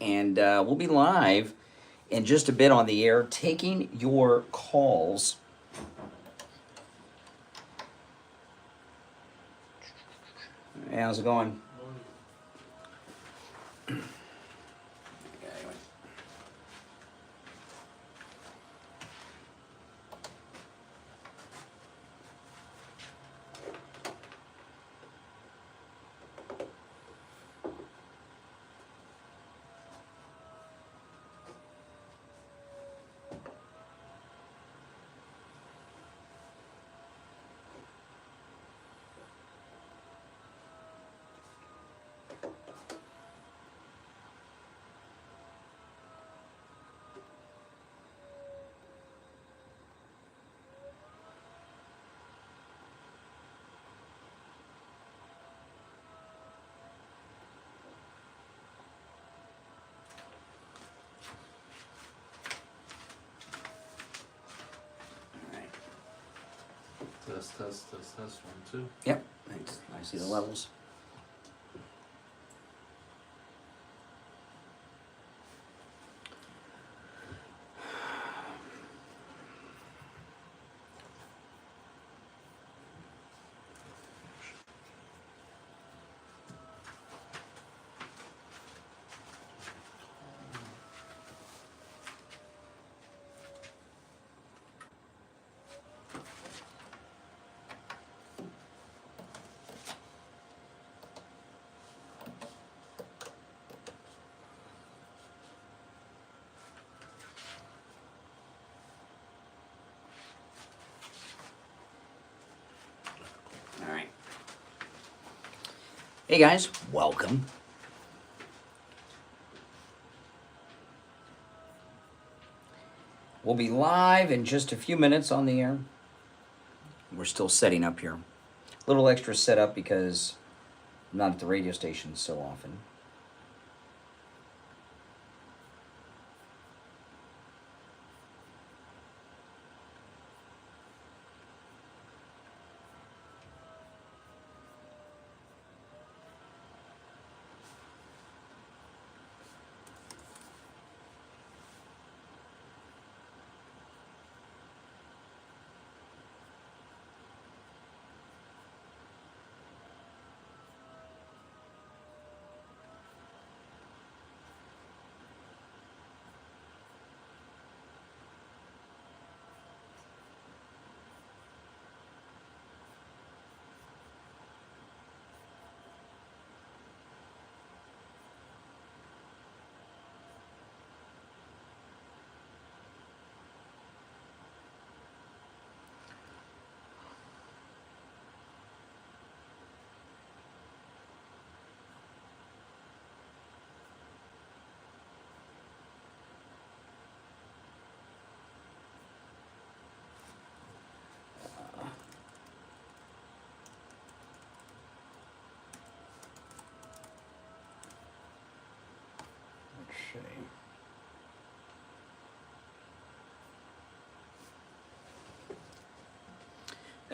and we'll be live in just a bit on the air taking your calls. Hey, how's it going? Test, 1, 2. Yep, thanks. I see the levels. All right. Hey guys, welcome. We'll be live in just a few minutes on the air. We're still setting up here. A little extra setup because I'm not at the radio station so often.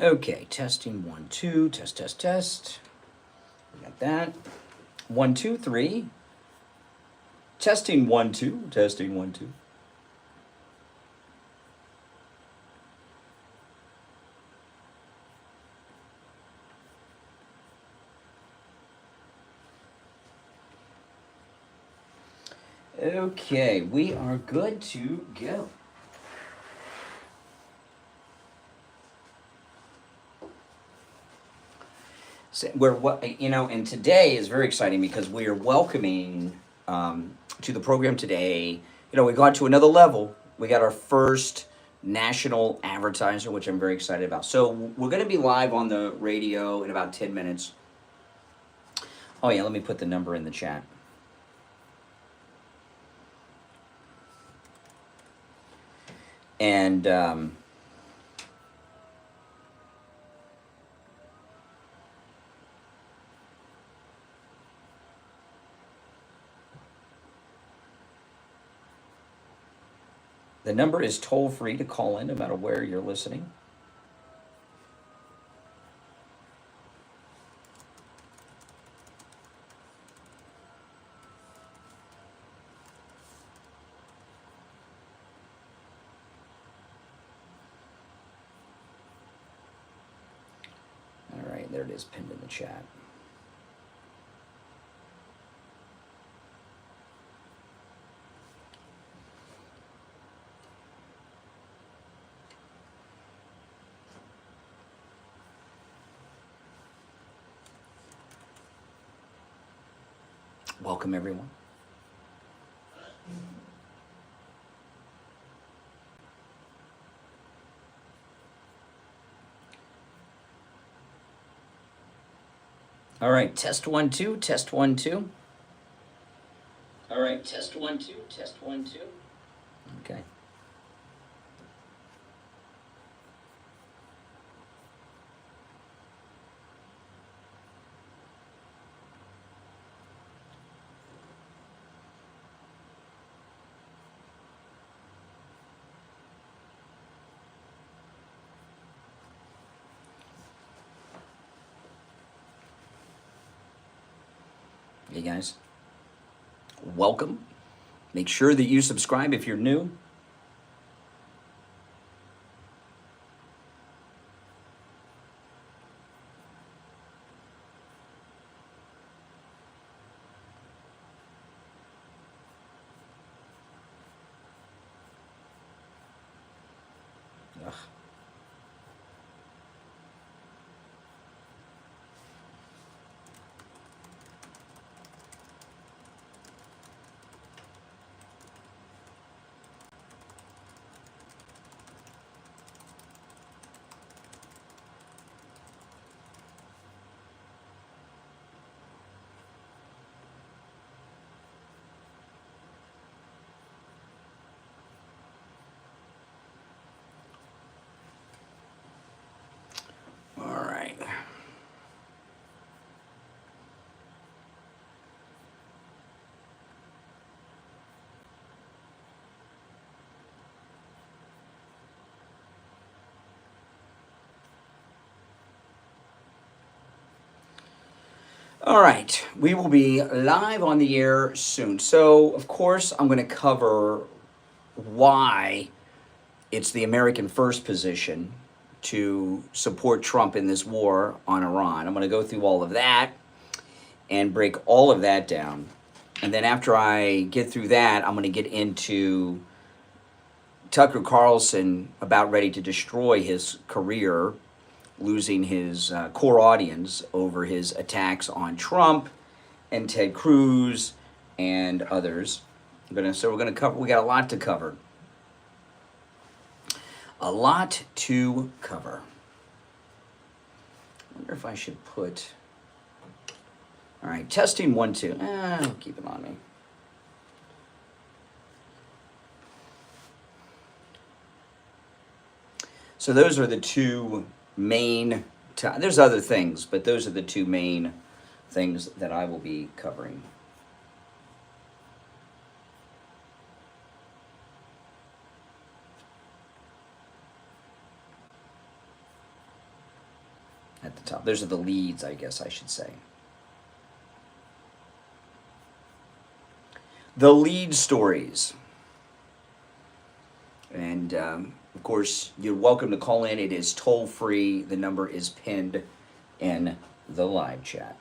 Okay, testing 1, 2, test. We got that. 1, 2, 3. Testing 1, 2, testing 1, 2. Okay, we are good to go. So and today is very exciting because we are welcoming to the program today. We got to another level. We got our first national advertiser, which I'm very excited about. So we're going to be live on the radio in about 10 minutes. Oh yeah, let me put the number in the chat. And the number is toll free to call in no matter where you're listening. there it is, pinned in the chat. Welcome, everyone. All right, test 1 2, test 1 2. All right, test 1 2, test 1 2. Okay. Hey guys, welcome. Make sure that you subscribe if you're new. Ugh. All right. All right, we will be live on the air soon. So, of course, I'm going to cover why it's the American first position to support Trump in this war on Iran. I'm going to go through all of that and break all of that down. And then after I get through that, I'm going to get into Tucker Carlson about ready to destroy his career, losing his core audience over his attacks on Trump and Ted Cruz and others. So we're going to cover. We got a lot to cover. A lot to cover. I wonder if I should put. All right, testing 1 2. Keep it on me. So those are the two main, there's other things, but those are the two main things that I will be covering. At the top, those are the leads, I guess I should say. The lead stories. And of course, you're welcome to call in. It is toll free. The number is pinned in the live chat.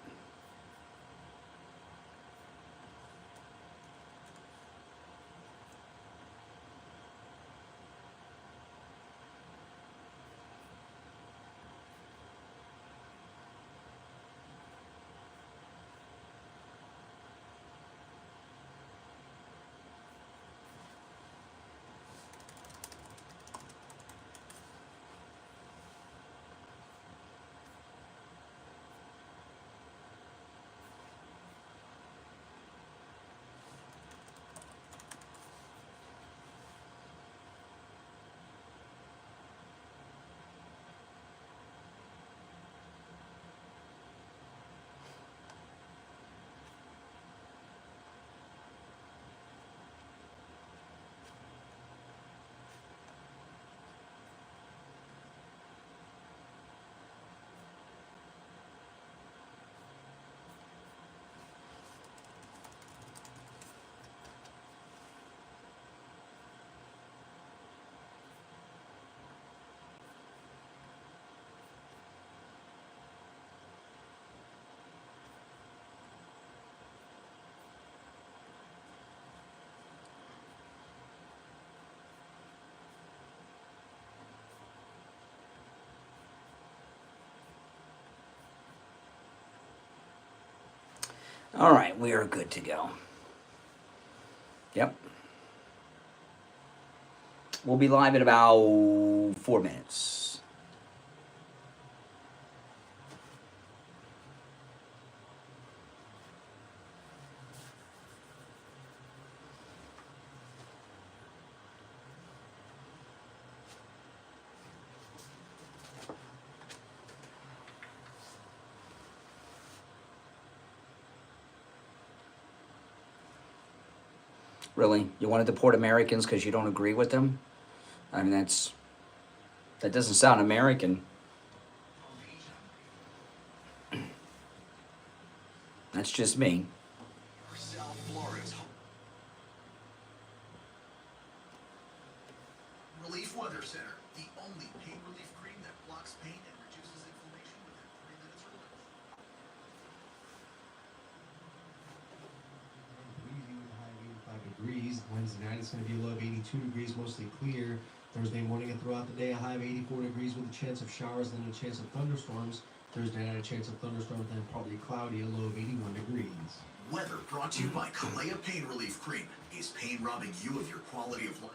All right, we are good to go. Yep. We'll be live in about 4 minutes. Really? You want to deport Americans because you don't agree with them? I mean, that doesn't sound American. That's just me. Relief Weather Center, the only pain relief cream that blocks pain and reduces inflammation within 3 minutes or less. Breezy with a high of 85 degrees. Wednesday night it's going to be a low of 82 degrees, mostly clear. Thursday morning and throughout the day, a high of 84 degrees with a chance of showers, then a chance of thunderstorms. Thursday night, a chance of thunderstorms, then partly cloudy, a low of 81 degrees. Weather brought to you by Kalea Pain Relief Cream. Is pain robbing you of your quality of life?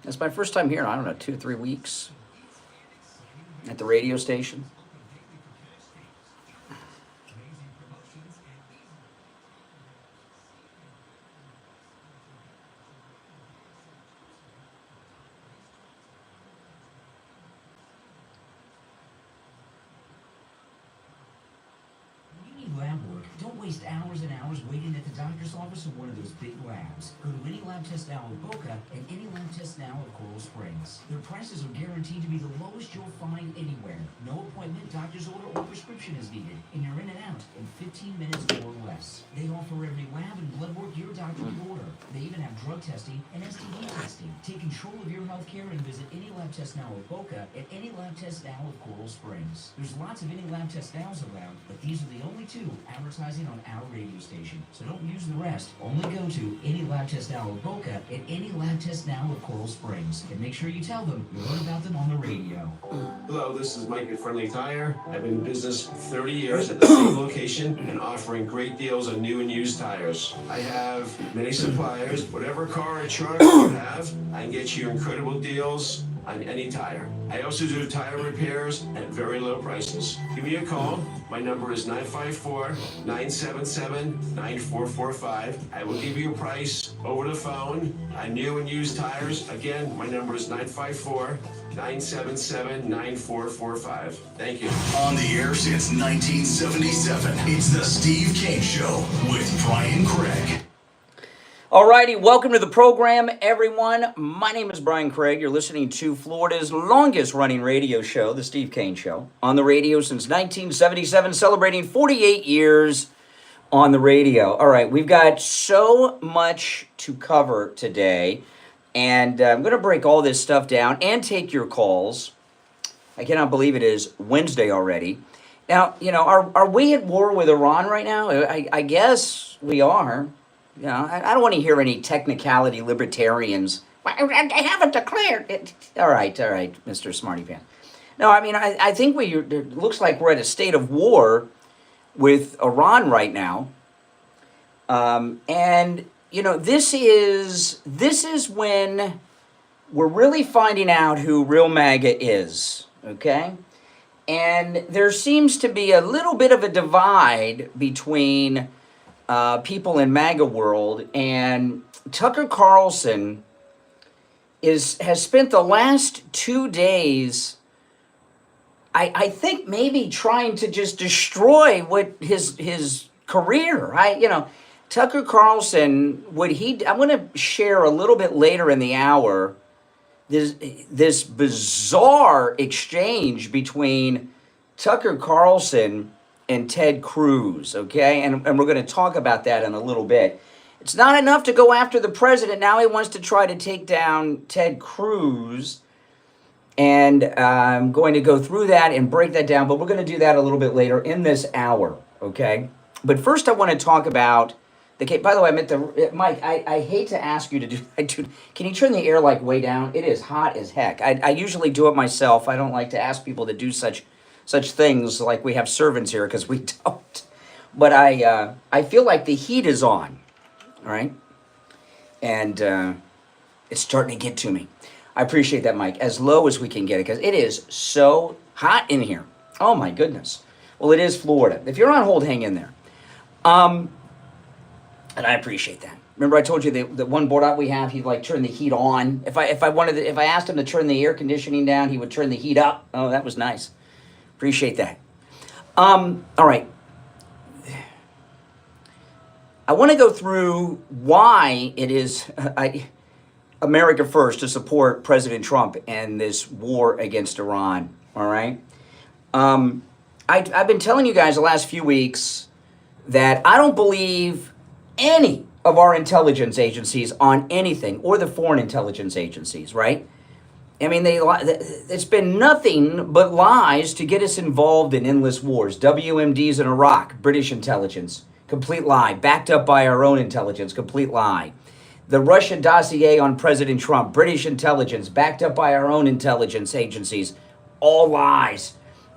It's my first time here in, I don't know, 2 or 3 weeks at the radio station. Don't waste hours and hours waiting at the doctor's office or one of those big labs. Go to any lab test now at Boca and any lab test now at Coral Springs. Their prices are guaranteed to be the lowest you'll find anywhere. No appointment, doctor's order, or prescription is needed, and you're in and out in 15 minutes or less. They offer every lab and blood work your doctor would order. They even have drug testing and STD testing. Take control of your health care and visit any lab test now at Boca and any lab test now at Coral Springs. There's lots of any lab test nows around, but these are the only 2 advertising on our radio station. So don't use the rest. Only go to any lab test now at Boca and any lab test now at Coral Springs. And make sure you tell them you heard about them on the radio. Hello, this is Mike at Friendly Tire. I've been in business 30 years at the same location and offering great deals on new and used tires. I have many suppliers. Whatever car or truck you have, I can get you incredible deals on any tire. I also do tire repairs at very low prices. Give me a call. My number is 954-977-9445. I will give you a price over the phone on new and used tires. Again, my number is 954-977-9445. Thank you. On the air since 1977, it's the Steve Kane Show with Brian Craig. Alrighty, welcome to the program, everyone. My name is Brian Craig. You're listening to Florida's longest running radio show, The Steve Kane Show, on the radio since 1977, celebrating 48 years on the radio. All right, we've got so much to cover today, and I'm going to break all this stuff down and take your calls. I cannot believe it is Wednesday already. Now, you know, are we at war with Iran right now? I guess we are. You know, I don't want to hear any technicality libertarians. I haven't declared it. All right, Mr. Smarty Pants. No, I mean, I think it looks like we're at a state of war with Iran right now. And, you know, this is when we're really finding out who real MAGA is, okay? And there seems to be a little bit of a divide between people in MAGA world, and Tucker Carlson has spent the last 2 days, I think maybe trying to just destroy what his career. Tucker Carlson, I'm going to share a little bit later in the hour this bizarre exchange between Tucker Carlson and Ted Cruz, okay? And we're going to talk about that in a little bit. It's not enough to go after the president. Now he wants to try to take down Ted Cruz. And I'm going to go through that and break that down, but we're going to do that a little bit later in this hour, okay? But first I want to talk about the case. By the way, Mike, I hate to ask you to do, can you turn the air like way down? It is hot as heck. I usually do it myself. I don't like to ask people to do such things like we have servants here, because we don't. But I feel like the heat is on, all right? And it's starting to get to me. I appreciate that, Mike. As low as we can get it, because it is so hot in here. Oh, my goodness. Well, it is Florida. If you're on hold, hang in there. And I appreciate that. Remember, I told you the one board out we have, he'd like turn the heat on. If I asked him to turn the air conditioning down, he would turn the heat up. Oh, that was nice. Appreciate that. All right. I want to go through why it is America first to support President Trump and this war against Iran, all right? I've been telling you guys the last few weeks that I don't believe any of our intelligence agencies on anything, or the foreign intelligence agencies, right? I mean, it's been nothing but lies to get us involved in endless wars. WMDs in Iraq, British intelligence, complete lie. Backed up by our own intelligence, complete lie. The Russian dossier on President Trump, British intelligence, backed up by our own intelligence agencies, all lies.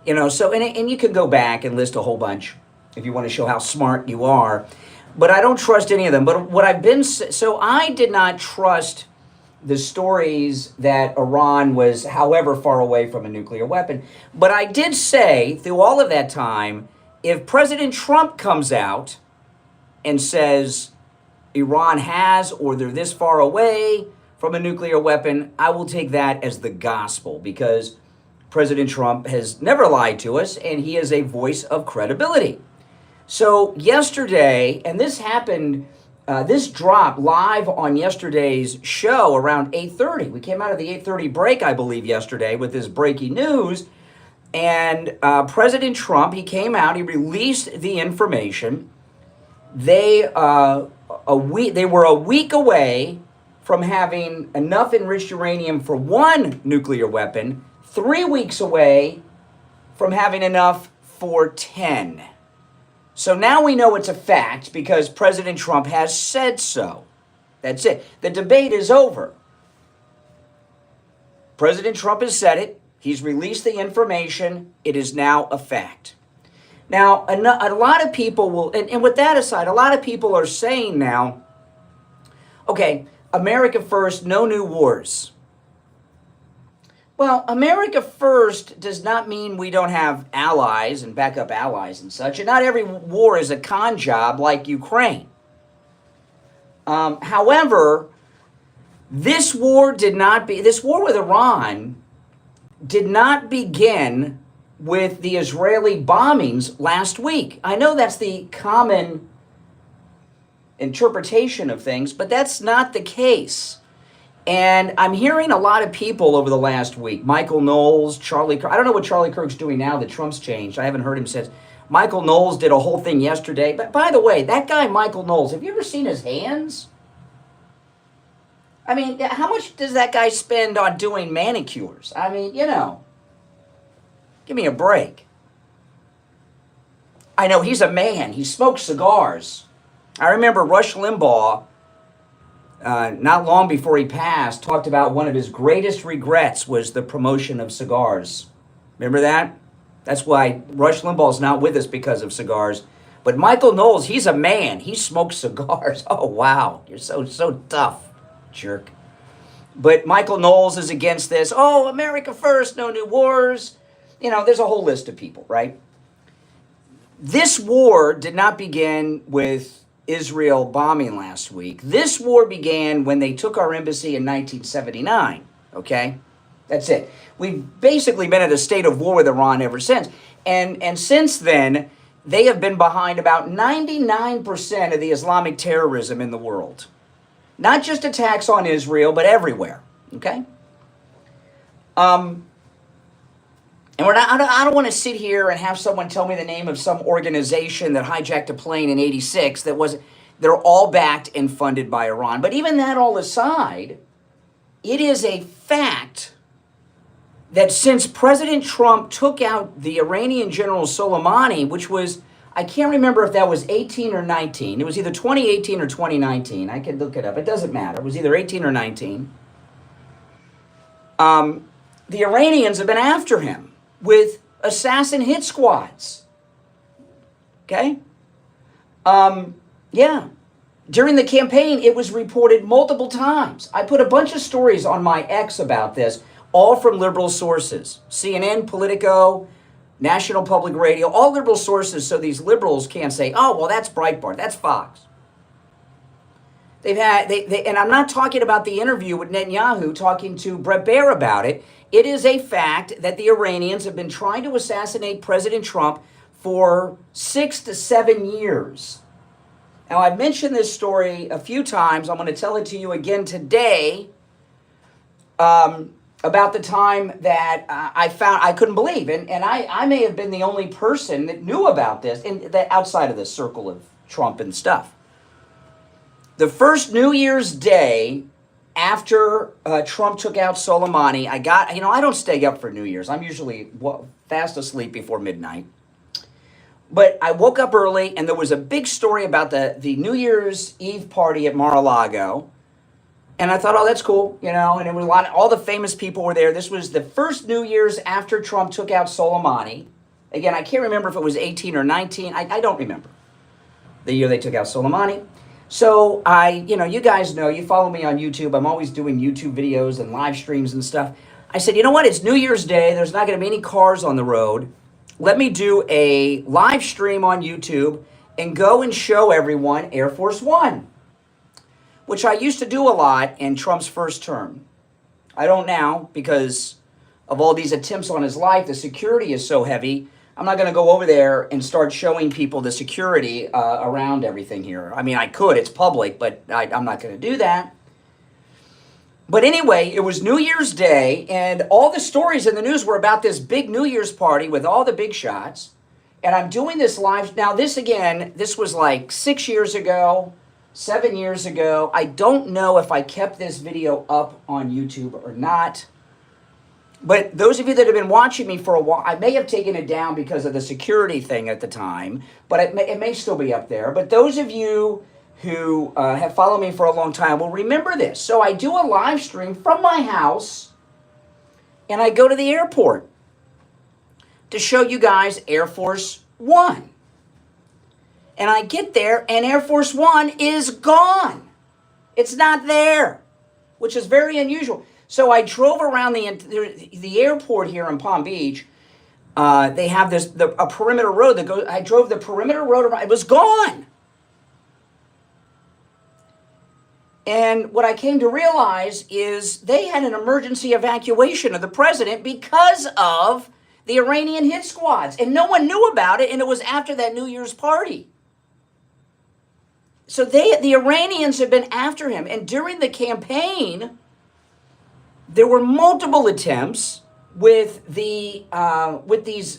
You know, so, and you can go back and list a whole bunch if you want to show how smart you are. But I don't trust any of them. But what I've been, so I did not trust the stories that Iran was however far away from a nuclear weapon. But I did say through all of that time, if President Trump comes out and says Iran has, or they're this far away from a nuclear weapon, I will take that as the gospel, because President Trump has never lied to us and he is a voice of credibility. So yesterday, and this happened, this dropped live on yesterday's show around 8:30. We came out of the 8:30 break, I believe, yesterday with this breaking news. And President Trump, he came out, he released the information. They were a week away from having enough enriched uranium for one nuclear weapon, 3 weeks away from having enough for 10. So now we know it's a fact because President Trump has said so. That's it. The debate is over. President Trump has said it. He's released the information. It is now a fact. Now, a lot of people will, and with that aside, a lot of people are saying now, okay, America first, no new wars. Well, America first does not mean we don't have allies and backup allies and such. And not every war is a con job like Ukraine. However, this war with Iran did not begin with the Israeli bombings last week. I know that's the common interpretation of things, but that's not the case. And I'm hearing a lot of people over the last week, Michael Knowles, Charlie Kirk. I don't know what Charlie Kirk's doing now that Trump's changed. I haven't heard him since. Michael Knowles did a whole thing yesterday. But by the way, that guy, Michael Knowles, have you ever seen his hands? I mean, how much does that guy spend on doing manicures? I mean, you know, give me a break. I know he's a man. He smokes cigars. I remember Rush Limbaugh, not long before he passed, talked about one of his greatest regrets was the promotion of cigars. Remember that? That's why Rush Limbaugh's not with us, because of cigars. But Michael Knowles, he's a man. He smokes cigars. Oh, wow. You're so tough, jerk. But Michael Knowles is against this. Oh, America first, no new wars. You know, there's a whole list of people, right? This war did not begin with Israel bombing last week. This war began when they took our embassy in 1979, okay? That's it. We've basically been in a state of war with Iran ever since. And since then, they have been behind about 99% of the Islamic terrorism in the world. Not just attacks on Israel, but everywhere, okay? And I don't want to sit here and have someone tell me the name of some organization that hijacked a plane in '86 that wasn't. They're all backed and funded by Iran. But even that all aside, it is a fact that since President Trump took out the Iranian General Soleimani, which was, I can't remember if that was 18 or 19. It was either 2018 or 2019. I could look it up. It doesn't matter. It was either 18 or 19. The Iranians have been after him with assassin hit squads. Okay? Yeah. During the campaign, it was reported multiple times. I put a bunch of stories on my X about this, all from liberal sources. CNN, Politico, National Public Radio, all liberal sources, so these liberals can't say, oh, well, that's Breitbart, that's Fox. And I'm not talking about the interview with Netanyahu talking to Bret Baier about it. It is a fact that the Iranians have been trying to assassinate President Trump for 6 to 7 years. Now, I've mentioned this story a few times. I'm going to tell it to you again today about the time that I couldn't believe. And I may have been the only person that knew about this outside of the circle of Trump and stuff. The first New Year's Day after Trump took out Soleimani, I don't stay up for New Year's. I'm usually fast asleep before midnight. But I woke up early, and there was a big story about the New Year's Eve party at Mar-a-Lago. And I thought, oh, that's cool, and it was all the famous people were there. This was the first New Year's after Trump took out Soleimani. Again, I can't remember if it was 18 or 19. I don't remember the year they took out Soleimani. So you guys know, you follow me on YouTube. I'm always doing YouTube videos and live streams and stuff. I said, you know what? It's New Year's Day. There's not going to be any cars on the road. Let me do a live stream on YouTube and go and show everyone Air Force One, which I used to do a lot in Trump's first term. I don't now because of all these attempts on his life. The security is so heavy. I'm not going to go over there and start showing people the security around everything here. I mean, I could. It's public, but I'm not going to do that. But anyway, it was New Year's Day, and all the stories in the news were about this big New Year's party with all the big shots. And I'm doing this live. Now, this was like 6 years ago, 7 years ago. I don't know if I kept this video up on YouTube or not. But those of you that have been watching me for a while, I may have taken it down because of the security thing at the time, but it may still be up there. But those of you who have followed me for a long time will remember this. So I do a live stream from my house, and I go to the airport to show you guys Air Force One. And I get there, and Air Force One is gone. It's not there, which is very unusual. So I drove around the airport here in Palm Beach. They have a perimeter road that goes. I drove the perimeter road around. It was gone. And what I came to realize is they had an emergency evacuation of the president because of the Iranian hit squads. And no one knew about it, and it was after that New Year's party. So the Iranians have been after him. And during the campaign, there were multiple attempts with these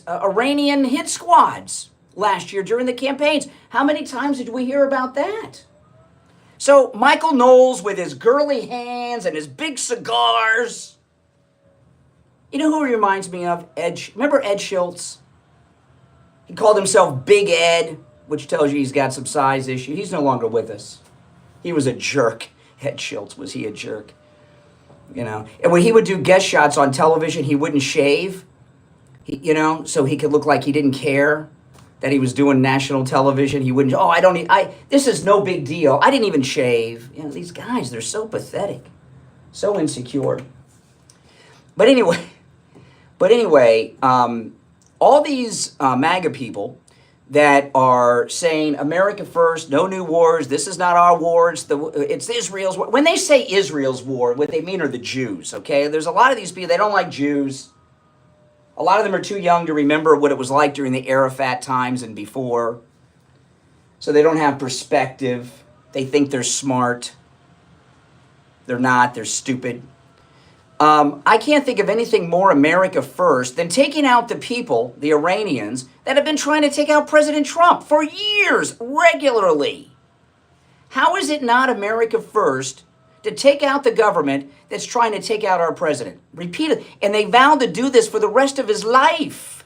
Iranian hit squads last year during the campaigns. How many times did we hear about that? So Michael Knowles with his girly hands and his big cigars. You know who he reminds me of? Remember Ed Schultz? He called himself Big Ed, which tells you he's got some size issue. He's no longer with us. He was a jerk. Ed Schultz, was he a jerk? And when he would do guest shots on television, he wouldn't shave, so he could look like he didn't care that he was doing national television. He wouldn't, this is no big deal. I didn't even shave. These guys, they're so pathetic, so insecure. But anyway, all these MAGA people that are saying America first, no new wars, this is not our wars, it's Israel's war. When they say Israel's war, what they mean are the Jews, okay? There's a lot of these people, they don't like Jews. A lot of them are too young to remember what it was like during the Arafat times and before. So they don't have perspective. They think they're smart. They're not, they're stupid. I can't think of anything more America first than taking out the people, the Iranians, that have been trying to take out President Trump for years, regularly. How is it not America first to take out the government that's trying to take out our president? Repeatedly. And they vowed to do this for the rest of his life.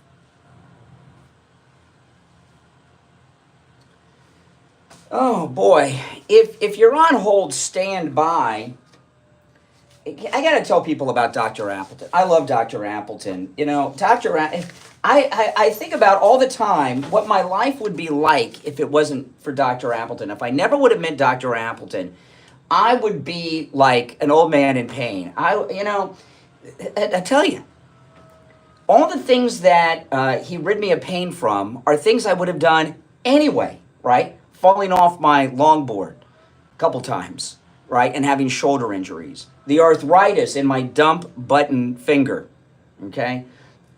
Oh boy. If you're on hold, stand by. I got to tell people about Dr. Appleton. I love Dr. Appleton. You know, I think about all the time what my life would be like if it wasn't for Dr. Appleton. If I never would have met Dr. Appleton, I would be like an old man in pain. I tell you, all the things that he rid me of pain from are things I would have done anyway, right? Falling off my longboard a couple times, right? And having shoulder injuries. The arthritis in my dump button finger, okay?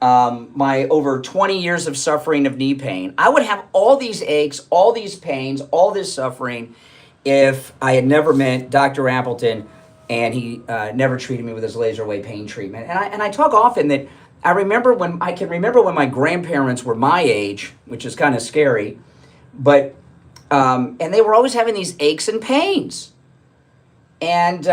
My over 20 years of suffering of knee pain. I would have all these aches, all these pains, all this suffering if I had never met Dr. Appleton and he never treated me with his laser wave pain treatment. And I talk often that I can remember when my grandparents were my age, which is kind of scary, but and they were always having these aches and pains. And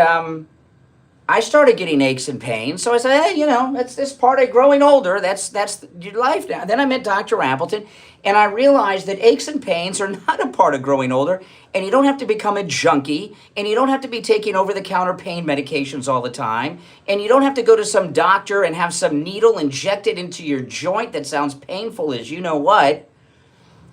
I started getting aches and pains, so I said, hey, that's this part of growing older. That's your life now. Then I met Dr. Appleton, and I realized that aches and pains are not a part of growing older, and you don't have to become a junkie, and you don't have to be taking over-the-counter pain medications all the time, and you don't have to go to some doctor and have some needle injected into your joint that sounds painful as you know what.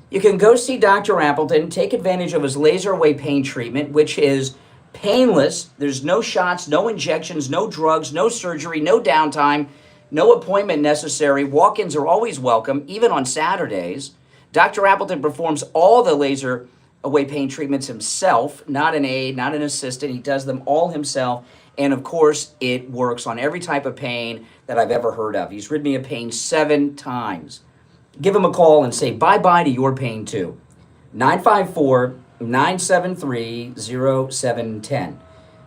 You can go see Dr. Appleton, take advantage of his laser wave pain treatment, which is painless. There's no shots, no injections, no drugs, no surgery, no downtime, no appointment necessary. Walk-ins are always welcome, even on Saturdays. Dr. Appleton performs all the laser wave pain treatments himself, not an aide, not an assistant. He does them all himself. And of course, it works on every type of pain that I've ever heard of. He's rid me of pain 7 times. Give him a call and say bye-bye to your pain too. 954-973-0710.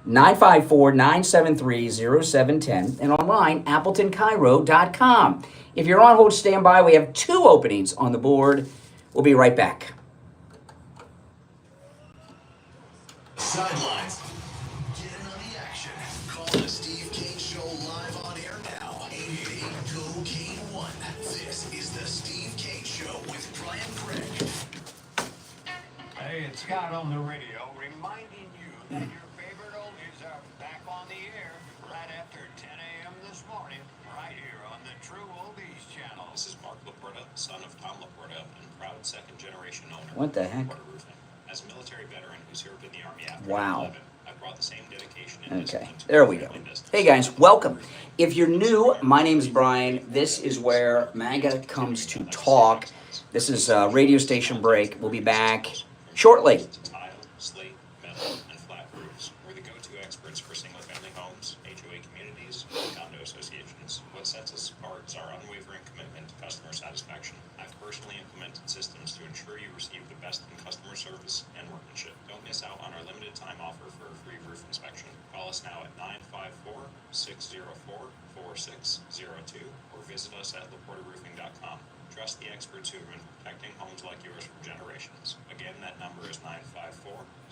954-973-0710. And online, AppletonCairo.com. If you're on hold, stand by. We have 2 openings on the board. We'll be right back. Sidelines. Get in on the action. Call the Steve Kane Show live on air now. 888-GO-KANE-1. This is the Steve Kane Show with Brian Craig. Hey, it's Scott on the radio reminding you that your favorite oldies are back on the air right after 10 a.m. this morning, right here on the True Oldies channel. This is Mark Laporta, son of Tom Laporta and proud second-generation owner What the heck? of Laporta Roofing. As a military veteran who served in the Army after Wow. 9/11, I brought the same dedication and Okay, discipline to there my we go. family business. Hey guys, welcome. If you're new, my name is Brian. This is where MAGA comes to talk. This is a radio station break. We'll be back shortly. Tile, slate, metal, and flat roofs. We're the go-to experts for single-family homes, HOA communities, and condo associations. What sets us apart is our unwavering commitment to customer satisfaction. I've personally implemented systems to ensure you receive the best in customer service and workmanship. Don't miss out on our limited time offer for a free roof inspection. Call us now at 954-604-4602 or visit us at laportaroofing.com. Trust the experts who have been protecting homes like yours for generations. Again, that number is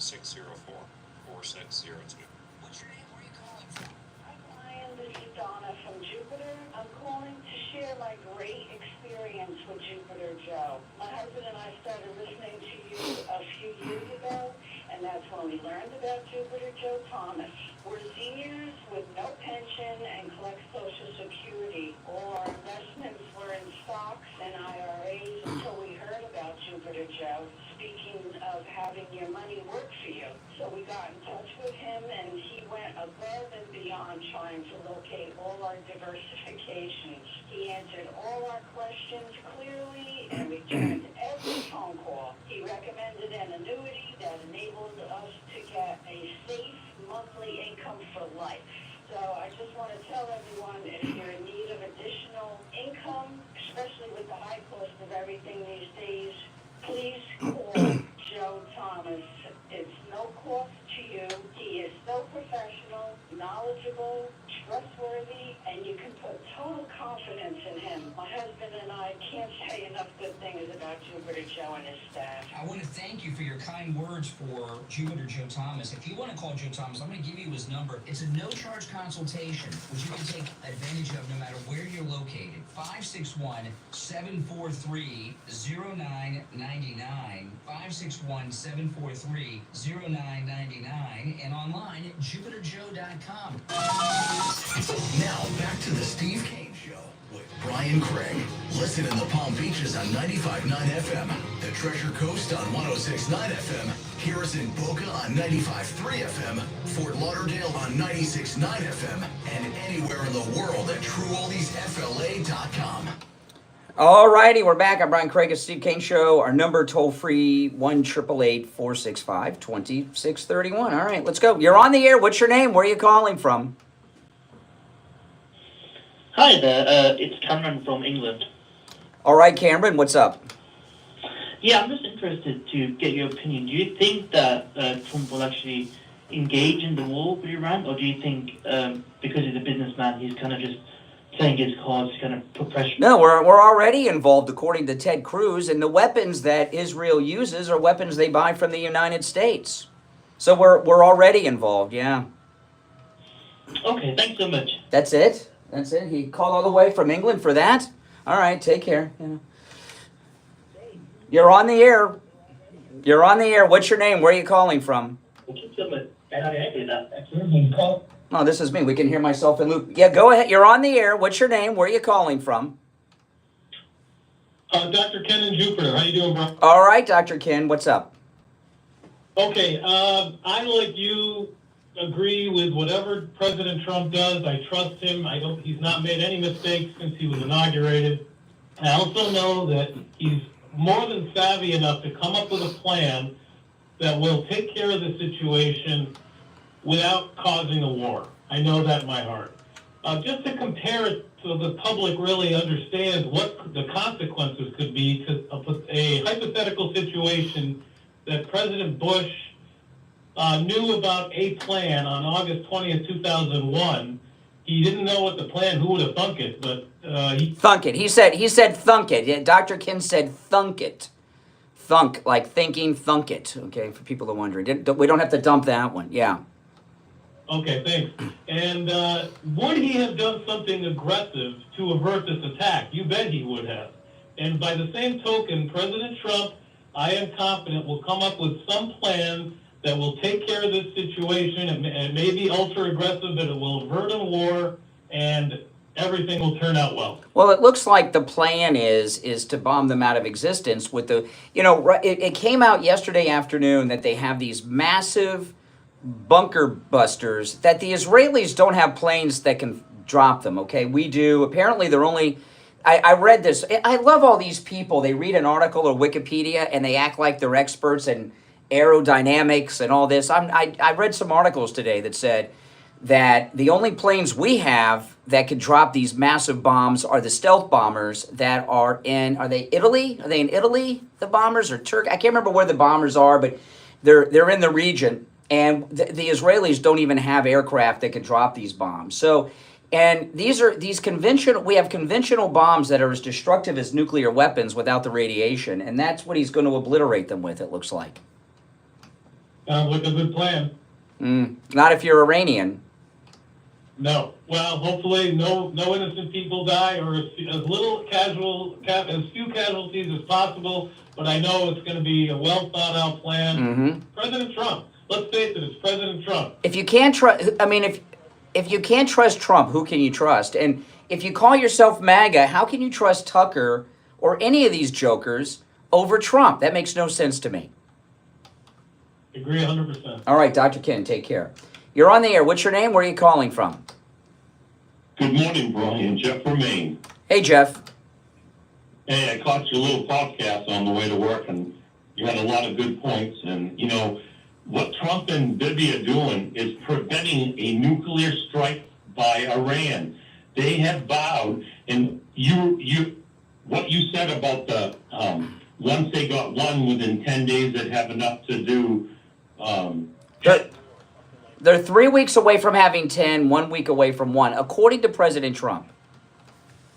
954-604-4602. What's your name? Where are you calling from? Hi, Brian. This is Donna from Jupiter. I'm calling to share my great experience with Jupiter Joe. My husband and I started listening to you a few years ago, and that's when we learned about Jupiter Joe Thomas. We're seniors with no pension and collect Social Security. All our investments were in stocks and IRAs until we heard about Jupiter Joe. Speaking of having your money work for you. So we got in touch with him, and he went above and beyond trying to locate all our diversifications. He answered all our questions clearly and returned every phone call. He recommended an annuity that enabled us to get a safe monthly income for life. So I just want to tell everyone, if you're in need of additional income, especially with the high cost of everything these days, please call Joe Thomas. It's no cost to you. He is so professional, knowledgeable, trustworthy. can't say enough good things about Jupiter Joe and his staff. I want to thank you for your kind words for Jupiter Joe Thomas. If you want to call Joe Thomas, I'm going to give you his number. It's a no-charge consultation, which you can take advantage of no matter where you're located. 561-743-0999. 561-743-0999. And online at jupiterjoe.com. Now back to the Steve Kane Show with Brian Craig. Listen in the Palm Beaches on 95.9 FM, the Treasure Coast on 106.9 FM, Harrison Boca on 95.3 FM, Fort Lauderdale on 96.9 FM, and anywhere in the world at TrueOldiesFLA.com. All righty, we're back. I'm Brian Craig, at Steve Kane Show. Our number toll-free, 1-888-465-2631. All right, let's go. You're on the air. What's your name? Where are you calling from? Hi there, it's Cameron from England. All right, Cameron, what's up? Yeah, I'm just interested to get your opinion. Do you think that Trump will actually engage in the war with Iran, or do you think because he's a businessman, he's kind of just playing his cards to kind of put pressure? No, we're already involved, according to Ted Cruz, and the weapons that Israel uses are weapons they buy from the United States. So we're already involved, yeah. Okay, thanks so much. That's it? That's it? He called all the way from England for that? All right, take care. Yeah. You're on the air. You're on the air. What's your name? Where are you calling from? Oh, this is me. We can hear myself and Luke. Yeah, go ahead. You're on the air. What's your name? Where are you calling from? Dr. Ken in Jupiter. How you doing, bro? All right, Dr. Ken. What's up? Okay, I, like you, agree with whatever President Trump does. I trust him. He's not made any mistakes since he was inaugurated. I also know that he's more than savvy enough to come up with a plan that will take care of the situation without causing a war. I know that in my heart. Just to compare it so the public really understands what the consequences could be, to a hypothetical situation that President Bush knew about a plan on August 20th, 2001. He didn't know what the plan, who would have thunk it, but Thunk it. He said thunk it. Yeah, Dr. Ken said thunk it. Thunk, like thinking, thunk it. Okay, for people that are wondering. We don't have to dump that one. Yeah. Okay, thanks. And would he have done something aggressive to avert this attack? You bet he would have. And by the same token, President Trump, I am confident, will come up with some plan that will take care of this situation. It may be ultra-aggressive, but it will avert a war, and everything will turn out well. Well, it looks like the plan is to bomb them out of existence with the, it came out yesterday afternoon that they have these massive bunker busters that the Israelis don't have planes that can drop them, okay? We do. Apparently, they're only... I read this. I love all these people. They read an article or Wikipedia, and they act like they're experts in aerodynamics and all this. I read some articles today that said that the only planes we have that could drop these massive bombs are the stealth bombers that are in... Are they Italy? Are they in Italy, the bombers, or Turkey? I can't remember where the bombers are, but they're in the region. And the Israelis don't even have aircraft that can drop these bombs. So, and we have conventional bombs that are as destructive as nuclear weapons without the radiation. And that's what he's going to obliterate them with, it looks like. Sounds like a good plan. Not if you're Iranian. No. Well, hopefully no innocent people die, or as few casualties as possible. But I know it's going to be a well thought out plan. Mm-hmm. President Trump. Let's face it, it's President Trump. If you can't trust, if you can't trust Trump, who can you trust? And if you call yourself MAGA, how can you trust Tucker or any of these jokers over Trump? That makes no sense to me. Agree 100%. All right, Dr. Ken, take care. You're on the air. What's your name? Where are you calling from? Good morning, Brian. Jeff from Maine. Hey, Jeff. Hey, I caught your little podcast on the way to work, and you had a lot of good points. And, what Trump and Bibi are doing is preventing a nuclear strike by Iran. They have vowed, and what you said about the once they got one within 10 days, they'd have enough to do. They're 3 weeks away from having 10, 1 week away from one, according to President Trump.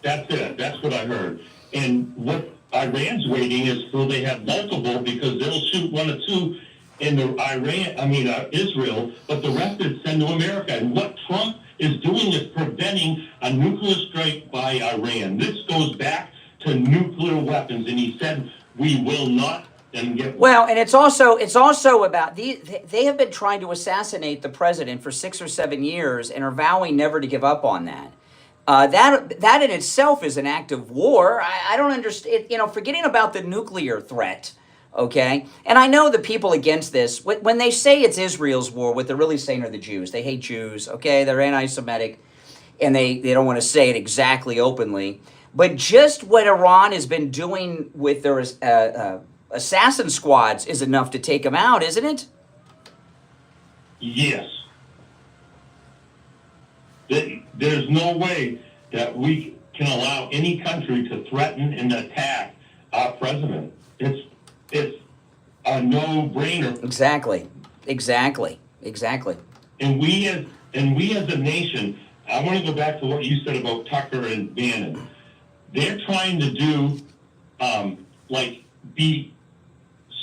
That's it. That's what I heard. And what Iran's waiting is till they have multiple, because they'll shoot one or two in Israel, but the rest is sent to America. And what Trump is doing is preventing a nuclear strike by Iran. This goes back to nuclear weapons, and he said we will not. Well, and it's also about they have been trying to assassinate the president for 6 or 7 years and are vowing never to give up on that. That in itself is an act of war. I don't understand. Forgetting about the nuclear threat, okay? And I know the people against this, when they say it's Israel's war, what they're really saying are the Jews. They hate Jews, okay? They're anti-Semitic, and they don't want to say it exactly openly. But just what Iran has been doing with their assassin squads is enough to take them out, isn't it? Yes. There's no way that we can allow any country to threaten and attack our president. It's a no-brainer. Exactly. And we as a nation, I want to go back to what you said about Tucker and Bannon. They're trying to do be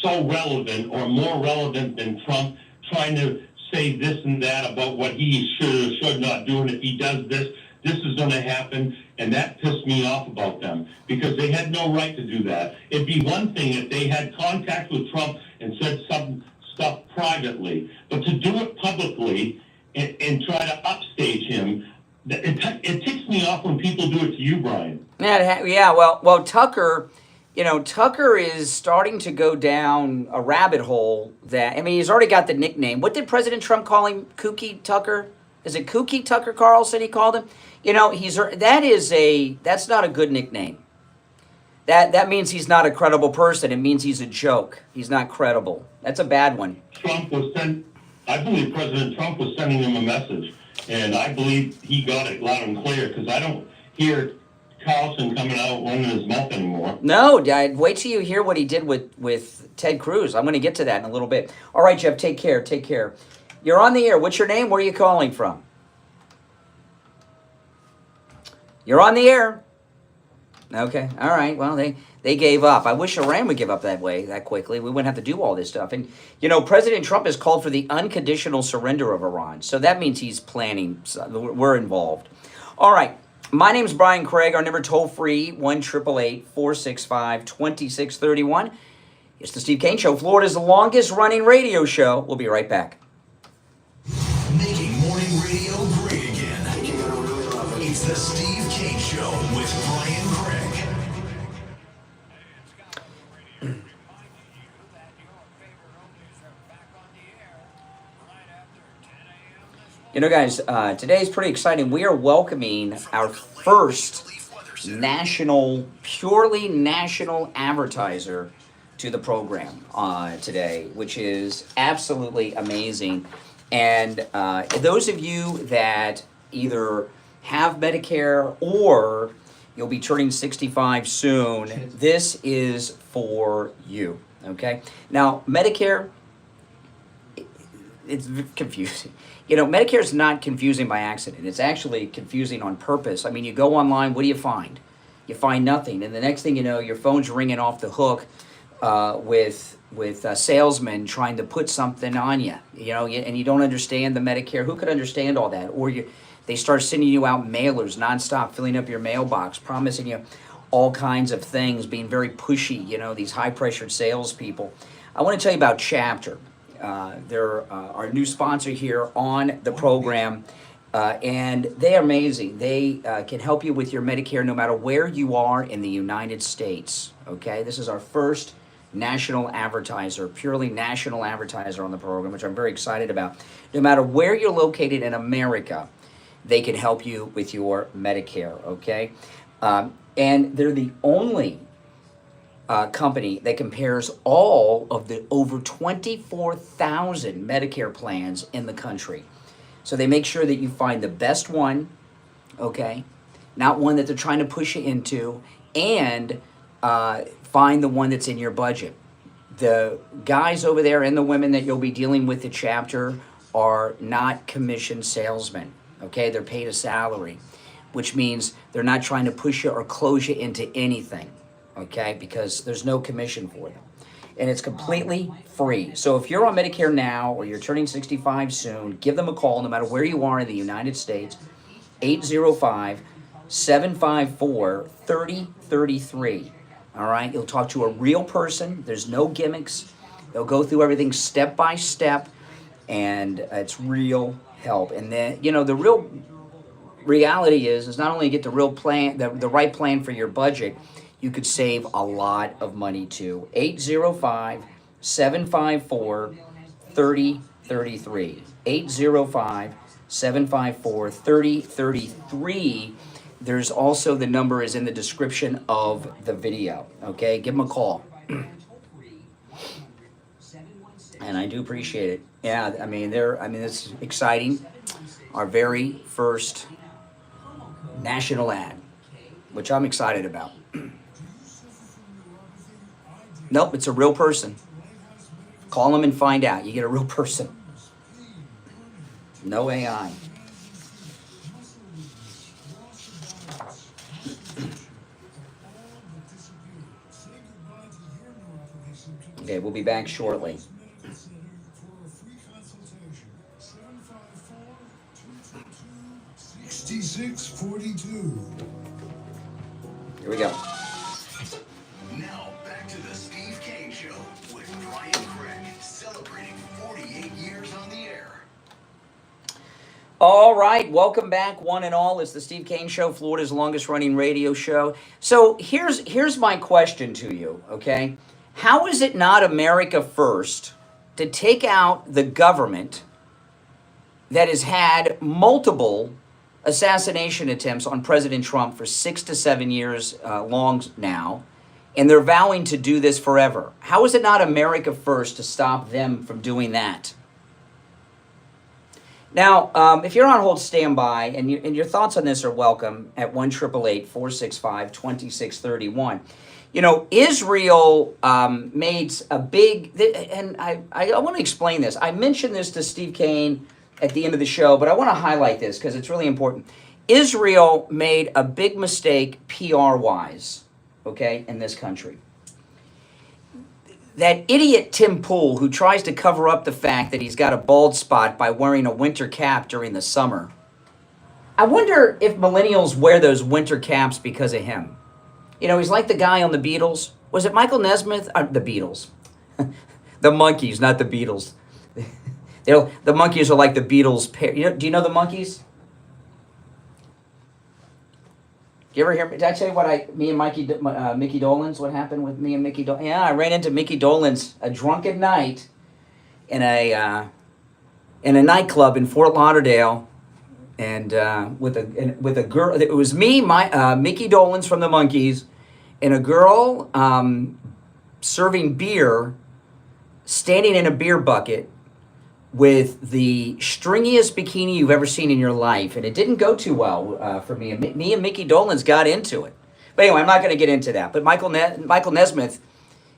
so relevant or more relevant than Trump, trying to say this and that about what he should or should not do, and if he does this, this is going to happen, and that pissed me off about them, because they had no right to do that. It'd be one thing if they had contact with Trump and said some stuff privately, but to do it publicly and try to upstage him, it ticks me off when people do it to you, Brian. Yeah. Well, Tucker. Tucker is starting to go down a rabbit hole he's already got the nickname. What did President Trump call him? Kooky Tucker? Is it Kooky Tucker Carlson he called him? That's not a good nickname. That means he's not a credible person. It means he's a joke. He's not credible. That's a bad one. I believe President Trump was sending him a message, and I believe he got it loud and clear, because I don't hear Carlson coming out running his mouth anymore. No, wait till you hear what he did with Ted Cruz. I'm going to get to that in a little bit. All right, Jeff, take care. You're on the air. What's your name? Where are you calling from? You're on the air. Okay, all right. Well, they gave up. I wish Iran would give up that quickly. We wouldn't have to do all this stuff. And, President Trump has called for the unconditional surrender of Iran. So that means he's planning. We're involved. All right. My name is Brian Craig. Our number toll-free, 1-888-465-2631. It's the Steve Kane Show, Florida's longest-running radio show. We'll be right back. Making morning radio great again. It's the Steve Kane Show with Brian Craig. Guys, today is pretty exciting. We are welcoming our first purely national advertiser to the program today, which is absolutely amazing. And those of you that either have Medicare or you'll be turning 65 soon, this is for you, okay? Now, Medicare, it's confusing. Medicare is not confusing by accident. It's actually confusing on purpose. I mean, you go online, what do you find? You find nothing. And the next thing you know, your phone's ringing off the hook with salesmen trying to put something on you, and you don't understand the Medicare. Who could understand all that? Or they start sending you out mailers nonstop, filling up your mailbox, promising you all kinds of things, being very pushy, these high-pressured salespeople. I want to tell you about Chapter. They're our new sponsor here on the program, and they are amazing. They can help you with your Medicare no matter where you are in the United States, okay? This is our first national advertiser, purely national advertiser on the program, which I'm very excited about. No matter where you're located in America, they can help you with your Medicare, okay? And they're the only company that compares all of the over 24,000 Medicare plans in the country. So they make sure that you find the best one, okay? Not one that they're trying to push you into, and find the one that's in your budget. The guys over there and the women that you'll be dealing with at Chapter are not commissioned salesmen, okay? They're paid a salary. which means they're not trying to push you or close you into anything, okay? Because there's no commission for them. And it's completely free. So if you're on Medicare now or you're turning 65 soon, give them a call no matter where you are in the United States, 805-754-3033. All right? You'll talk to a real person. There's no gimmicks. They'll go through everything step by step, and it's real help. And then, you know, the real reality is not only get the real plan, the right plan for your budget, you could save a lot of money too. 805-754-3033. 805-754-3033. There's also, the number is in the description of the video. Okay, give them a call. And I do appreciate it. Yeah, I mean, it's exciting. Our very first national ad, which I'm excited about. Nope, it's a real person. Call them and find out. You get a real person. No AI. Okay, we'll be back shortly. Here we go. Now back to the Steve Kane Show with Brian Craig, celebrating 48 years on the air. All right, welcome back, one and all. It's the Steve Kane Show, Florida's longest-running radio show. So here's my question to you, okay? How is it not America first to take out the government that has had multiple assassination attempts on President Trump for 6 to 7 years long now, and they're vowing to do this forever? How is it not America first to stop them from doing that? Now, if you're on hold, stand by, and your thoughts on this are welcome at 1-888-465-2631. You know, Israel made a big, and I want to explain this. I mentioned this to Steve Kane at the end of the show, but I want to highlight this because it's really important. Israel made a big mistake PR-wise, okay, in this country. That idiot Tim Pool, who tries to cover up the fact that he's got a bald spot by wearing a winter cap during the summer. I wonder if millennials wear those winter caps because of him. You know, he's like the guy on the Beatles. Was it Michael Nesmith? The Beatles. The Monkees, not the Beatles. The Monkees are like the Beatles. Do you know the Monkees? You ever hear? Did I tell you what me and Mickey Dolenz? What happened with me and Mickey Dolenz? Yeah, I ran into Mickey Dolenz a drunken night in a nightclub in Fort Lauderdale, and with a girl. It was me, Mickey Dolenz from the Monkees, and a girl serving beer, standing in a beer bucket with the stringiest bikini you've ever seen in your life. And it didn't go too well for me. Me and Mickey Dolenz got into it. But anyway, I'm not going to get into that. But Michael Nesmith,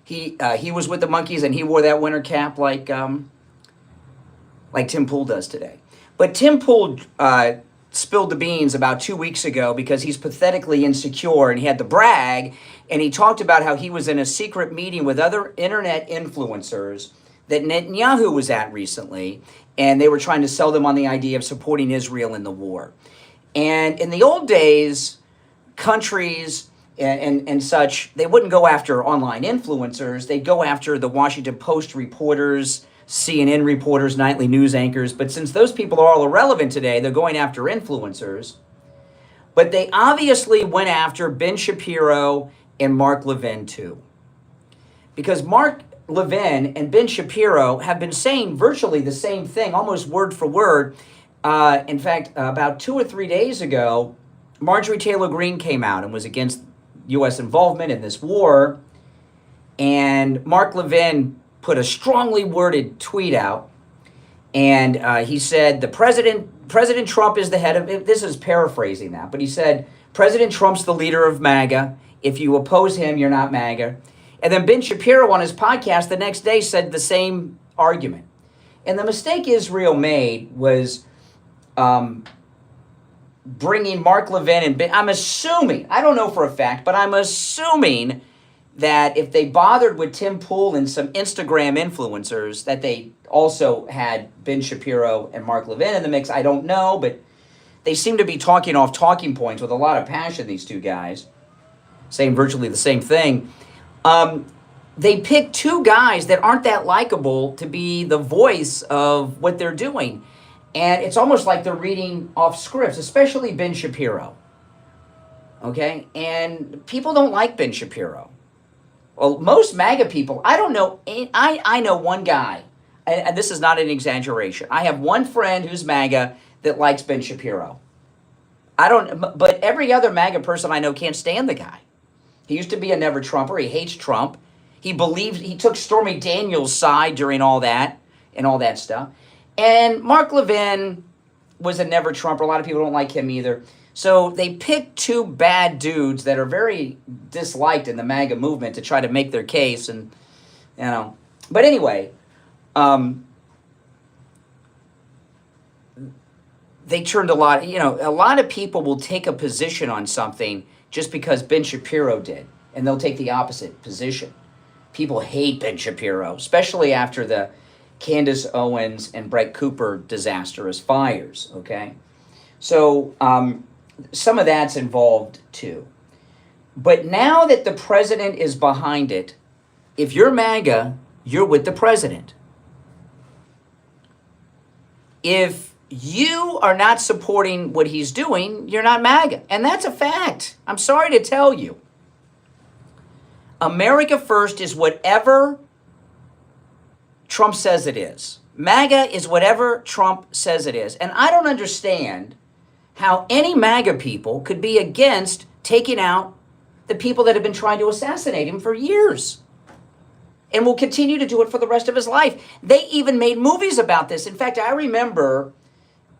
he was with the Monkees, and he wore that winter cap like Tim Pool does today. But Tim Pool spilled the beans about 2 weeks ago because he's pathetically insecure, and he had to brag, and he talked about how he was in a secret meeting with other internet influencers that Netanyahu was at recently, and they were trying to sell them on the idea of supporting Israel in the war. And in the old days, countries and such, they wouldn't go after online influencers. They'd go after the Washington Post reporters, CNN reporters, nightly news anchors. But since those people are all irrelevant today, they're going after influencers. But they obviously went after Ben Shapiro and Mark Levin too. Because Mark Levin and Ben Shapiro have been saying virtually the same thing, almost word for word. In fact, about 2 or 3 days ago, Marjorie Taylor Greene came out and was against U.S. involvement in this war. And Mark Levin put a strongly worded tweet out. And he said, President Trump is the head of it. This is paraphrasing that. But he said, President Trump's the leader of MAGA. If you oppose him, you're not MAGA. And then Ben Shapiro on his podcast the next day said the same argument. And the mistake Israel made was bringing Mark Levin and I'm assuming, I don't know for a fact, but I'm assuming that if they bothered with Tim Pool and some Instagram influencers, that they also had Ben Shapiro and Mark Levin in the mix. I don't know, but they seem to be talking off talking points with a lot of passion, these two guys, saying virtually the same thing. They picked two guys that aren't that likable to be the voice of what they're doing. And it's almost like they're reading off scripts, especially Ben Shapiro. Okay? And people don't like Ben Shapiro. Well, most MAGA people, I don't know, I know one guy, and this is not an exaggeration. I have one friend who's MAGA that likes Ben Shapiro. But every other MAGA person I know can't stand the guy. He used to be a never Trumper. He hates Trump. He took Stormy Daniels' side during all that and all that stuff. And Mark Levin was a never Trumper. A lot of people don't like him either. So they picked two bad dudes that are very disliked in the MAGA movement to try to make their case. And, you know, but anyway, they turned a lot of people will take a position on something just because Ben Shapiro did, and they'll take the opposite position. People hate Ben Shapiro, especially after the Candace Owens and Brett Cooper disastrous fires, okay? So some of that's involved too. But now that the president is behind it, if you're MAGA, you're with the president. If you are not supporting what he's doing, you're not MAGA. And that's a fact. I'm sorry to tell you. America First is whatever Trump says it is. MAGA is whatever Trump says it is. And I don't understand how any MAGA people could be against taking out the people that have been trying to assassinate him for years and will continue to do it for the rest of his life. They even made movies about this. In fact, I remember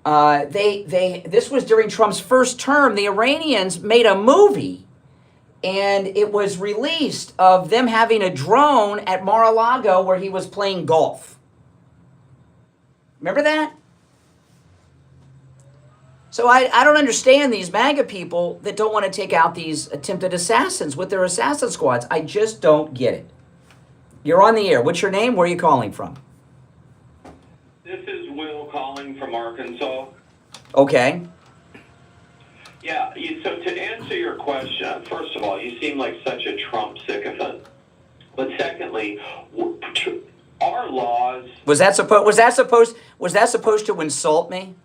this was during Trump's first term. The Iranians made a movie, and it was released of them having a drone at Mar-a-Lago where he was playing golf. Remember that? So I don't understand these MAGA people that don't want to take out these attempted assassins with their assassin squads. I just don't get it. You're on the air. What's your name? Where are you calling from? This is Will calling from Arkansas. Okay. Yeah, so to answer your question, first of all, you seem like such a Trump sycophant. But secondly, our laws... Was that supposed to insult me?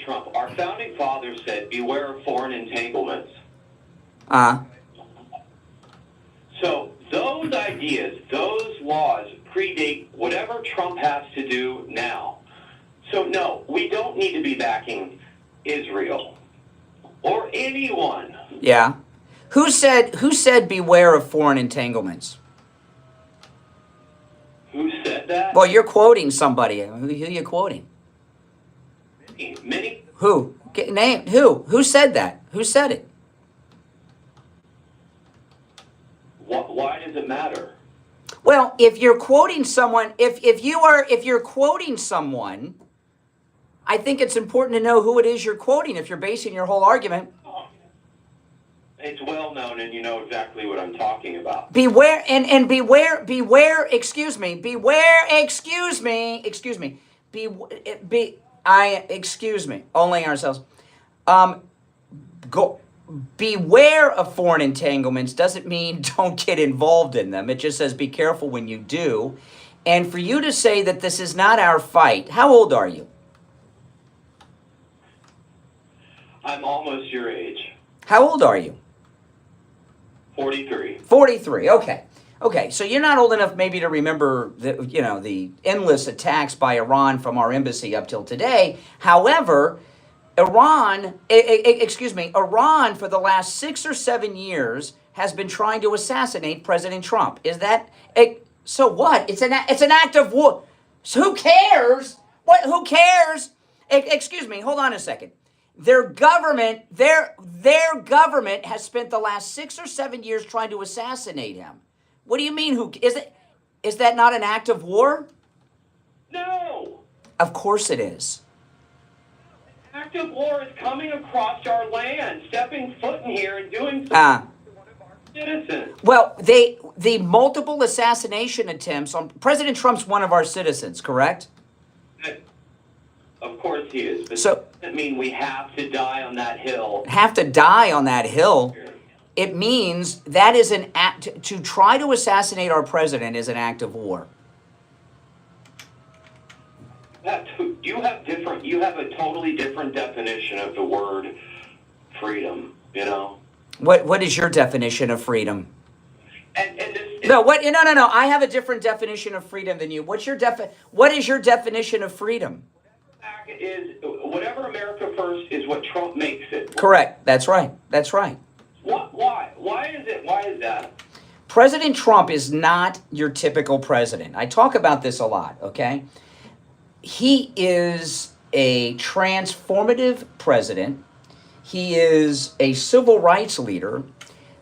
Trump, our founding fathers said, beware of foreign entanglements. So those ideas, those laws predate whatever Trump has to do now. So no, we don't need to be backing Israel or anyone. Yeah. Who said beware of foreign entanglements? Who said that? Well, you're quoting somebody. Who are you quoting? Many. Who? Name who? Who said that? Who said it? Why does it matter? Well, if you're quoting someone, if you're quoting someone, I think it's important to know who it is you're quoting if you're basing your whole argument. It's well known, and you know exactly what I'm talking about. Beware, excuse me, only ourselves. Beware of foreign entanglements doesn't mean don't get involved in them. It just says be careful when you do. And for you to say that this is not our fight, how old are you? I'm almost your age. How old are you? 43. 43, okay. Okay, so you're not old enough maybe to remember the endless attacks by Iran from our embassy up till today. However, Iran for the last 6 or 7 years has been trying to assassinate President Trump. Is that so? What? It's an act of war. So who cares? What? Who cares? Excuse me. Hold on a second. Their government has spent the last 6 or 7 years trying to assassinate him. What do you mean? Who is it? Is that not an act of war? No. Of course it is. Act of war is coming across our land, stepping foot in here and doing something to one of our citizens. Well, the multiple assassination attempts on President Trump's one of our citizens, correct? Of course he is. But So that doesn't mean we have to die on that hill. have to die on that hill. It means that is an act to try to assassinate our president is an act of war. You have a totally different definition of the word freedom, you know? What is your definition of freedom? And No, I have a different definition of freedom than you. What is your definition of freedom? is whatever America first is what Trump makes it. Correct. That's right. That's right. Why? Why is it? Why is that? President Trump is not your typical president. I talk about this a lot, okay? He is a transformative president. He is a civil rights leader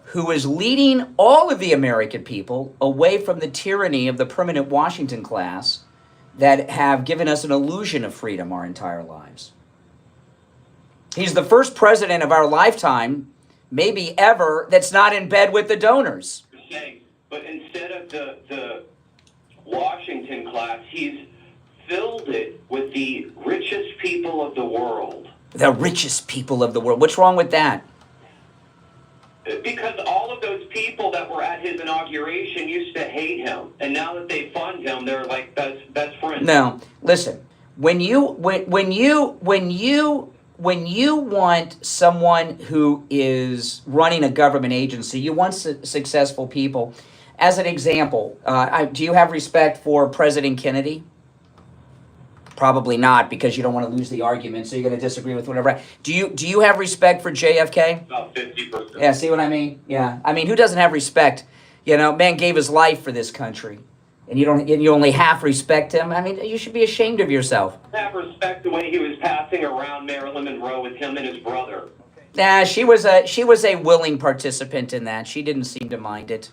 who is leading all of the American people away from the tyranny of the permanent Washington class that have given us an illusion of freedom our entire lives. He's the first president of our lifetime, maybe ever, that's not in bed with the donors. But instead of the Washington class, he's filled it with the richest people of the world. The richest people of the world. What's wrong with that? Because all of those people that were at his inauguration used to hate him, and now that they fund him, they're like best friends. No, listen. When you want someone who is running a government agency, you want successful people. As an example, do you have respect for President Kennedy? Probably not, because you don't want to lose the argument, so you're going to disagree with whatever. Do you have respect for JFK? About 50%. Yeah, see what I mean? Yeah, I mean, who doesn't have respect? You know, man gave his life for this country, and you only half respect him. I mean, you should be ashamed of yourself. Have respect the way he was passing around Marilyn Monroe with him and his brother. Nah, she was a willing participant in that. She didn't seem to mind it.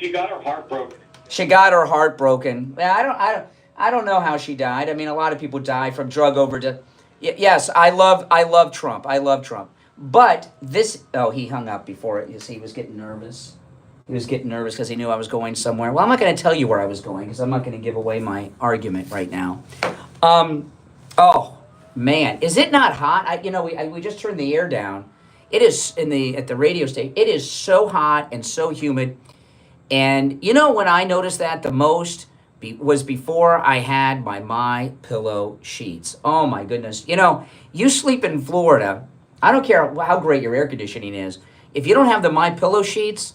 She got her heart broken. She got her heart broken. Yeah, I don't know how she died. I mean, a lot of people die from drug overdose. Yes, I love Trump. I love Trump. But this, he hung up before it. You see, he was getting nervous. He was getting nervous because he knew I was going somewhere. Well, I'm not going to tell you where I was going because I'm not going to give away my argument right now. Oh man, is it not hot? We just turned the air down. It is at the radio station. It is so hot and so humid. And you know when I noticed that the most was before I had my pillow sheets. Oh my goodness. You know, you sleep in Florida. I don't care how great your air conditioning is. If you don't have the My Pillow sheets,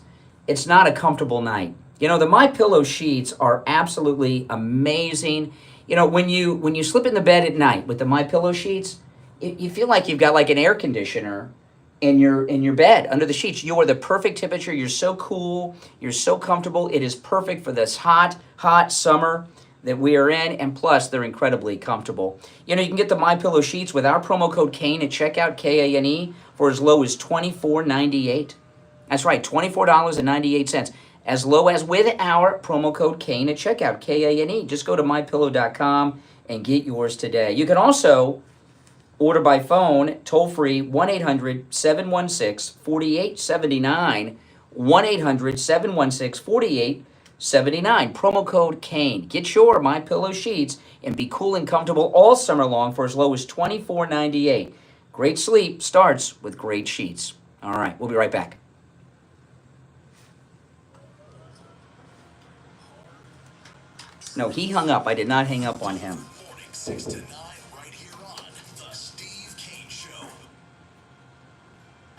it's not a comfortable night. You know, the My Pillow sheets are absolutely amazing. You know, when you slip in the bed at night with the My Pillow sheets, you feel like you've got like an air conditioner in your bed under the sheets. You are the perfect temperature. You're so cool. You're so comfortable. It is perfect for this hot summer that we are in, and plus they're incredibly comfortable. You know, you can get the My Pillow sheets with our promo code Kane at checkout, Kane, for as low as $24.98. That's right, $24.98. As low as with our promo code Kane at checkout, Kane. Just go to mypillow.com and get yours today. You can also order by phone, toll-free, 1-800-716-4879, 1-800-716-4879. Promo code Kane. Get your My Pillow sheets and be cool and comfortable all summer long for as low as $24.98. Great sleep starts with great sheets. All right, we'll be right back. No, he hung up. I did not hang up on him. Morning 6 to 9, right here on The Steve Kane Show.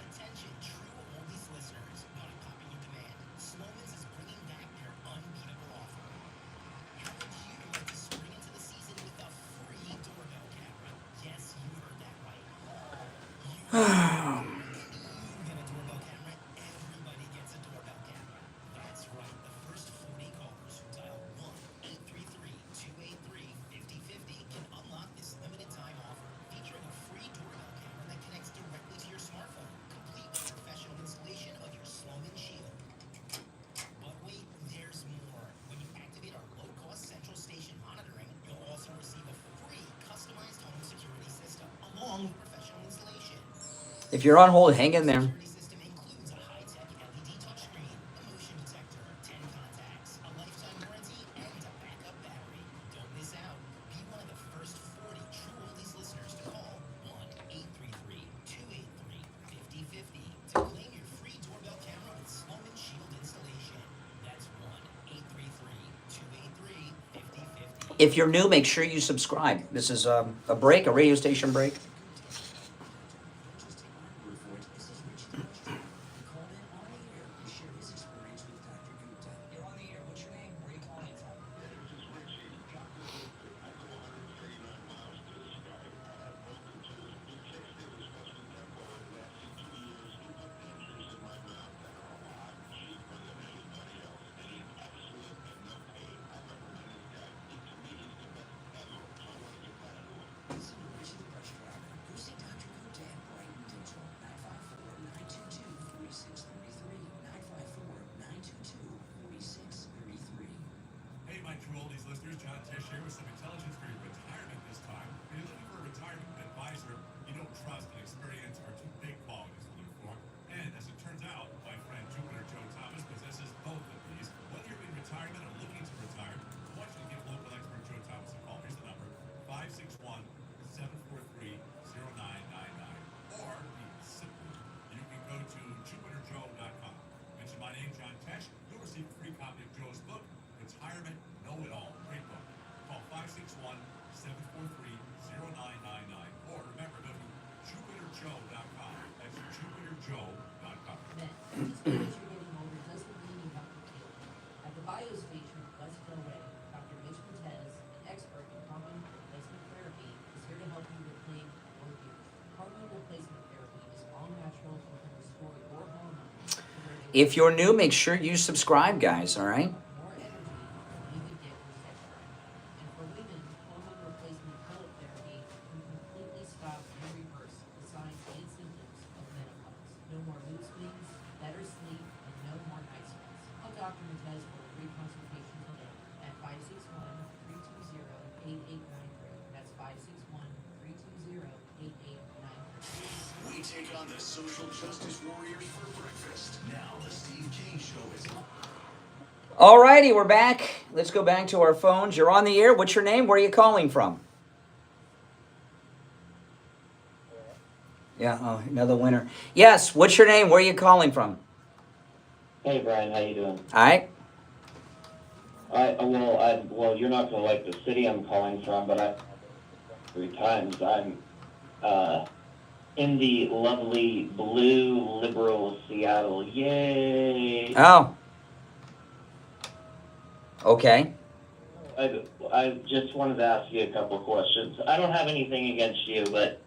Attention, true oldies listeners. Not a popular demand. Sloman's is bringing back their unbeatable offer. How would you like to spring into the season with a free doorbell camera? Yes, you heard that right. You get a doorbell camera, everybody gets a doorbell camera. That's right, the first 40 callers who dial 1-833-283-5050 can unlock this limited time offer, featuring a free doorbell camera that connects directly to your smartphone, complete with professional installation of your Sloman Shield. But wait, there's more. When you activate our low-cost central station monitoring, you'll also receive a free customized home security If you're on hold, hang in there. System includes a high-tech LED touchscreen, a motion detector, 10 contacts, a lifetime warranty, and a backup battery. Don't miss out. Be one of the first 40 True Oldies listeners to call 1-833-283-5050 to claim your free doorbell camera with Sloman Shield installation. That's 1-833-283-5050. If you're new, make sure you subscribe. This is a break, a radio station break. If you're new, make sure you subscribe, guys, all right? We take on the social justice warriors for breakfast. Now the Steve Kane Show is on. All righty, we're back. Let's go back to our phones. You're on the air. What's your name? Where are you calling from? Yeah, oh, another winner. Yes, what's your name? Where are you calling from? Hey Brian, how you doing? All right. Well, you're not gonna like the city I'm calling from, but 3 times I'm in the lovely blue liberal Seattle. Yay! Oh. Okay. I just wanted to ask you a couple of questions. I don't have anything against you, but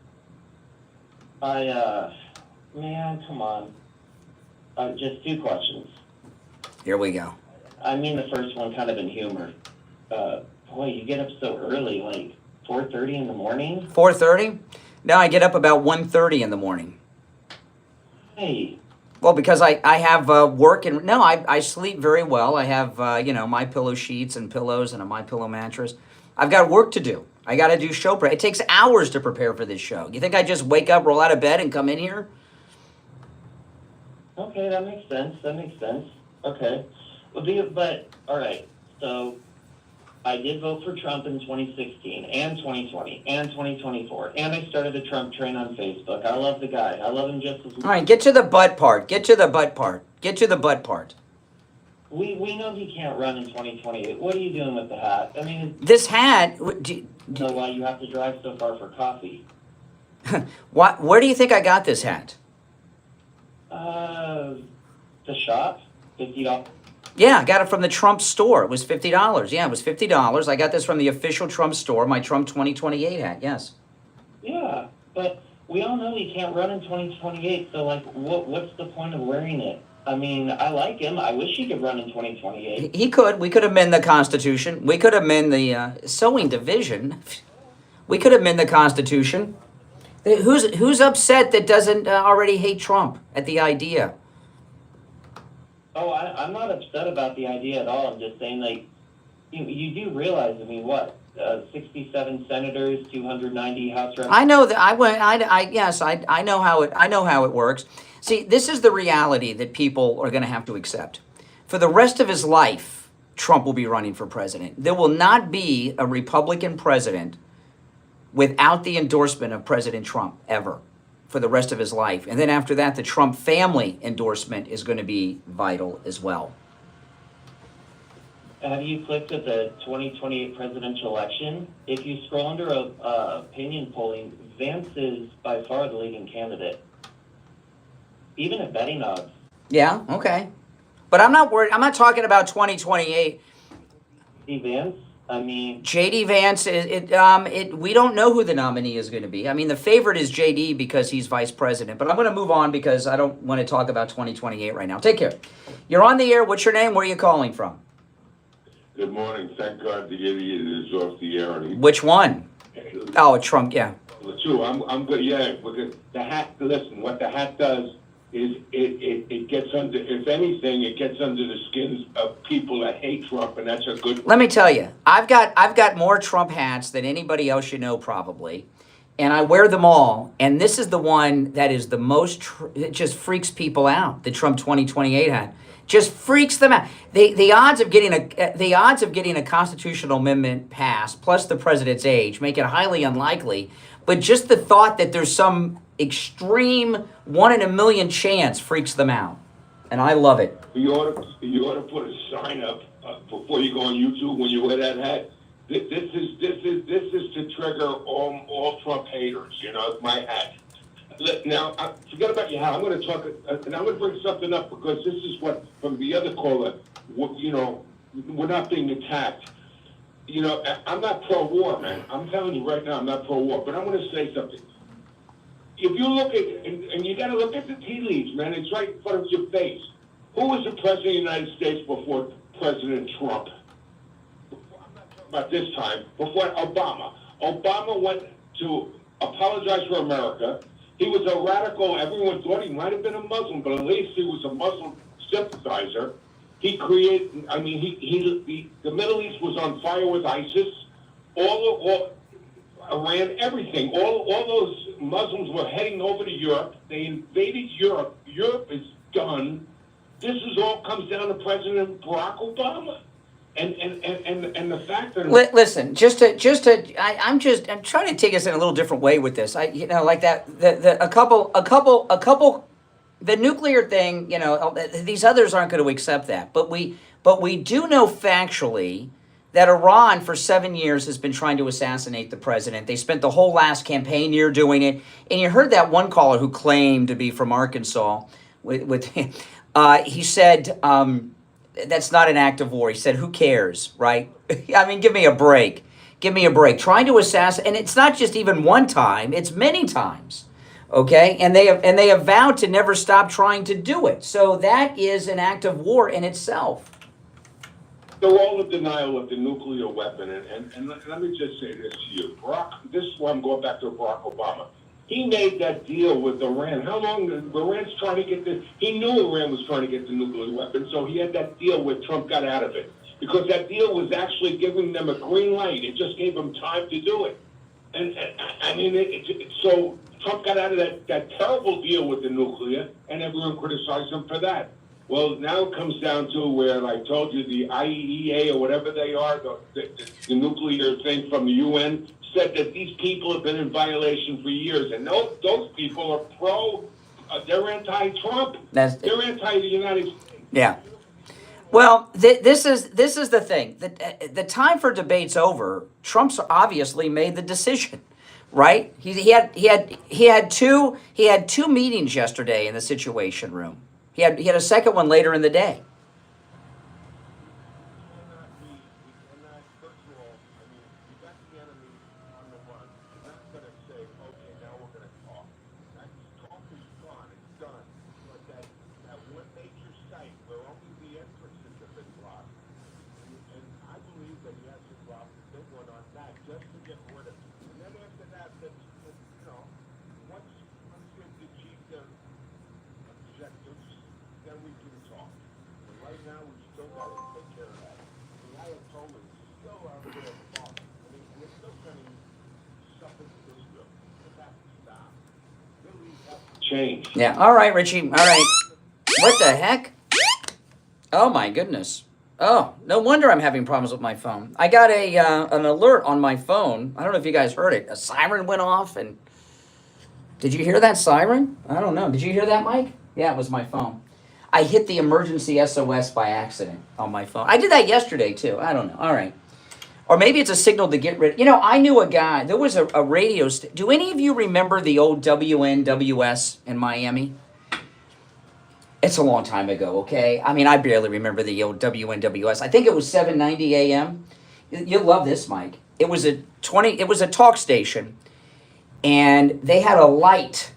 man, come on. Just 2 questions. Here we go. I mean, the first one kind of in humor. Boy, you get up so early, like 4:30 in the morning? 4:30? No, I get up about 1:30 in the morning. Hey. Well, because I have work and... No, I sleep very well. I have, my pillow sheets and pillows and a My Pillow mattress. I've got work to do. I got to do show prep. It takes hours to prepare for this show. You think I just wake up, roll out of bed, and come in here? Okay, that makes sense. Okay. But, all right, so I did vote for Trump in 2016 and 2020 and 2024, and I started the Trump train on Facebook. I love the guy. I love him just as much. All right, get to the butt part. We know he can't run in 2028. What are you doing with the hat? I mean... This hat... So why you have to drive so far for coffee? Where do you think I got this hat? The shop? $50. Yeah, I got it from the Trump store. It was $50. Yeah, it was $50. I got this from the official Trump store, my Trump 2028 hat, yes. Yeah, but we all know he can't run in 2028, so, like, what's the point of wearing it? I mean, I like him. I wish he could run in 2028. He could. We could amend the Constitution. We could amend the sewing division. We could amend the Constitution. Who's upset that doesn't already hate Trump at the idea? Oh, I'm not upset about the idea at all. I'm just saying, like, you do realize, I mean, what, 67 senators, 290 House reps? I know that I know how it works. See, this is the reality that people are going to have to accept. For the rest of his life, Trump will be running for president. There will not be a Republican president without the endorsement of President Trump ever for the rest of his life. And then after that, the Trump family endorsement is going to be vital as well. Have you clicked at the 2028 presidential election? If you scroll under opinion polling, Vance is by far the leading candidate. Even at betting odds. Yeah, okay. But I'm not worried. I'm not talking about 2028. Steve Vance? I mean... J.D. Vance, we don't know who the nominee is going to be. I mean, the favorite is J.D. because he's vice president. But I'm going to move on because I don't want to talk about 2028 right now. Take care. You're on the air. What's your name? Where are you calling from? Good morning. Thank God the idiot is off the air. Which one? Oh, Trump, yeah. The two. I'm good. Yeah, because the hat, listen, what the hat does is it gets under, if anything, it gets under the skins of people that hate Trump, and that's a good... Let me tell you, I've got more Trump hats than anybody else you know probably, and I wear them all, and this is the one that is the most, it just freaks people out, the Trump 2028 hat. Just freaks them out. The odds of getting a constitutional amendment passed, plus the president's age, make it highly unlikely. But just the thought that there's some extreme 1 in a million chance freaks them out, and I love it. You ought to put a sign up before you go on YouTube when you wear that hat. This is to trigger all Trump haters. You know, it's my hat. Now, forget about your hat. I'm going to talk, and I'm going to bring something up because this is what, from the other caller, you know, we're not being attacked. You know, I'm not pro-war, man. I'm telling you right now, I'm not pro-war. But I'm going to say something. If you look at, and you got to look at the tea leaves, man. It's right in front of your face. Who was the president of the United States before President Trump? I'm not talking about this time. Before Obama. Obama went to apologize for America. He was a radical. Everyone thought he might have been a Muslim, but at least he was a Muslim sympathizer. He created, I mean, the Middle East was on fire with ISIS. All Iran, everything. All those Muslims were heading over to Europe. They invaded Europe. Europe is done. This all comes down to President Barack Obama. And the fact that listen, I'm trying to take us in a little different way with this. Like that the nuclear thing. You know, these others aren't going to accept that. But we do know factually that Iran for 7 years has been trying to assassinate the president. They spent the whole last campaign year doing it. And you heard that one caller who claimed to be from Arkansas. He said. That's not an act of war. He said, who cares, right? I mean, give me a break. Give me a break. Trying to assassinate, and it's not just even one time, it's many times, okay? And they have vowed to never stop trying to do it. So that is an act of war in itself. They're all in denial of the nuclear weapon. And let me just say this to you. This is why I'm going back to Barack Obama. He made that deal with Iran. How long? Iran's trying to get this. He knew Iran was trying to get the nuclear weapon, so he had that deal where Trump got out of it. Because that deal was actually giving them a green light. It just gave them time to do it. And I mean, so Trump got out of that terrible deal with the nuclear, and everyone criticized him for that. Well, now it comes down to where, I told you, the IAEA or whatever they are, the nuclear thing from the UN, said that these people have been in violation for years, and those people are they're anti-Trump. They're anti the United States. Yeah. Well, this is the thing. The time for debate's over. Trump's obviously made the decision, right? He had two meetings yesterday in the Situation Room. He had a second one later in the day. Then we can talk. But right now, we still got to take care of that. The Ayatollahs Change. Yeah. All right, Richie. All right. What the heck? Oh my goodness. Oh, no wonder I'm having problems with my phone. I got an alert on my phone. I don't know if you guys heard it. A siren went off, and did you hear that siren? I don't know. Did you hear that, Mike? Yeah, it was my phone. I hit the emergency SOS by accident on my phone. I did that yesterday too. I don't know. All right. Or maybe it's a signal to get rid. You know, I knew a guy. There was a radio. Do any of you remember the old WNWS in Miami? It's a long time ago, okay? I mean, I barely remember the old WNWS. I think it was 790 AM. You'll love this, Mike. It was a talk station, and they had a light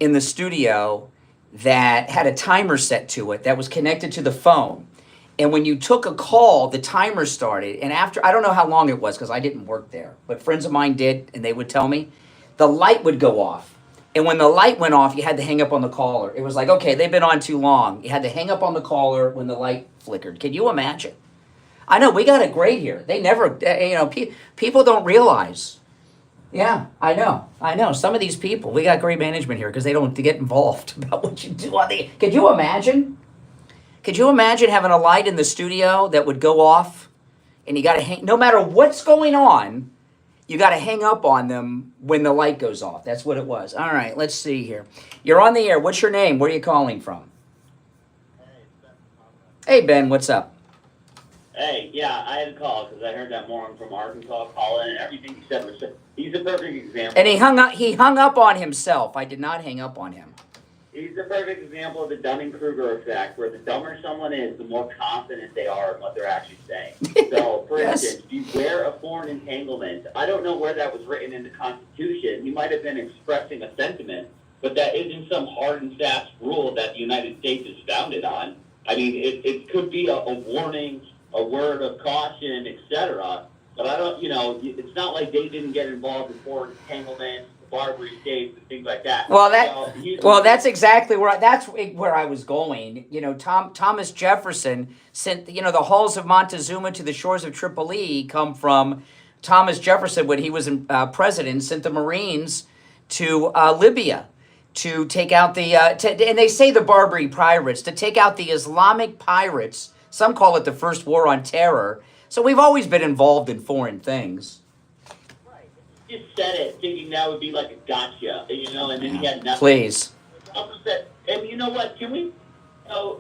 in the studio that had a timer set to it that was connected to the phone. And when you took a call, the timer started, and after, I don't know how long it was because I didn't work there, but friends of mine did, and they would tell me, the light would go off. And when the light went off, you had to hang up on the caller. It was like, okay, they've been on too long. You had to hang up on the caller when the light flickered. Can you imagine? I know, we got it great here. They never, people don't realize. Yeah, I know. Some of these people, we got great management here because they don't get involved about what you do on the, could you imagine? Could you imagine having a light in the studio that would go off and you got to hang, no matter what's going on, you got to hang up on them when the light goes off. That's what it was. All right, let's see here. You're on the air. What's your name? Where are you calling from? Hey, Ben, what's up? Hey, yeah, I had a call because I heard that moron from Arkansas call in, and everything he said was, he's a perfect example. And he hung up on himself. I did not hang up on him. He's a perfect example of the Dunning-Kruger effect, where the dumber someone is, the more confident they are in what they're actually saying. So, for instance, beware of foreign entanglement. I don't know where that was written in the Constitution. He might have been expressing a sentiment, but that isn't some hard and fast rule that the United States is founded on. I mean, it could be a warning, a word of caution, etc. But I don't, it's not like they didn't get involved in foreign entanglement, Barbary states, and things like that. Well, that's exactly where I was going. Thomas Jefferson sent, the halls of Montezuma to the shores of Tripoli come from Thomas Jefferson when he was president, sent the Marines to Libya to take out and they say the Barbary pirates, to take out the Islamic pirates. Some call it the First War on Terror. So we've always been involved in foreign things. Just said it thinking that would be like a gotcha, and then he had nothing. Please. And you know what, can we,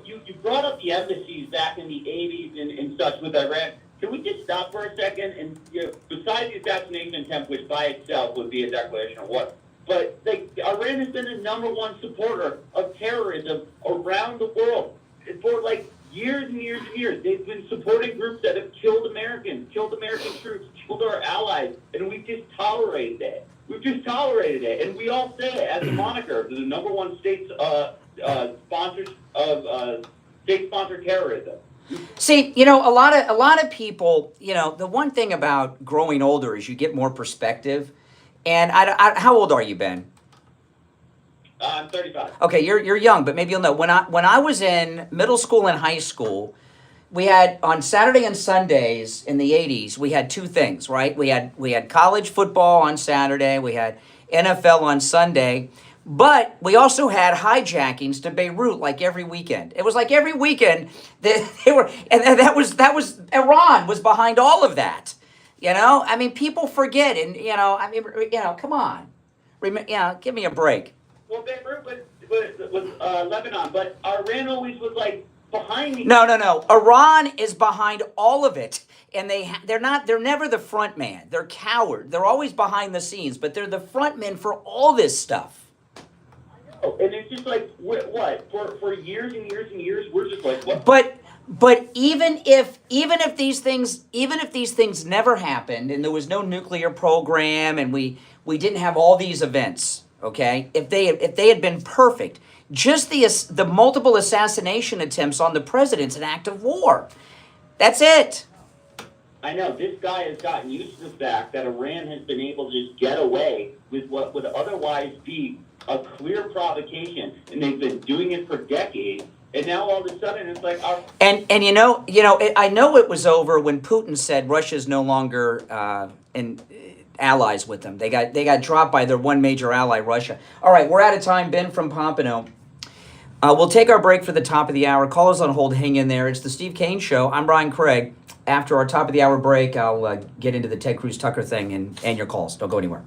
you brought up the embassies back in the 80s and such with Iran. Can we just stop for a second? And besides the assassination attempt, which by itself would be a declaration of war, but Iran has been the #1 supporter of terrorism around the world for years and years and years. They've been supporting groups that have killed Americans, killed American troops, killed our allies, and we've just tolerated it. And we all say it as a moniker, the #1 state sponsors of state-sponsored terrorism. See, a lot of people, the one thing about growing older is you get more perspective. And how old are you, Ben? I'm 35. Okay, you're young, but maybe you'll know. When I was in middle school and high school, we had on Saturday and Sundays in the 80s, we had two things, right? We had college football on Saturday, we had NFL on Sunday, but we also had hijackings to Beirut like every weekend. It was like every weekend they were, and that was Iran was behind all of that. I mean, people forget, and come on, give me a break. Well, Beirut was Lebanon, but Iran always was behind me. No. Iran is behind all of it, and they're never the front man. They're coward. They're always behind the scenes, but they're the front men for all this stuff. I know, and it's just what for years and years and years we're just what? But even if these things never happened and there was no nuclear program and we didn't have all these events, okay? If they had been perfect, just the multiple assassination attempts on the president's an act of war. That's it. I know this guy has gotten used to the fact that Iran has been able to just get away with what would otherwise be a clear provocation, and they've been doing it for decades. And now all of a sudden it's like our And I know it was over when Putin said Russia's no longer in allies with them. They got dropped by their one major ally, Russia. All right, we're out of time. Ben from Pompano. We'll take our break for the top of the hour. Callers on hold, hang in there. It's the Steve Kane Show. I'm Brian Craig. After our top of the hour break, I'll get into the Ted Cruz Tucker thing and your calls. Don't go anywhere.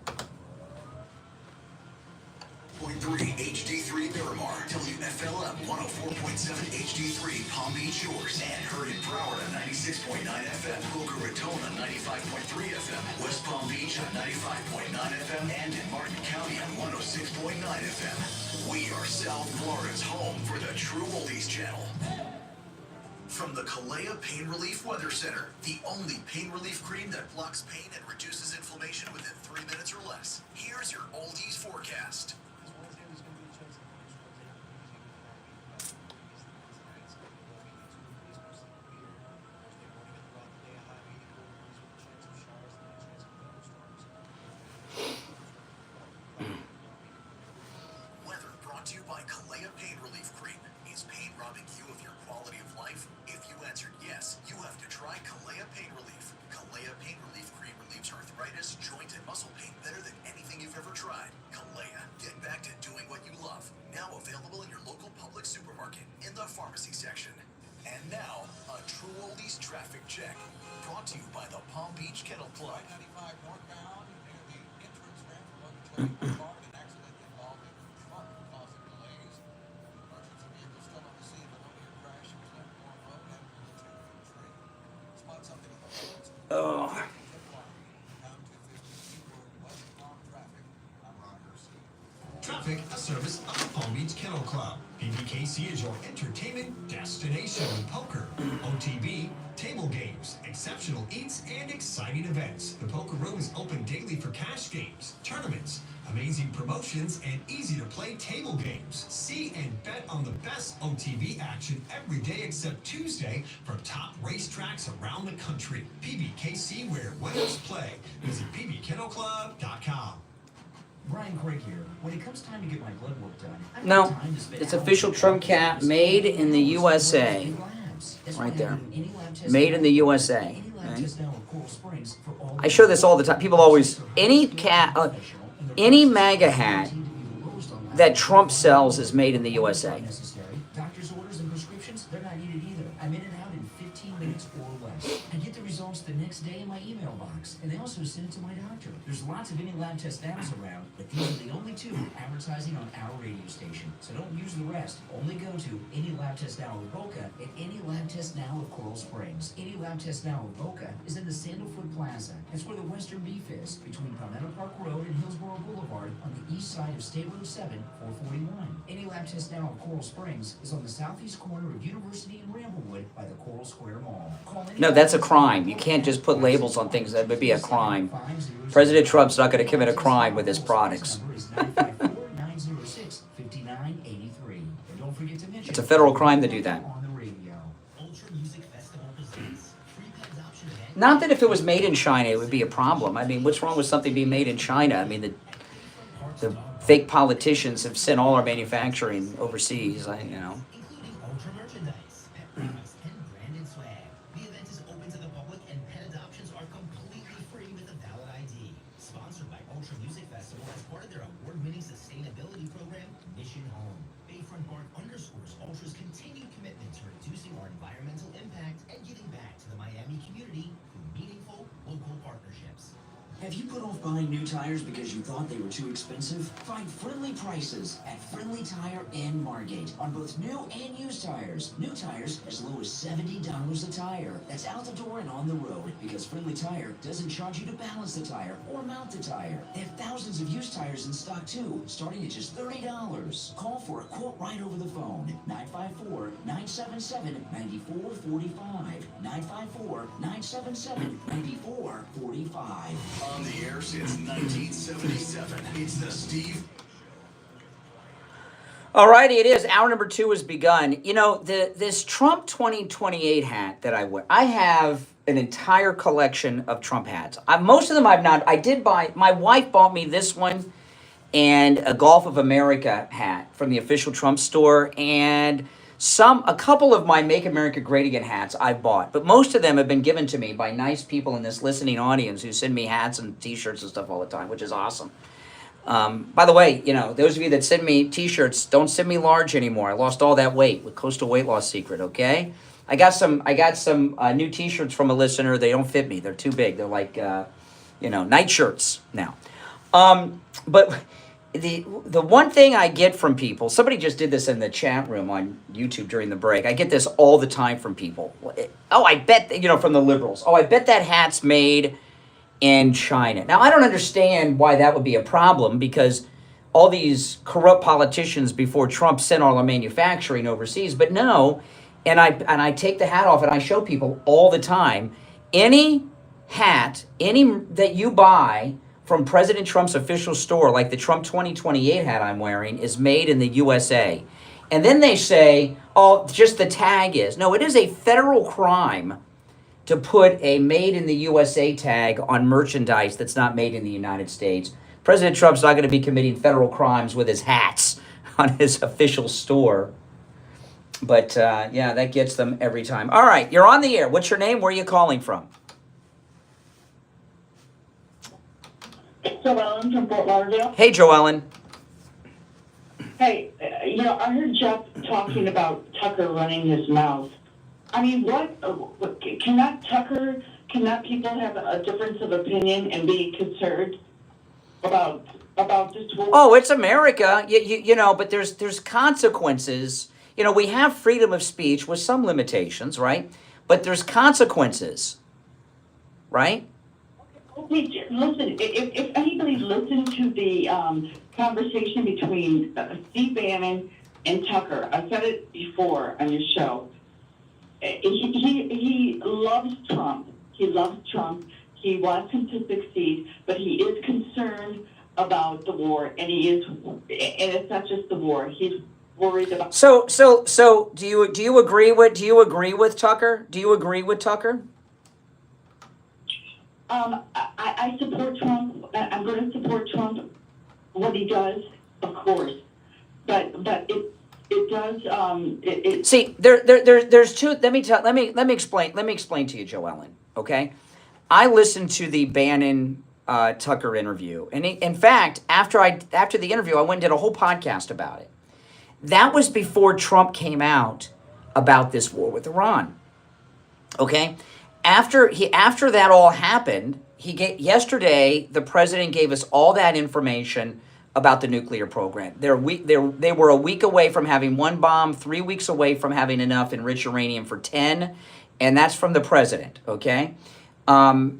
104.3 HD3 Miramar, WFLM 104.7 HD3 Palm Beach Shores, and heard in Broward on 96.9 FM, Boca Raton on 95.3 FM, West Palm Beach on 95.9 FM, and in Martin County on 106.9 FM. We are South Florida's home for the True Oldies Channel. From the Kalea Pain Relief Weather Center, the only pain relief cream that blocks pain and reduces inflammation within 3 minutes or less. Here's your Oldies forecast. Weather brought to you by Kalea Pain Relief Cream. Is pain robbing you of your quality of life? If you answered yes, you have to try Kalea Pain Relief. Kalea Pain Relief Cream relieves arthritis, joint, and muscle pain better than anything you've ever tried. Kalea, get back to doing what you love. Now available in your local public supermarket in the pharmacy section. And now, a True Oldies traffic check. Brought to you by the Palm Beach Kennel Club. 95 northbound near the entrance ramp for luggage lane car, an accident involving a truck causing delays. Emergency vehicle still on the scene of an earlier crash. It was left on road and military infantry. Spot something on the roads. Oh. Down to 50 Seaboard West Palm traffic. I'm Ron Hersey. Traffic, a service of the Palm Beach Kennel Club. PBKC is your entertainment destination. Poker, OTB, table games, exceptional eats, and exciting events. The poker room is open daily for cash games, tournaments, amazing promotions, and easy-to-play table games. See and bet on the best OTB action every day except Tuesday from top racetracks around the country. PBKC, where winners play. Visit pbkennelclub.com. Brian Craig here. When it comes time to get my blood work done, I've No, got time to spend it's hours official with Trump doctors, cat, made in the USA. in labs. That's why Right I'm there. doing any lab test Made now. in the USA. Any lab Right? test now of Coral Springs for all I show this all the time. People always, any MAGA hat that Trump sells is made in the USA. necessary. Doctor's orders and prescriptions, they're not needed either. I'm in and out in 15 minutes or less. I get the results the next day in my email box, and they also send it to my doctor. There's lots of any lab test apps around, but these are the only two advertising on our radio station. So don't use the rest. Only go to Any Lab Test Now of Boca and Any Lab Test Now of Coral Springs. Any Lab Test Now of Boca is in the Sandalfoot Plaza. That's where the Western Beef is, between Pamela Park Road and Hillsborough Boulevard on the east side of State Road 7, 441. Any Lab Test Now of Coral Springs is on the southeast corner of University and Ramblewood by the Coral Square Mall. Call Any No, Lab that's a Test crime. Now You of can't Boca just put labels on things. That would be a crime. 500. President Trump's not going to commit a crime with his products. Number is 954-906-5983. And don't forget to mention It's a federal crime to do that. on the radio. Ultra Music Festival presents free pet adoption event. Not that if it was made in China, it would be a problem. I mean, what's wrong with something being made in China? I mean, the fake politicians have sent all our manufacturing overseas. Including ultra merchandise, pet products, and branded swag. The event is open to the public and pet adoptions are completely free with a valid ID. Sponsored by Ultra Music Festival as part of their award-winning sustainability program, Mission Home. Bayfront Park underscores Ultra's continued commitment to reducing our environmental impact and giving back to the Miami community through meaningful local partnerships. Have you put off buying new tires because you thought they were too expensive? Find friendly prices at Friendly Tire in Margate on both new and used tires. New tires as low as $70 a tire. That's out the door and on the road because Friendly Tire doesn't charge you to balance the tire or mount the tire. They have thousands of used tires in stock too, starting at just $30. Call for a quote right over the phone. 954-977-9445. 954-977-9445. On the air since 1977, it's the Steve. Alrighty, it is. Hour number 2 has begun. You know, this Trump 2028 hat that I wear, I have an entire collection of Trump hats. Most of them I've not. I did buy, my wife bought me this one and a Gulf of America hat from the official Trump store. And A couple of my Make America Great Again hats I've bought, but most of them have been given to me by nice people in this listening audience who send me hats and T-shirts and stuff all the time, which is awesome. By the way, those of you that send me T-shirts, don't send me large anymore. I lost all that weight with Coastal Weight Loss Secret. Okay, I got some new T-shirts from a listener. They don't fit me. They're too big. They're like night shirts now. But the one thing I get from people, somebody just did this in the chat room on YouTube during the break. I get this all the time from people. Oh, I bet from the liberals. Oh, I bet that hat's made in China. Now, I don't understand why that would be a problem, because all these corrupt politicians before Trump sent all our manufacturing overseas. But no, and I take the hat off and I show people all the time, any hat, that you buy from President Trump's official store, like the Trump 2028 hat I'm wearing, is made in the USA. And then they say, oh, just the tag is. No, it is a federal crime to put a made in the USA tag on merchandise that's not made in the United States. President Trump's not going to be committing federal crimes with his hats on his official store. But yeah, that gets them every time. All right, you're on the air. What's your name? Where are you calling from? Joellen from Fort Lauderdale. Hey, Joellen. Hey, I heard Jeff talking about Tucker running his mouth. I mean, what cannot people have a difference of opinion and be concerned about this whole? Oh, it's America, but there's consequences. We have freedom of speech with some limitations, right? But there's consequences, right? Okay, listen, if anybody listened to the conversation between Steve Bannon and Tucker, I said it before on your show. He loves Trump. He loves Trump. He wants him to succeed, but he is concerned about the war, and it's not just the war. He's worried about. So do you agree with Tucker? Do you agree with Tucker? I support Trump. I'm going to support Trump. What he does, of course, but it does. See, there's two. Let me explain to you, Joellen. Okay, I listened to the Bannon Tucker interview, and in fact, after the interview, I went and did a whole podcast about it. That was before Trump came out about this war with Iran. Okay, after that all happened, yesterday the president gave us all that information about the nuclear program. They were a week away from having one bomb, 3 weeks away from having enough enriched uranium for 10, and that's from the president, okay?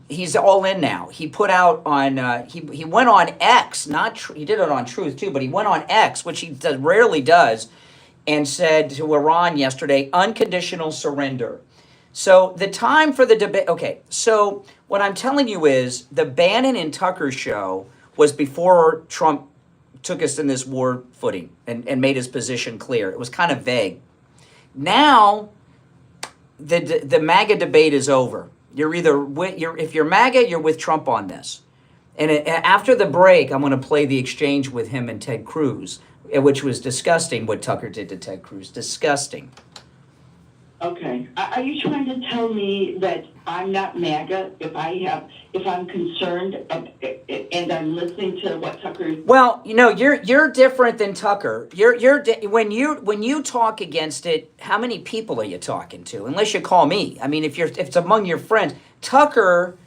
He's all in now. He put out on, he went on X, he did it on Truth too, but he went on X, which he rarely does, and said to Iran yesterday, unconditional surrender. So the time for the debate, okay, so what I'm telling you is the Bannon and Tucker show was before Trump took us in this war footing and made his position clear. It was kind of vague. Now, the MAGA debate is over. If you're MAGA, you're with Trump on this. And after the break, I'm going to play the exchange with him and Ted Cruz, which was disgusting what Tucker did to Ted Cruz. Disgusting. Okay. Are you trying to tell me that I'm not MAGA if I'm concerned and I'm listening to what Tucker? Well, you're different than Tucker. When you talk against it, how many people are you talking to? Unless you call me. I mean, if it's among your friends, Tucker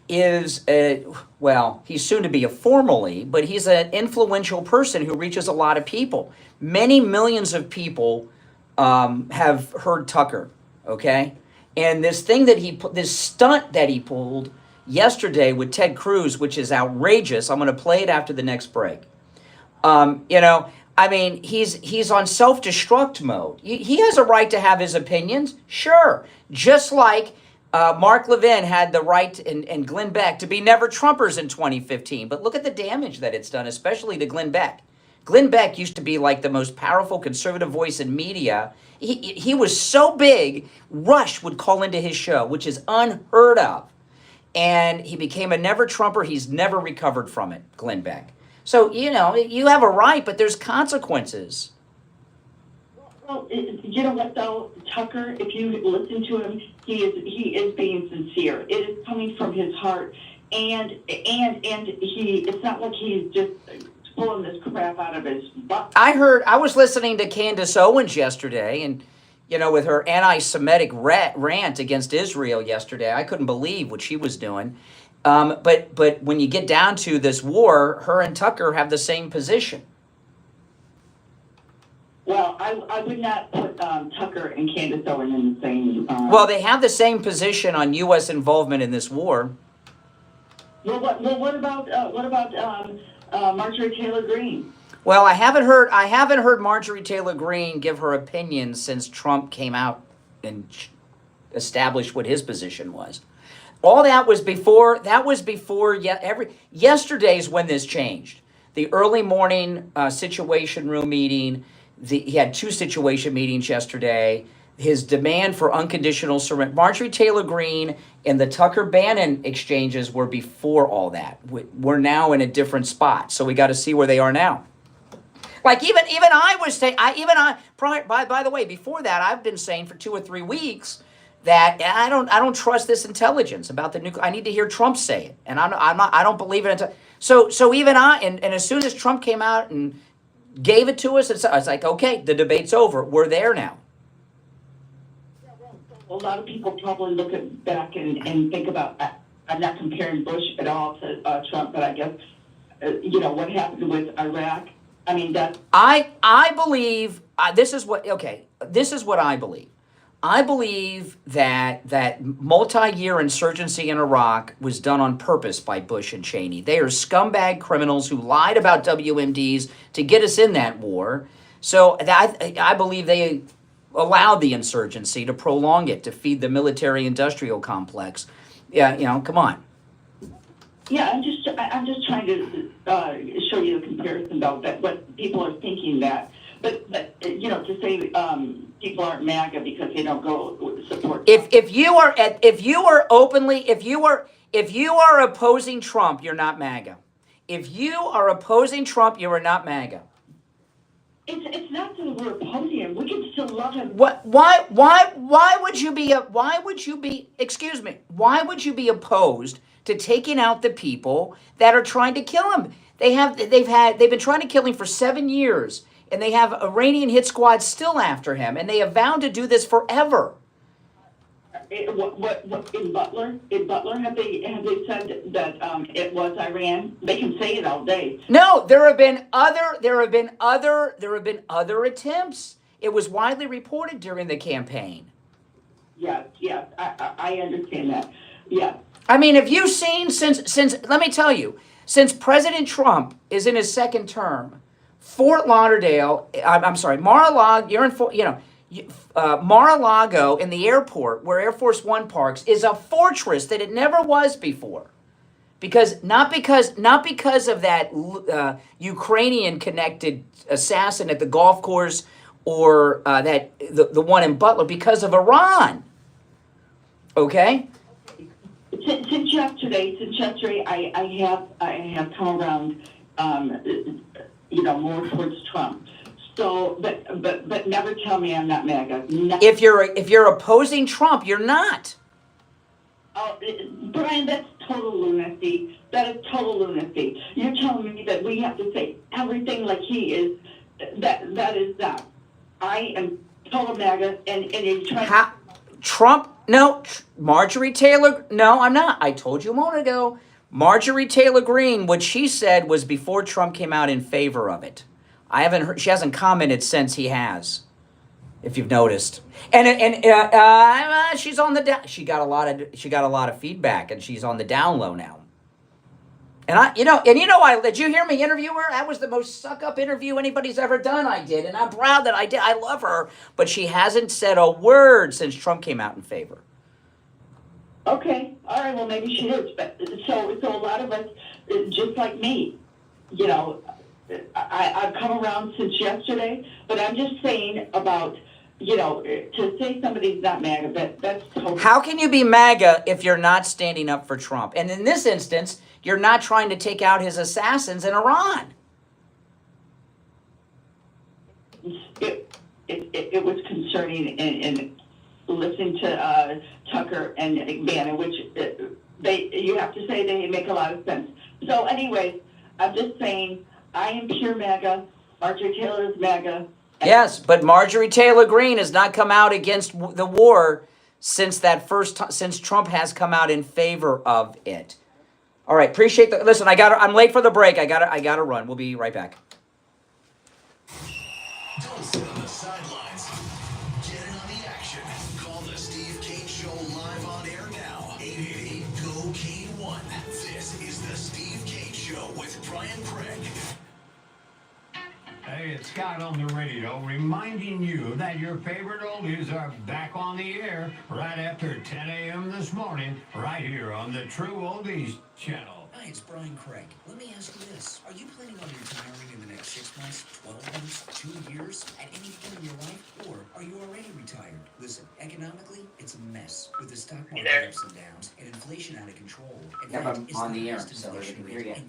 is he's soon to be a formally, but he's an influential person who reaches a lot of people. Many millions of people have heard Tucker, okay? And this stunt that he pulled yesterday with Ted Cruz, which is outrageous. I'm going to play it after the next break. I mean, he's on self-destruct mode. He has a right to have his opinions, sure. Just like Mark Levin had the right and Glenn Beck to be never Trumpers in 2015. But look at the damage that it's done, especially to Glenn Beck. Glenn Beck used to be like the most powerful conservative voice in media. He was so big, Rush would call into his show, which is unheard of. And he became a never Trumper. He's never recovered from it, Glenn Beck. So, you have a right, but there's consequences. Well, you know what though, Tucker, if you listen to him, he is being sincere. It is coming from his heart. And it's not like he's just pulling this crap out of his butt. I was listening to Candace Owens yesterday, and with her anti-Semitic rant against Israel yesterday, I couldn't believe what she was doing. But when you get down to this war, her and Tucker have the same position. Well, I would not put Tucker and Candace Owens in the same. Well, they have the same position on U.S. involvement in this war. Well, what about Marjorie Taylor Greene? Well, I haven't heard Marjorie Taylor Greene give her opinion since Trump came out and established what his position was. All that was before. Yesterday's when this changed. The early morning Situation Room meeting. He had 2 situation meetings yesterday. His demand for unconditional surrender. Marjorie Taylor Greene and the Tucker Bannon exchanges were before all that. We're now in a different spot, so we got to see where they are now. Like even I was saying, by the way, before that, I've been saying for 2 or 3 weeks that I don't trust this intelligence about the nuclear. I need to hear Trump say it, and I don't believe it. So even and as soon as Trump came out and gave it to us, it's like, okay, the debate's over. We're there now. A lot of people probably look back and think about. I'm not comparing Bush at all to Trump, but I guess what happened with Iraq. I mean that. I believe this is what I believe. I believe that multi-year insurgency in Iraq was done on purpose by Bush and Cheney. They are scumbag criminals who lied about WMDs to get us in that war. So I believe they allowed the insurgency to prolong it, to feed the military-industrial complex. Yeah, come on. Yeah, I'm just trying to show you the comparison though, that what people are thinking that. But to say people aren't MAGA because they don't go support. If you are opposing Trump, you're not MAGA. If you are opposing Trump, you are not MAGA. It's not that we're opposing him. We can still love him. Why would you be opposed to taking out the people that are trying to kill him? They've been trying to kill him for 7 years. And they have Iranian hit squads still after him, and they have vowed to do this forever. What in Butler? Have they said that it was Iran? They can say it all day. No, there have been other attempts. It was widely reported during the campaign. Yes, I understand that. Yeah. I mean, have you seen since let me tell you, since President Trump is in his second term, Fort Lauderdale, Mar-a-Lago in the airport where Air Force One parks is a fortress that it never was before. Not because of that Ukrainian connected assassin at the golf course or the one in Butler, because of Iran. Okay? Since yesterday, I have come around, more towards Trump. So, but never tell me I'm not MAGA. If you're opposing Trump, you're not. Oh, Brian, that's total lunacy. That is total lunacy. You're telling me that we have to say everything like he is. That is that. I am total MAGA, and you're trying. Trump? No, Marjorie Taylor. No, I'm not. I told you a moment ago. Marjorie Taylor Greene, what she said was before Trump came out in favor of it. I haven't heard. She hasn't commented since he has, if you've noticed. And she's on the down. She got a lot of feedback, and she's on the down low now. And did you hear me interview her? That was the most suck-up interview anybody's ever done. I did, and I'm proud that I did. I love her, but she hasn't said a word since Trump came out in favor. Okay, all right. Well, maybe she is, but so a lot of us, just like me, I've come around since yesterday. But I'm just saying about, to say somebody's not MAGA, that's totally. How can you be MAGA if you're not standing up for Trump? And in this instance, you're not trying to take out his assassins in Iran. it was concerning and listening to Tucker and Bannon, which you have to say they make a lot of sense. So anyways, I'm just saying, I am pure MAGA. Marjorie Taylor is MAGA. Yes, but Marjorie Taylor Greene has not come out against the war since since Trump has come out in favor of it. All right, appreciate the listen. I'm late for the break. I gotta run. We'll be right back. Don't sit on the sidelines. Get in on the action. Call the Steve Kane Show live on air now. 888-GO-KANE-1. This is the Steve Kane Show with Brian Craig. Hey, it's Scott on the radio reminding you that your favorite oldies are back on the air right after 10 a.m. this morning, right here on the True Oldies channel. Hi, it's Brian Craig. Let me ask you this. Are you planning on retiring in the next 6 months, 12 months, 2 years, at any point in your life? Or are you already retired? Listen, economically, it's a mess with the stock market ups and downs and inflation out of control. In Yeah, fact, I'm it's on the air, highest so they inflation can hear rate you. in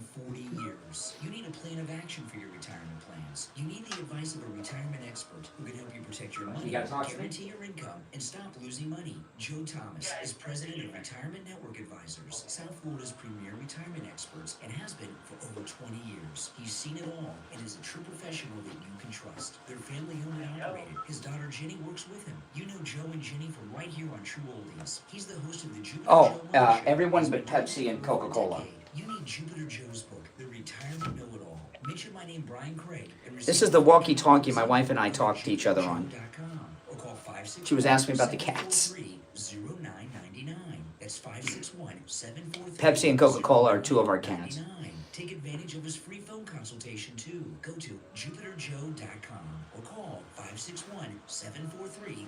40 years. You need a plan of action for your retirement plans. You need the advice of a retirement expert who can help you protect your money, gotta talk to me. guarantee your income, and stop losing money. Joe Thomas is president of Retirement Network Advisors, South Florida's premier retirement experts, and has been for over 20 years. He's seen it all and is a true professional that you can trust. They're family owned and operated. His daughter Jenny works with him. You know Joe and Jenny from right here on True Oldies. He's the host of the Jupiter Joe Morning Show. Everyone but Pepsi and Coca-Cola. You need Jupiter Joe's book, The Retirement Know-It-All. Mention my name, Brian Craig. This is the walkie-talkie my wife and I talk to each other on. She was asking me about the cats. That's 561-743. Pepsi and Coca-Cola are two of our cats. Take advantage of his free phone consultation too. Go to jupiterjoe.com or call 561-743-0999.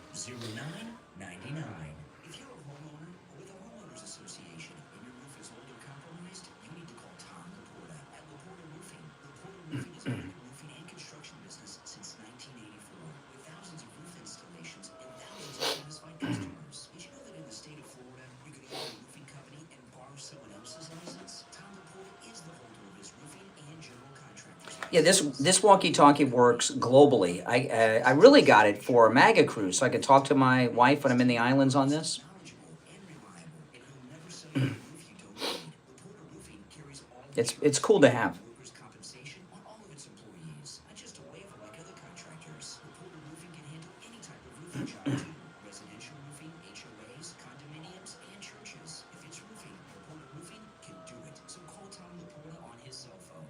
If you're a homeowner or with a homeowners association and your roof is old or compromised, you need to call Tom Laporta at Laporta Roofing. Laporta Roofing has been in the roofing and construction business since 1984 with thousands of roof installations and thousands of satisfied customers. Did you know that in the state of Florida, you can own a roofing company and borrow someone else's license? Tom Laporta is the holder of his roofing and general contractors. Yeah, this walkie-talkie works globally. I really got it for a MAGA cruise, so I can talk to my wife when I'm in the islands on this. It's cool to have. Workers' compensation on all of its employees, not just a waiver like other contractors. Laporta Roofing can handle any type of roofing job too. Residential roofing, HOAs, condominiums, and churches. If it's roofing, Laporta Roofing can do it. So call Tom Laporta on his cell phone,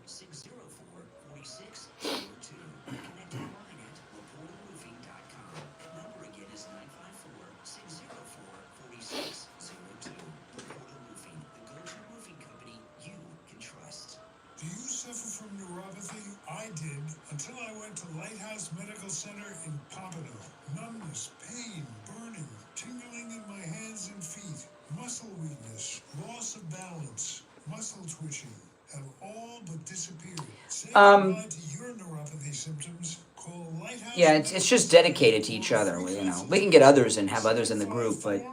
954-604-4602. Connect online at laportaroofing.com. That number again is 954-604-4602. Laporta Roofing, the go-to roofing company you can trust. Do you suffer from neuropathy? I did, until I went to Lighthouse Medical Center in Pompano. Numbness, pain, burning, tingling in my hands and feet, muscle weakness, loss of balance, muscle twitching have all but disappeared. Say goodbye to your neuropathy symptoms. Call Lighthouse. Yeah, it's just dedicated to each other. You know, we can get others and have others in the group, but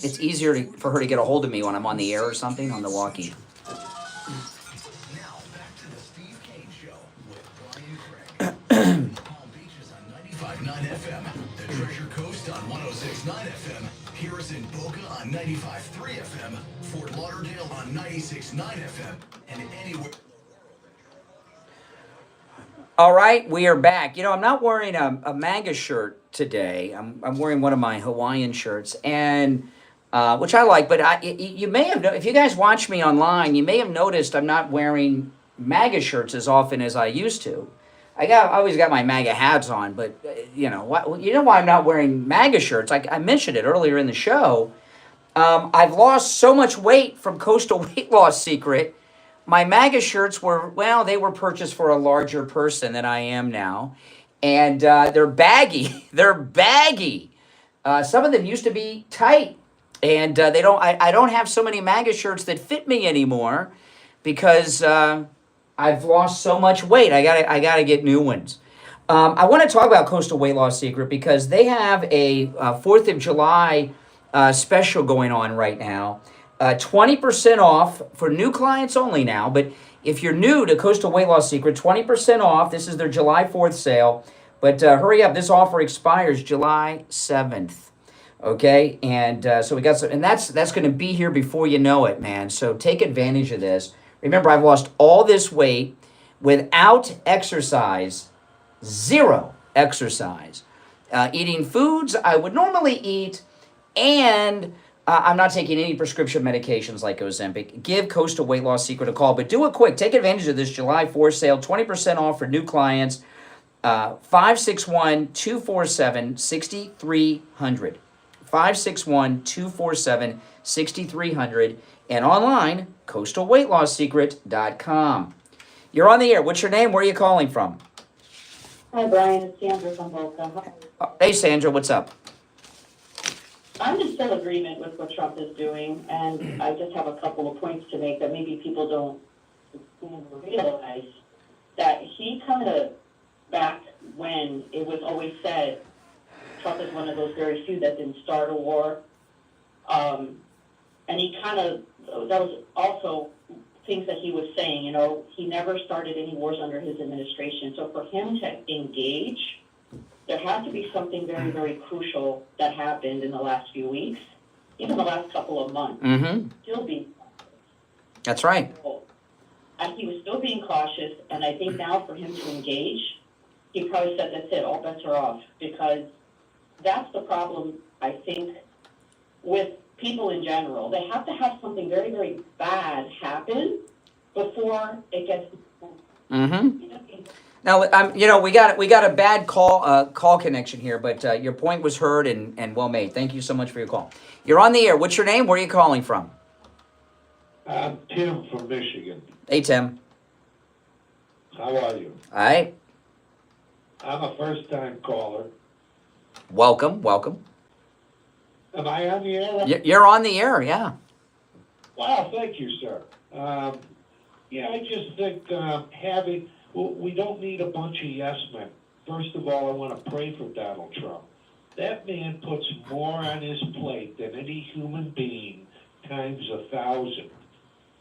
it's easier for her to get a hold of me when I'm on the air or something on the walkie. Now back to the Steve Kane Show with Brian Craig. Palm Beaches on 95.9 FM, the Treasure Coast on 106.9 FM, Harrison Boca on 95.3 FM, Fort Lauderdale on 96.9 FM, and anywhere. All right, we are back. You know, I'm not wearing a MAGA shirt today. I'm wearing one of my Hawaiian shirts, and which I like. But you may have, if you guys watch me online, you may have noticed I'm not wearing MAGA shirts as often as I used to. I always got my MAGA hats on, but you know why I'm not wearing MAGA shirts. I mentioned it earlier in the show. I've lost so much weight from Coastal Weight Loss Secret. My MAGA shirts they were purchased for a larger person than I am now. And they're baggy. They're baggy. Some of them used to be tight. And I don't have so many MAGA shirts that fit me anymore because I've lost so much weight. I gotta get new ones. I want to talk about Coastal Weight Loss Secret because they have a 4th of July special going on right now. 20% off for new clients only now, but If you're new to Coastal Weight Loss Secret, 20% off. This is their July 4th sale. But hurry up. This offer expires July 7th. Okay? And so we got some, and that's going to be here before you know it, man. So take advantage of this. Remember, I've lost all this weight without exercise, 0 exercise. Eating foods I would normally eat, and I'm not taking any prescription medications like Ozempic. Give Coastal Weight Loss Secret a call, but do it quick. Take advantage of this July 4th sale, 20% off for new clients. 561-247-6300. 561-247-6300. And online, coastalweightlasssecret.com. You're on the air. What's your name? Where are you calling from? Hi, Brian. It's Sandra from Boca. Hey, Sandra. What's up? I'm in full agreement with what Trump is doing, and I just have a couple of points to make that maybe people don't realize. That he kind of, back when it was always said, Trump is one of those very few that didn't start a war. And he kind of, that was also things that he was saying, you know, he never started any wars under his administration. So for him to engage, there had to be something very, very crucial that happened in the last few weeks, even the last couple of months. Mm-hmm. Still being. That's right. And he was still being cautious, and I think now for him to engage, he probably said, that's it, all bets are off. Because that's the problem, I think, with people in general. They have to have something very, very bad happen before it gets. Mm-hmm. Now, we got a bad call connection here, but your point was heard and well made. Thank you so much for your call. You're on the air. What's your name? Where are you calling from? I'm Tim from Michigan. Hey, Tim. How are you? All right. I'm a first-time caller. Welcome. Am I on the air? You're on the air, yeah. Wow, thank you, sir. I just think we don't need a bunch of yes men. First of all, I want to pray for Donald Trump. That man puts more on his plate than any human being times 1,000.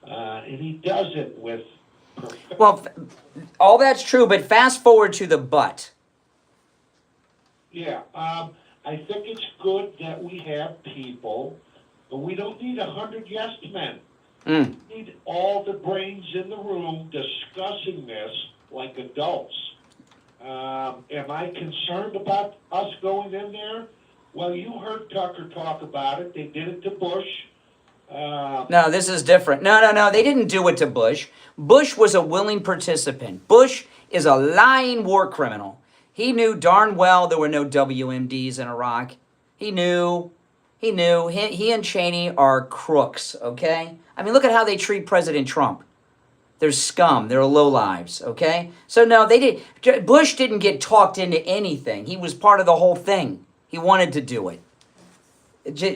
And he does it with perfection. Well, all that's true, but fast forward to the but. Yeah, I think it's good that we have people, but we don't need 100 yes men. We need all the brains in the room discussing this like adults. Am I concerned about us going in there? Well, you heard Tucker talk about it. They did it to Bush. No, this is different. No. They didn't do it to Bush. Bush was a willing participant. Bush is a lying war criminal. He knew darn well there were no WMDs in Iraq. He knew. He and Cheney are crooks, okay? I mean, look at how they treat President Trump. They're scum. They're lowlives, okay? So, no, Bush didn't get talked into anything. He was part of the whole thing. He wanted to do it.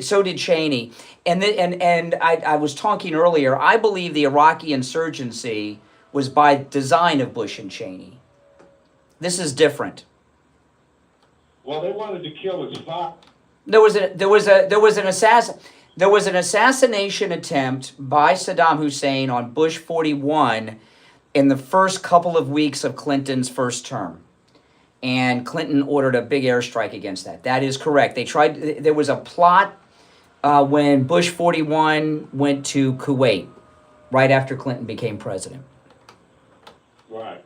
So did Cheney. And I was talking earlier, I believe the Iraqi insurgency was by design of Bush and Cheney. This is different. Well, they wanted to kill his father. There was an assassination attempt by Saddam Hussein on Bush 41 in the first couple of weeks of Clinton's first term. And Clinton ordered a big airstrike against that. That is correct. There was a plot when Bush 41 went to Kuwait, right after Clinton became president. Right.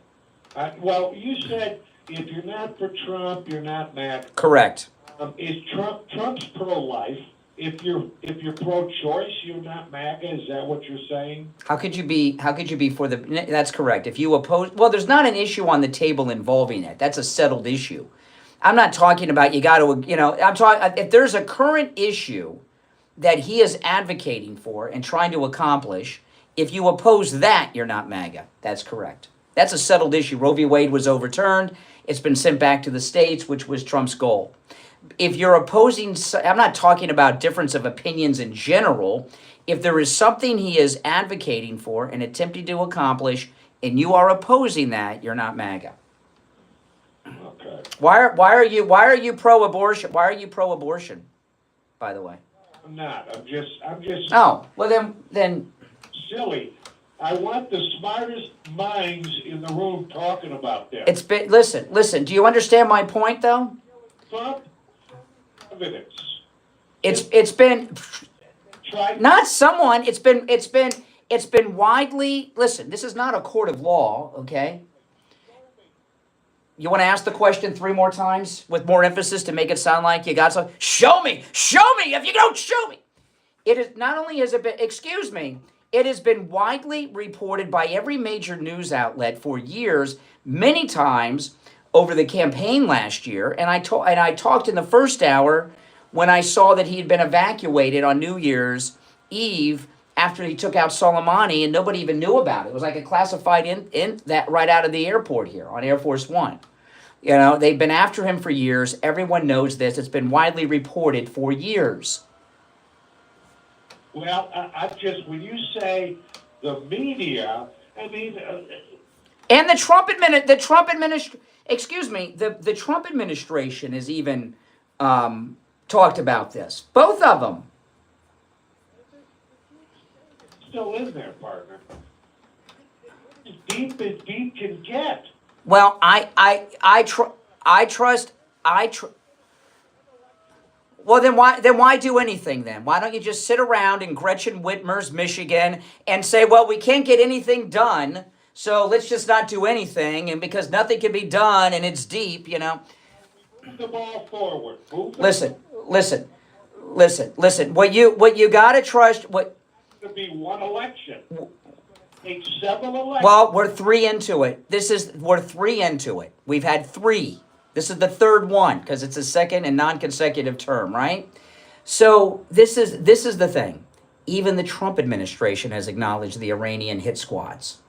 Well, you said if you're not for Trump, you're not mad. Correct. Is Trump's pro-life? If you're pro-choice, you're not MAGA. Is that what you're saying? How could you be for the? That's correct. If you oppose, well, there's not an issue on the table involving it. That's a settled issue. I'm not talking about you got to, I'm talking if there's a current issue that he is advocating for and trying to accomplish. If you oppose that, you're not MAGA. That's correct. That's a settled issue. Roe v. Wade was overturned. It's been sent back to the states, which was Trump's goal. If you're opposing, I'm not talking about difference of opinions in general. If there is something he is advocating for and attempting to accomplish, and you are opposing that, you're not MAGA. Okay. Why are you pro-abortion? Why are you pro-abortion? By the way. I'm not. I'm just. Oh, well then. Silly. I want the smartest minds in the room talking about this. It's been, listen, do you understand my point though? Trump, evidence. It's been, not someone, it's been widely, listen, this is not a court of law, okay? You want to ask the question 3 more times with more emphasis to make it sound like you got something? Show me! If you don't show me! It is, not only has it been, excuse me, it has been widely reported by every major news outlet for years, many times over the campaign last year. And I talked in the first hour when I saw that he had been evacuated on New Year's Eve after he took out Soleimani, and nobody even knew about it. It was like a classified in that right out of the airport here on Air Force One. You know, they've been after him for years. Everyone knows this. It's been widely reported for years. Well, I just, when you say the media, I mean... and the Trump administration has even talked about this. Both of them. Still in there, partner. As deep as deep can get. Well, I trust. Well, then why do anything then? Why don't you just sit around in Gretchen Whitmer's Michigan and say, well, we can't get anything done, so let's just not do anything, and because nothing can be done and it's deep, you know. Move the ball forward. Listen. What you gotta trust. What? To be one election. Take several elections. Well, we're 3 into it. We're 3 into it. We've had 3. This is the 3rd one because it's a second and non-consecutive term, right? So this is the thing. Even the Trump administration has acknowledged the Iranian hit squads.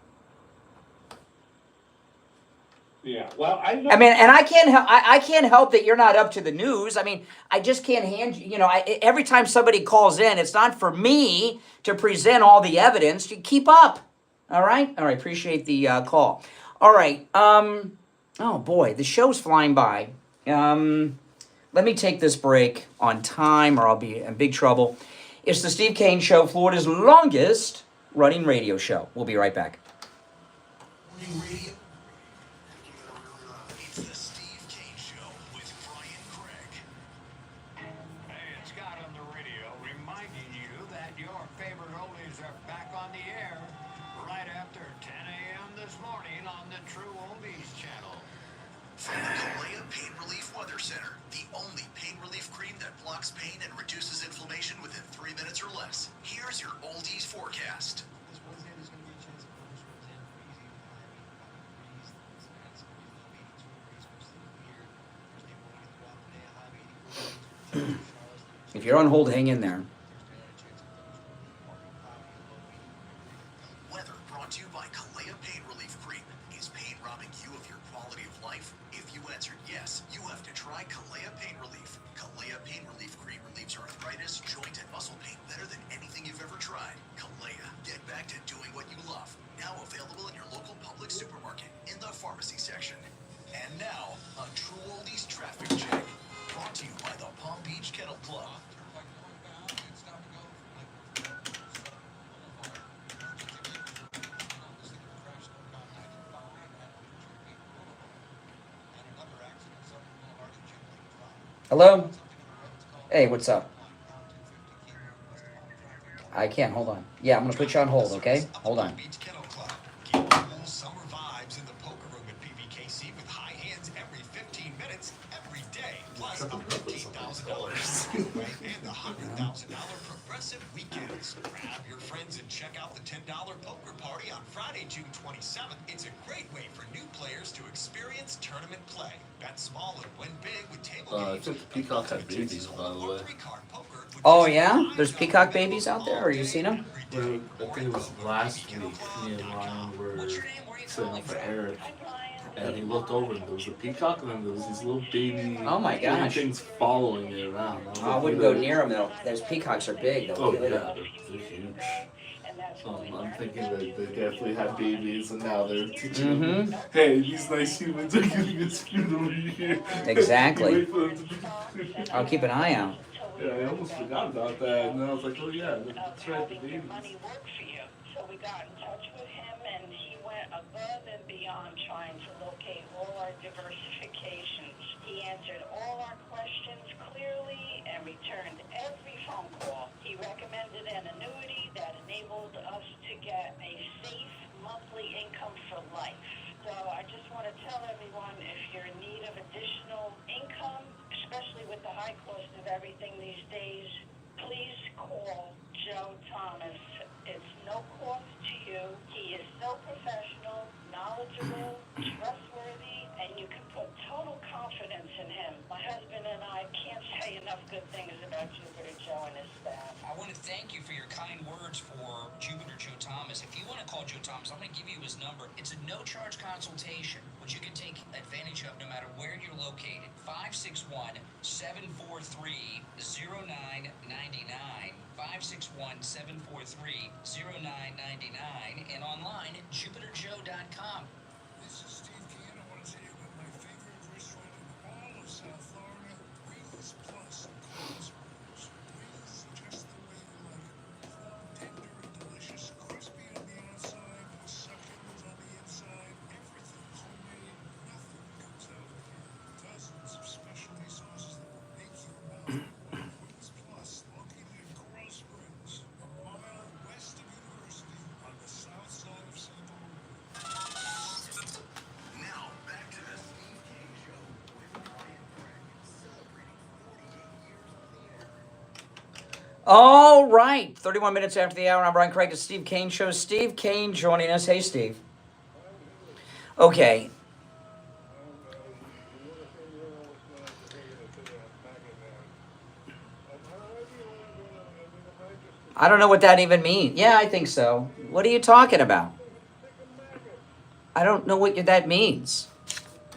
Yeah. Well, I know. I mean, and I can't help that you're not up to the news. I mean, I just can't hand you. You know, every time somebody calls in, it's not for me to present all the evidence. You keep up. All right. Appreciate the call. All right. Oh boy, the show's flying by. Let me take this break on time, or I'll be in big trouble. It's the Steve Kane Show, Florida's longest running radio show. We'll be right back. Morning radio. It's the Steve Kane Show with Brian Craig. Hey, it's Scott on the radio, reminding you that your favorite oldies are back on the air right after 10 a.m. this morning on the True Oldies channel. From the Kalea Pain Relief Weather Center, the only pain relief cream that blocks pain and reduces inflammation within 3 minutes or less. Here's your oldies forecast. This Wednesday, there's going to be a chance of thunderstorms and freezing, 85 degrees. Thursday morning and throughout the day, a high of 84 degrees. If you're on hold, hang in there. Weather brought to you by Kalea Pain Relief Cream. Is pain robbing you of your quality of life? If you answered yes, you have to try Kalea Pain Relief. Kalea Pain Relief Cream relieves arthritis, joint, and muscle pain better than anything you've ever tried. Kalea, get back to doing what you love. Now available in your local public supermarket in the pharmacy section. And now, a True Oldies traffic check. Brought to you by the Palm Beach Kennel Club. Hello? Hey, what's up? I can't, hold on. Yeah, I'm going to put you on hold, okay? Hold on. Summer vibes in the poker room at PBKC with high hands every 15 minutes, every day. Plus a $15,000 and the $100,000 progressive weekends. Grab your friends and check out the $10 poker party on Friday, June 27th. It's a great way for new players to experience tournament play. Bet small and win big with table games. I think Peacock had babies, by the way. Oh, yeah? There's peacock babies out there? Are you seen them? I think it was last week. Me and Ryan were sitting for Eric, and he looked over and there was a peacock, and then there was these little baby things following it around. I wouldn't go near them, though. Those peacocks are big, though. Oh, yeah, they're huge. I'm thinking that they definitely had babies, and now they're teaching them, hey, these nice humans are giving us food over here. Exactly. I'll keep an eye out. Yeah, I almost forgot about that, and then I was like, oh yeah, that's right, the babies. So we got in touch with him, and he went above and beyond trying to locate all our diversifications. He answered all our questions clearly and returned every phone call. He recommended an annuity that enabled us to get a safe monthly income for life. So I just want to tell everyone, if you're in need of additional income, especially with the high cost of everything these days, please call Joe Thomas. It's no cost to you. He is so professional, knowledgeable, trustworthy, and you can put total confidence in him. My husband and I can't say enough good things about Jupiter Joe and his staff. I want to thank you for your kind words for Jupiter Joe Thomas. If you want to call Joe Thomas, I'm going to give you his number. It's a no-charge consultation, which you can take advantage of no matter where you're located. 561-743-0999. 561-743-0999. And online at jupiterjoe.com. This is Steve Kane. I want to tell you about my favorite restaurant in all of South Florida, Wings Plus in Coral Springs. Wings just the way you like it. Tender and delicious, crispy on the outside, succulent on the inside. Everything's homemade. Nothing comes out of the can. Dozens of specialty sauces that will make your mouth water. Wings Plus, located in Coral Springs, a mile west of University on the south side of St. Louis. Now, back to the Steve Kane Show with Brian Craig, celebrating 48 years on the air. All right, 31 minutes after the hour. I'm Brian Craig. It's Steve Kane Show. Steve Kane joining us. Hey, Steve. Okay. I don't know what that even means. Yeah, I think so. What are you talking about? I don't know what that means.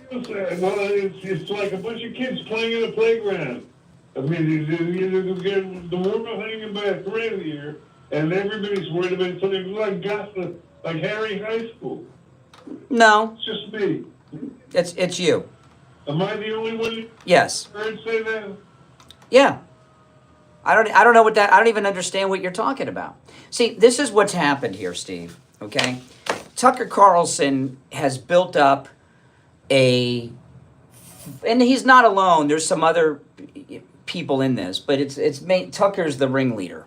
Well, it's like a bunch of kids playing in a playground. I mean, the woman hanging by a thread here, and everybody's worried about something like gossip, like Harry High School. No. It's just me. It's you. Am I the only one Yes. heard say that? Yeah. I don't know what that, I don't even understand what you're talking about. See, this is what's happened here, Steve, okay? Tucker Carlson has built up and he's not alone. There's some other people in this, but Tucker's the ringleader.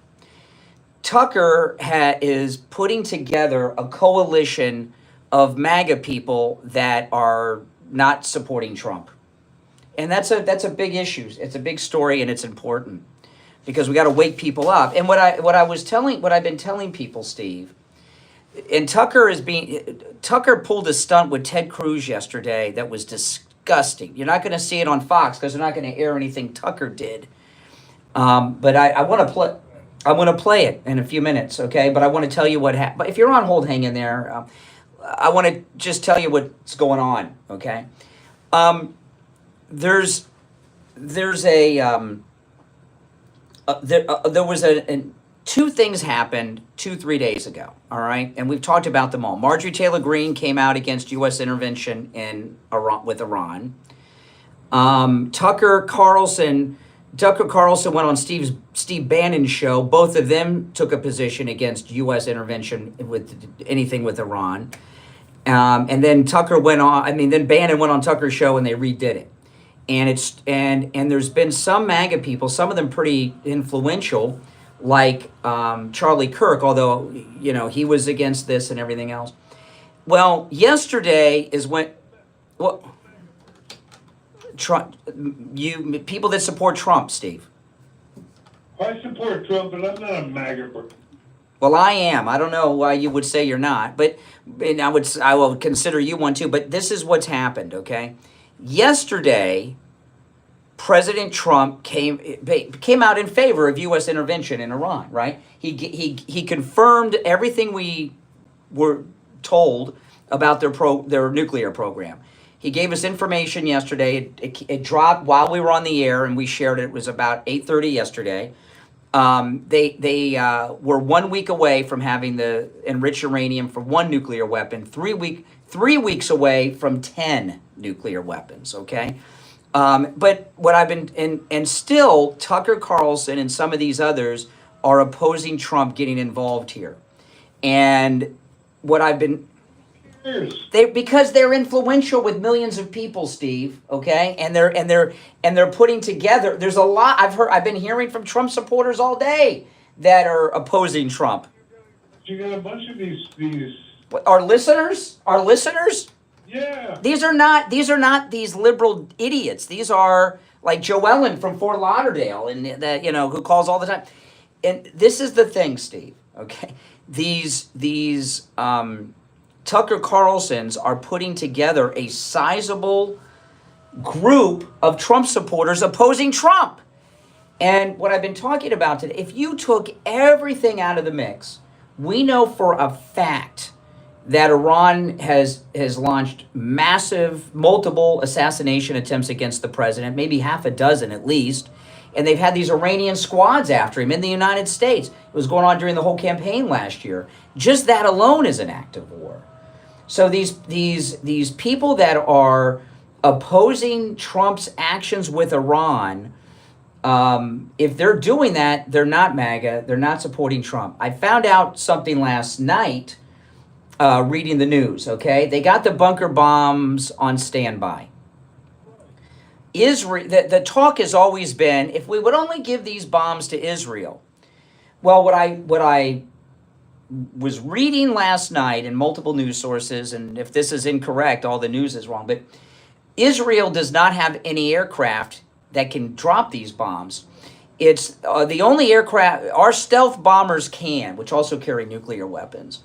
Tucker is putting together a coalition of MAGA people that are not supporting Trump. And that's a big issue. It's a big story, and it's important because we got to wake people up. And what I've been telling people, Steve, and Tucker pulled a stunt with Ted Cruz yesterday that was disgusting. You're not going to see it on Fox because they're not going to air anything Tucker did. But I want to play it in a few minutes, okay? But I want to tell you what happened. But if you're on hold, hang in there. I want to just tell you what's going on, okay? There was two things happened 2-3 days ago, all right? And we've talked about them all. Marjorie Taylor Greene came out against U.S. intervention in Iran, with Iran. Tucker Carlson went on Steve Bannon's show. Both of them took a position against U.S. intervention with anything with Iran. And then then Bannon went on Tucker's show and they redid it. And there's been some MAGA people, some of them pretty influential, like Charlie Kirk, although he was against this and everything else. Well, yesterday is when Trump, people that support Trump, Steve. I support Trump, but I'm not a MAGA. Well, I am. I don't know why you would say you're not, but I will consider you one too. But this is what's happened, okay? Yesterday, President Trump came out in favor of U.S. intervention in Iran, right? He confirmed everything we were told about their nuclear program. He gave us information yesterday. It dropped while we were on the air, and we shared it. It was about 8:30 yesterday. They were 1 week away from having the enriched uranium for one nuclear weapon. 3 weeks away from 10 nuclear weapons. Okay, but what I've been and still Tucker Carlson and some of these others are opposing Trump getting involved here. And what I've been, because they're influential with millions of people, Steve. Okay, and they're putting together. There's a lot I've been hearing from Trump supporters all day that are opposing Trump. You got a bunch of these. Our listeners. Yeah. These are not these liberal idiots. These are like Joellen from Fort Lauderdale, and that who calls all the time. And this is the thing, Steve. Okay, these Tucker Carlsons are putting together a sizable group of Trump supporters opposing Trump. And what I've been talking about today, if you took everything out of the mix, we know for a fact that Iran has launched massive, multiple assassination attempts against the president, maybe half a dozen at least. And they've had these Iranian squads after him in the United States. It was going on during the whole campaign last year. Just that alone is an act of war. So these people that are opposing Trump's actions with Iran, if they're doing that, they're not MAGA. They're not supporting Trump. I found out something last night reading the news, okay? They got the bunker bombs on standby. Israel, the talk has always been, if we would only give these bombs to Israel. Well, what I was reading last night in multiple news sources, and if this is incorrect, all the news is wrong, but Israel does not have any aircraft that can drop these bombs. It's the only aircraft, our stealth bombers can, which also carry nuclear weapons.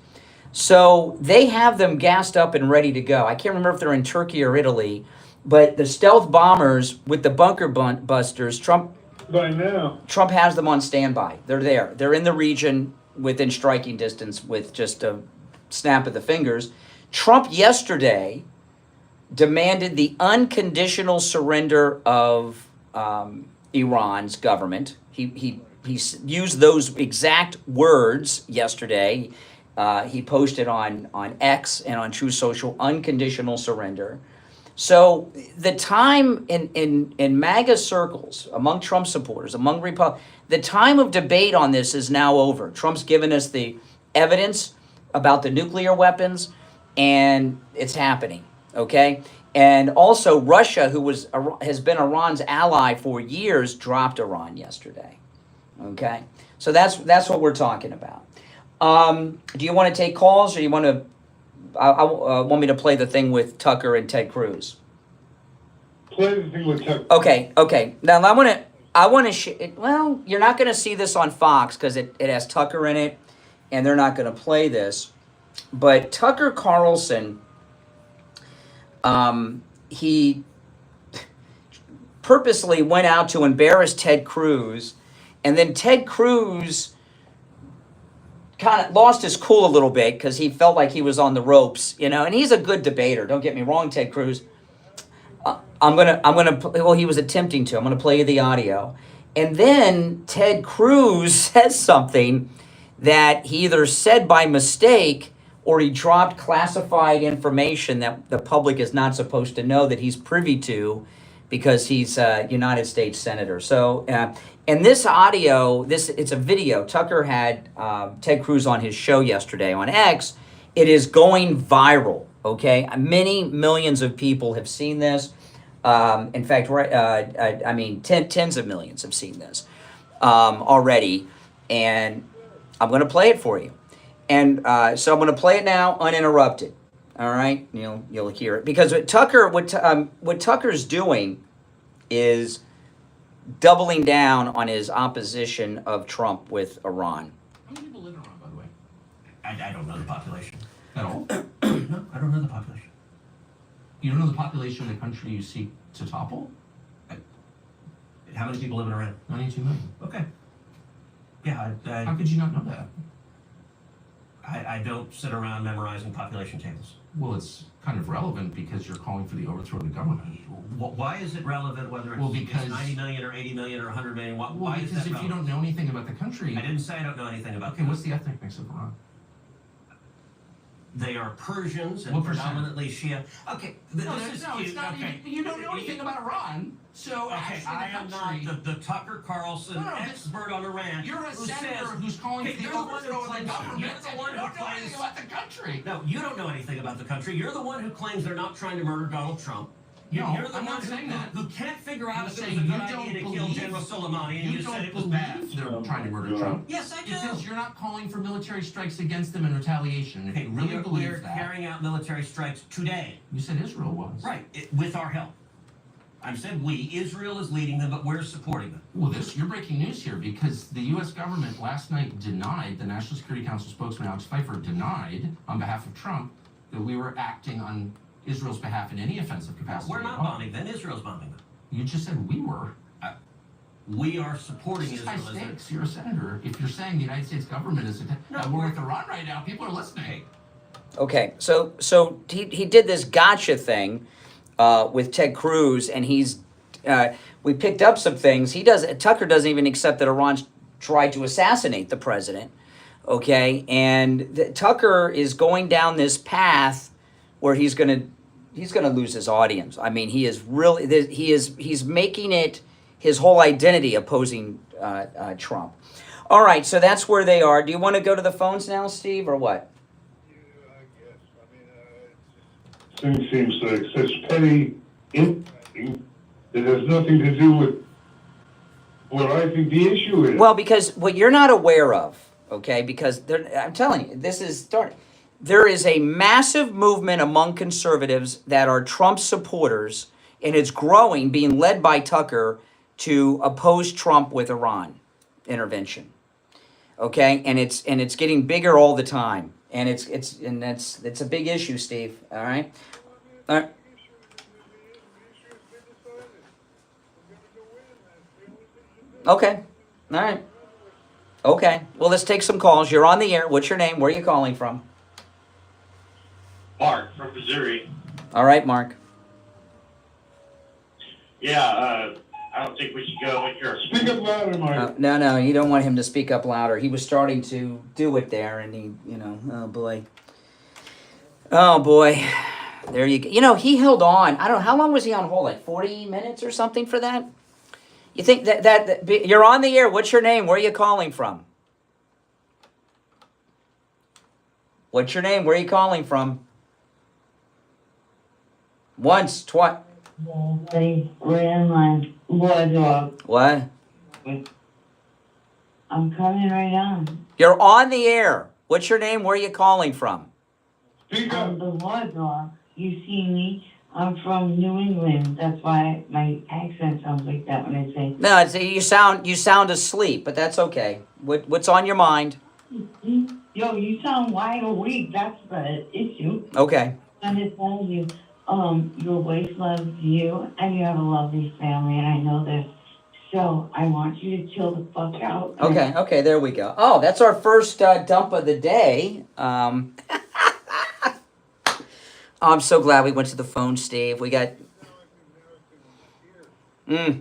So they have them gassed up and ready to go. I can't remember if they're in Turkey or Italy, but the stealth bombers with the bunker busters, Trump has them on standby. They're there. They're in the region within striking distance with just a snap of the fingers. Trump yesterday demanded the unconditional surrender of Iran's government. He used those exact words yesterday. He posted on X and on True Social, unconditional surrender. So the time in MAGA circles, among Trump supporters, among Republicans, the time of debate on this is now over. Trump's given us the evidence about the nuclear weapons, and it's happening, okay? And also Russia, who has been Iran's ally for years, dropped Iran yesterday, okay? So that's what we're talking about. Do you want to take calls, or you want to? Want me to play the thing with Tucker and Ted Cruz? Play the thing with Tucker. Okay. Now I want to. Well, you're not going to see this on Fox because it has Tucker in it, and they're not going to play this. But Tucker Carlson, he purposely went out to embarrass Ted Cruz, and then Ted Cruz kind of lost his cool a little bit because he felt like he was on the ropes, and he's a good debater. Don't get me wrong, Ted Cruz. Well, he was attempting to. I'm going to play you the audio. And then Ted Cruz says something that he either said by mistake or he dropped classified information that the public is not supposed to know that he's privy to because he's a United States Senator. So, and this audio, it's a video. Tucker had Ted Cruz on his show yesterday on X. It is going viral, okay? Many millions of people have seen this. In fact, tens of millions have seen this already. And I'm going to play it for you. And so I'm going to play it now uninterrupted. All right? You'll hear it. Because what Tucker's doing is doubling down on his opposition of Trump with Iran. How many people live in Iran, by the way? I don't know the population at all. No, I don't know the population. You don't know the population of the country you seek to topple? How many people live in Iran? 92 million. Okay. Yeah, how could you not know that? I don't sit around memorizing population tables. Well, it's kind of relevant because you're calling for the overthrow of the government. Why is it relevant whether it's 90 million or 80 million or 100 million? Why is that relevant? If you don't know anything about the country... I didn't say I don't know anything about the country. What's the ethnic mix of Iran? They are Persians and What percent? predominantly Shia. Okay, this is cute. It's not okay. even, you don't know anything about Iran. So Okay, actually, I am not the Tucker Carlson expert on Iran. You're a who senator says, who's calling hey, for the you're the one who overthrow of the claims government. you're the one You who don't know anything claims about the country. No, you don't know anything about the country. You're the one who claims they're not trying to murder Donald Trump. No, You're the I'm one not saying that. who can't figure out if it was a saying good you idea to don't kill believe- General Soleimani, and you said it was believe bad. they're trying to murder Trump. Yes, I do. Because you're not calling for military strikes against them in retaliation. If you really we're believe that, carrying out military strikes today. You said Israel was. Right, with our help. I said we. Israel is leading them, but we're supporting them. Well, you're breaking news here because the U.S. government last night denied, the National Security Council spokesman Alex Pfeiffer denied on behalf of Trump that we were acting on Israel's behalf in any offensive capacity. We're not bombing them. Israel's bombing them. You just said we were. We are supporting This is high Israel. stakes. You're a senator. If you're saying the United States government is at war with Iran right now, people are listening. Okay, so he did this gotcha thing with Ted Cruz, and we picked up some things. Tucker doesn't even accept that Iran tried to assassinate the president. Okay, and Tucker is going down this path where he's gonna lose his audience. I mean, he's making it his whole identity opposing Trump. All right, so that's where they are. Do you want to go to the phones now, Steve, or what? Thing seems like such petty infighting that has nothing to do with what I think the issue is. Well, because what you're not aware of, okay, because I'm telling you, this is starting. There is a massive movement among conservatives that are Trump supporters, and it's growing, being led by Tucker to oppose Trump with Iran intervention. Okay, and it's getting bigger all the time, and it's a big issue, Steve. All right. Okay. All right. Okay. Well, let's take some calls. You're on the air. What's your name? Where are you calling from? Mark from Missouri. All right, Mark. Yeah, I don't think we should go with your... Speak up louder, Mark. No, you don't want him to speak up louder. He was starting to do it there, and he, oh boy. Oh boy. There you go. He held on. I don't know, how long was he on hold? Like 40 minutes or something for that? You think that you're on the air. What's your name? Where are you calling from? What's your name? Where are you calling from? Once, twice. Grandma, dog. What? I'm coming right on. You're on the air. What's your name? Where are you calling from? I'm the war dog. You see me? I'm from New England. That's why my accent sounds like that when I say. No, you sound asleep, but that's okay. What's on your mind? Yo, you sound wide awake. That's the issue. Okay. I'm going to tell you, your wife loves you, and you have a lovely family, and I know this. So I want you to chill the fuck out. Okay, there we go. Oh, that's our first dump of the day. I'm so glad we went to the phone, Steve. We got...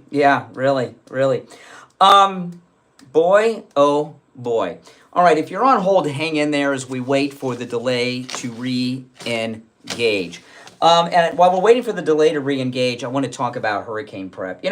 yeah, really. Boy, oh boy. All right, if you're on hold, hang in there as we wait for the delay to re-engage. And while we're waiting for the delay to re-engage, I want to talk about hurricane prep.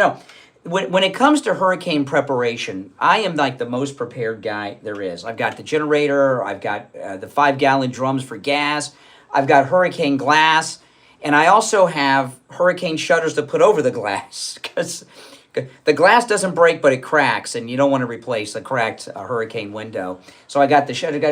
When it comes to hurricane preparation, I am like the most prepared guy there is. I've got the generator, I've got the 5-gallon drums for gas, I've got hurricane glass, and I also have hurricane shutters to put over the glass because the glass doesn't break, but it cracks, and you don't want to replace a cracked hurricane window. So I got the shutter,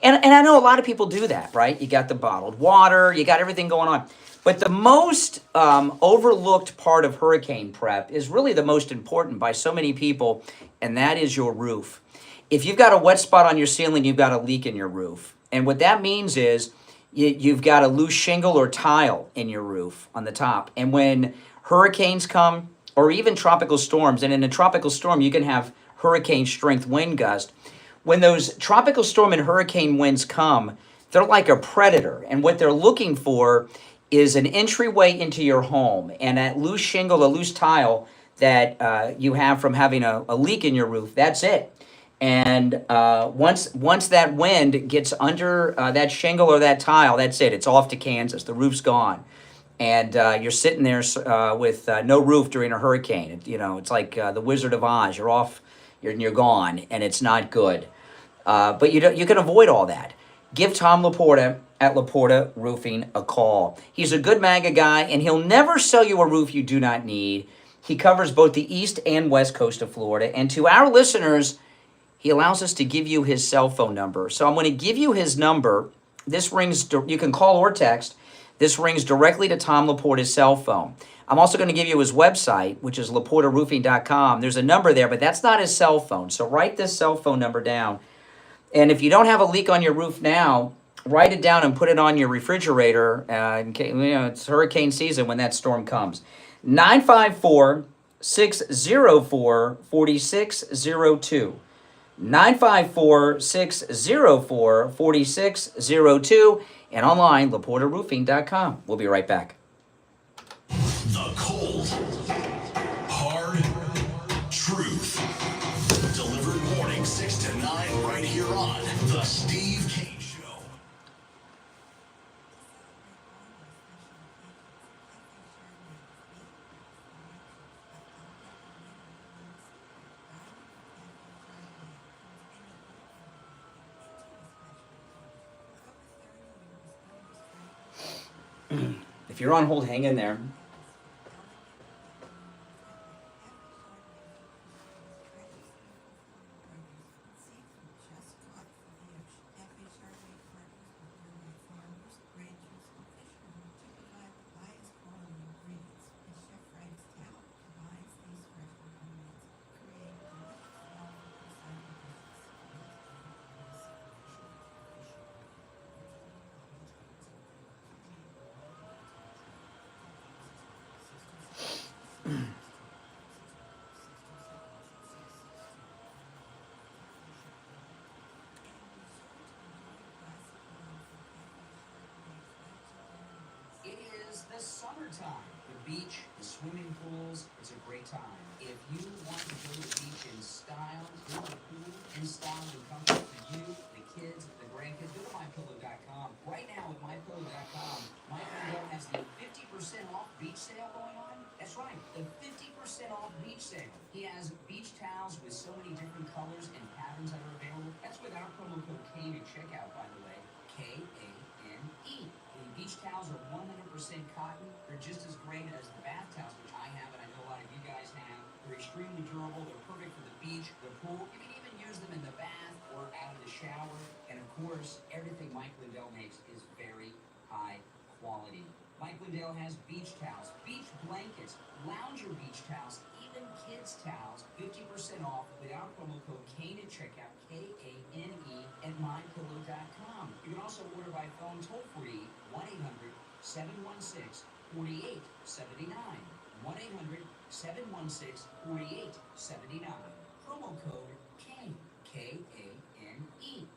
and I know a lot of people do that, right? You got the bottled water, you got everything going on. But the most overlooked part of hurricane prep is really the most important by so many people, and that is your roof. If you've got a wet spot on your ceiling, you've got a leak in your roof. And what that means is you've got a loose shingle or tile in your roof on the top. And when hurricanes come, or even tropical storms, and in a tropical storm, you can have hurricane strength wind gust. When those tropical storm and hurricane winds come, they're like a predator. And what they're looking for is an entryway into your home. And that loose shingle, a loose tile that you have from having a leak in your roof, that's it. And once that wind gets under that shingle or that tile, that's it. It's off to Kansas. The roof's gone. And you're sitting there with no roof during a hurricane. It's like the Wizard of Oz. You're off, you're gone, and it's not good. But you can avoid all that. Give Tom Laporta at Laporta Roofing a call. He's a good MAGA guy, and he'll never sell you a roof you do not need. He covers both the east and west coast of Florida. And to our listeners, he allows us to give you his cell phone number. So I'm going to give you his number. This rings, you can call or text. This rings directly to Tom Laporta's cell phone. I'm also going to give you his website, which is laportaroofing.com. There's a number there, but that's not his cell phone. So write this cell phone number down. And if you don't have a leak on your roof now, write it down and put it on your refrigerator. It's hurricane season when that storm comes. 954-604-4602. 954-604-4602. And online, laportaroofing.com. We'll be right back. The cold, hard truth. Delivered morning 6 to 9 right here on The Steve Kane Show. If you're on hold, hang in there. It is the summertime. The beach, the swimming pools, it's a great time. If you want to go to the beach in style, go to the pool in style and comfort for you, the kids, the grandkids, go to MyPillow.com. Right now with MyPillow.com, Mike Lindell has the 50% off beach sale going on. That's right, the 50% off beach sale. He has beach towels with so many different colors and patterns that are available. That's with our promo code Kane at checkout, by the way, Kane. The beach towels are 100% cotton. They're just as great as the bath towels, which I have, and I know a lot of you guys have. They're extremely durable. They're perfect for the beach, the pool. You can even use them in the bath or out of the shower. And of course, everything Mike Lindell makes is very high quality. Mike Lindell has beach towels, beach blankets, lounger beach towels, even kids towels, 50% off with our promo code Kane at checkout, Kane at MyPillow.com. You can also order by phone toll free, 1-800-716-4879. 1-800-716-4879. Promo code Kane, Kane.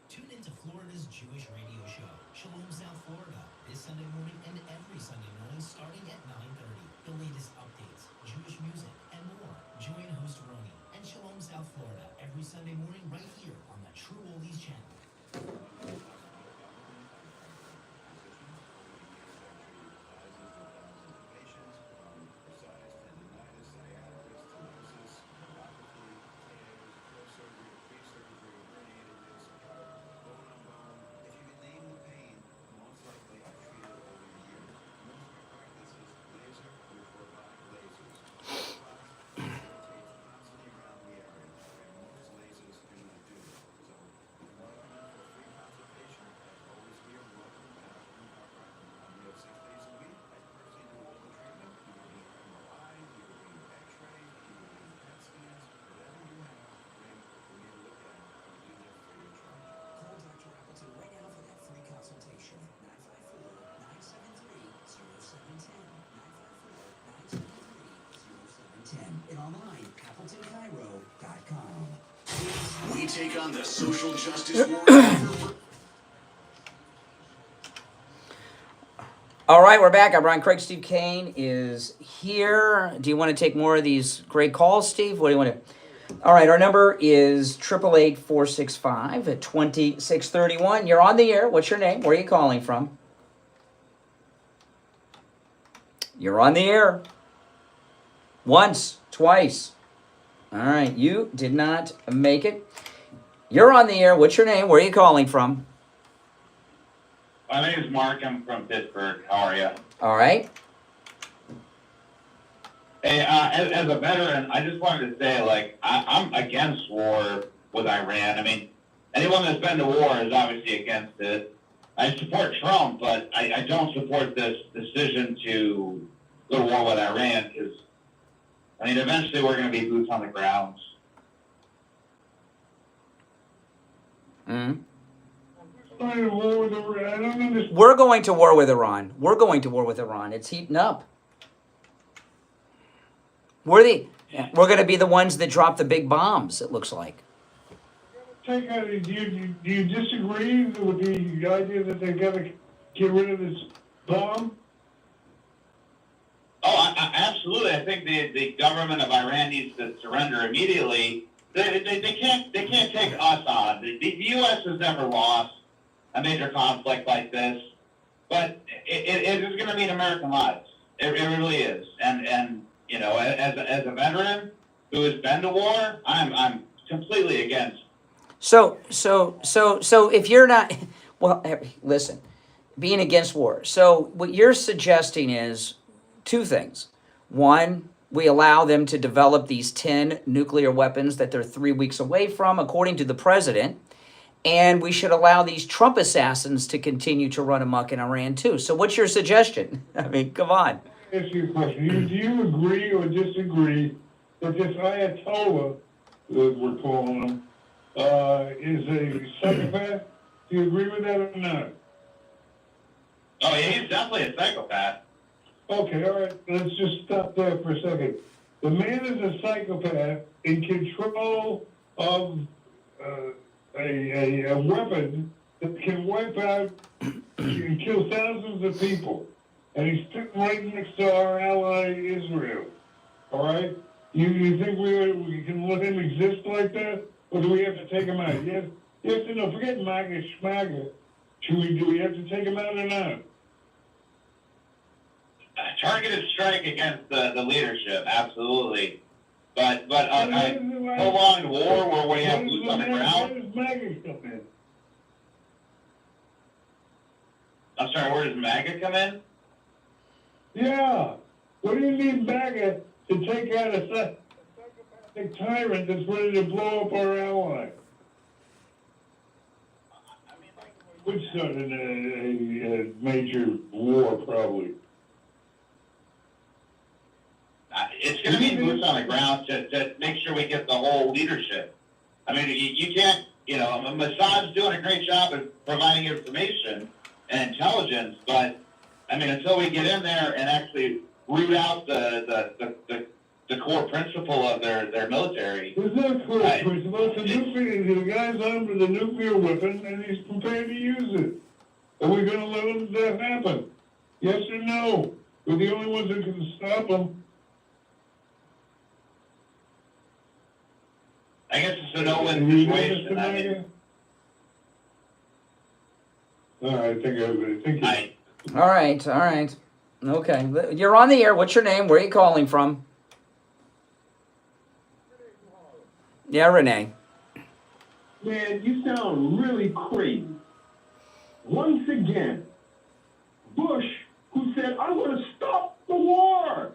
Tune into Florida's Jewish radio show, Shalom South Florida, this Sunday morning and every Sunday morning starting at 9:30. The latest updates, Jewish music, and more. Join host Roni and Shalom South Florida every Sunday morning right here on the True Oldies channel. And online, AppletonCairo.com. We take on the social justice warrior. All right, we're back. I'm Brian Craig. Steve Kane is here. Do you want to take more of these great calls, Steve? What do you want to? All right, our number is 888-465-2631. You're on the air. What's your name? Where are you calling from? You're on the air. Once, twice. All right, you did not make it. You're on the air. What's your name? Where are you calling from? My name is Mark. I'm from Pittsburgh. How are you? All right. Hey, as a veteran, I just wanted to say, like, I'm against war with Iran. I mean, anyone that's been to war is obviously against it. I support Trump, but I don't support this decision to go to war with Iran because, I mean, eventually we're going to be boots on the ground. Mm-hmm. I don't understand. We're going to war with Iran. We're going to war with Iran. It's heating up. We're going to be the ones that drop the big bombs, it looks like. Do you disagree with the idea that they got to get rid of this bomb? Oh, absolutely. I think the government of Iran needs to surrender immediately. They can't take us on. The U.S. has never lost a major conflict like this, but it is going to mean American lives. It really is. And you know, as a veteran who has been to war, I'm completely against. So if you're not, well, listen, being against war. So what you're suggesting is two things. One, we allow them to develop these 10 nuclear weapons that they're 3 weeks away from, according to the president. And we should allow these Trump assassins to continue to run amok in Iran too. So what's your suggestion? I mean, come on. Ask you a question. Do you agree or disagree that this Ayatollah, that we're calling him, is a psychopath? Do you agree with that or not? Oh, yeah, he's definitely a psychopath. Okay, all right. Let's just stop there for a second. The man is a psychopath in control of a weapon that can wipe out and kill thousands of people. And he's sitting right next to our ally Israel. All right? You think we can let him exist like that? Or do we have to take him out? Yes or no? Forget MAGA schmaga. Do we have to take him out or not? Targeted strike against the leadership, absolutely. But a prolonged war where we have boots on the ground. Where does MAGA come in? I'm sorry, where does MAGA come in? Yeah. What do you need MAGA to take out a psychopathic tyrant that's ready to blow up our ally? Would start in a major war, probably. It's going to be boots on the ground to make sure we get the whole leadership. I mean, you can't, you know, Mossad's doing a great job of providing information and intelligence, but, I mean, until we get in there and actually root out the core principle of their military. There's no core principle. The guy's armed with a nuclear weapon, and he's prepared to use it. Are we going to let that happen? Yes or no? We're the only ones that can stop him. I guess it's a no-win situation. I mean, all right, I think All right. Okay, you're on the air. What's your name? Where are you calling from? Yeah, Renee. Man, you sound really crazy. Once again, Bush, who said, I want to stop the war.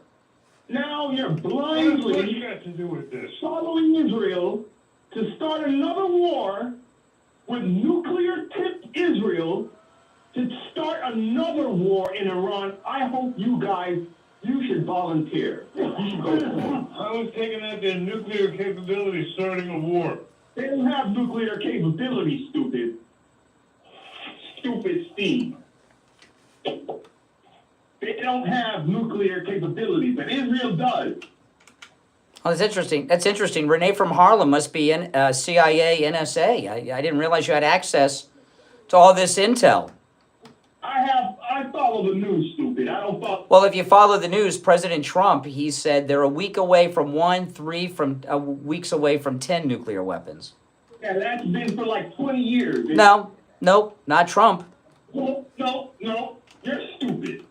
Now you're blindly following Israel to start another war with nuclear-tipped Israel to start another war in Iran. I hope you should volunteer. I was taking out their nuclear capability starting a war. They don't have nuclear capability, stupid. Stupid Steve. They don't have nuclear capability, but Israel does. Oh, that's interesting. That's interesting. Renee from Harlem must be in CIA, NSA. I didn't realize you had access to all this intel. I follow the news, stupid. I don't follow. Well, if you follow the news, President Trump, he said they're a week away from weeks away from 10 nuclear weapons. Yeah, that's been for like 20 years. No, nope, not Trump. No, you're stupid.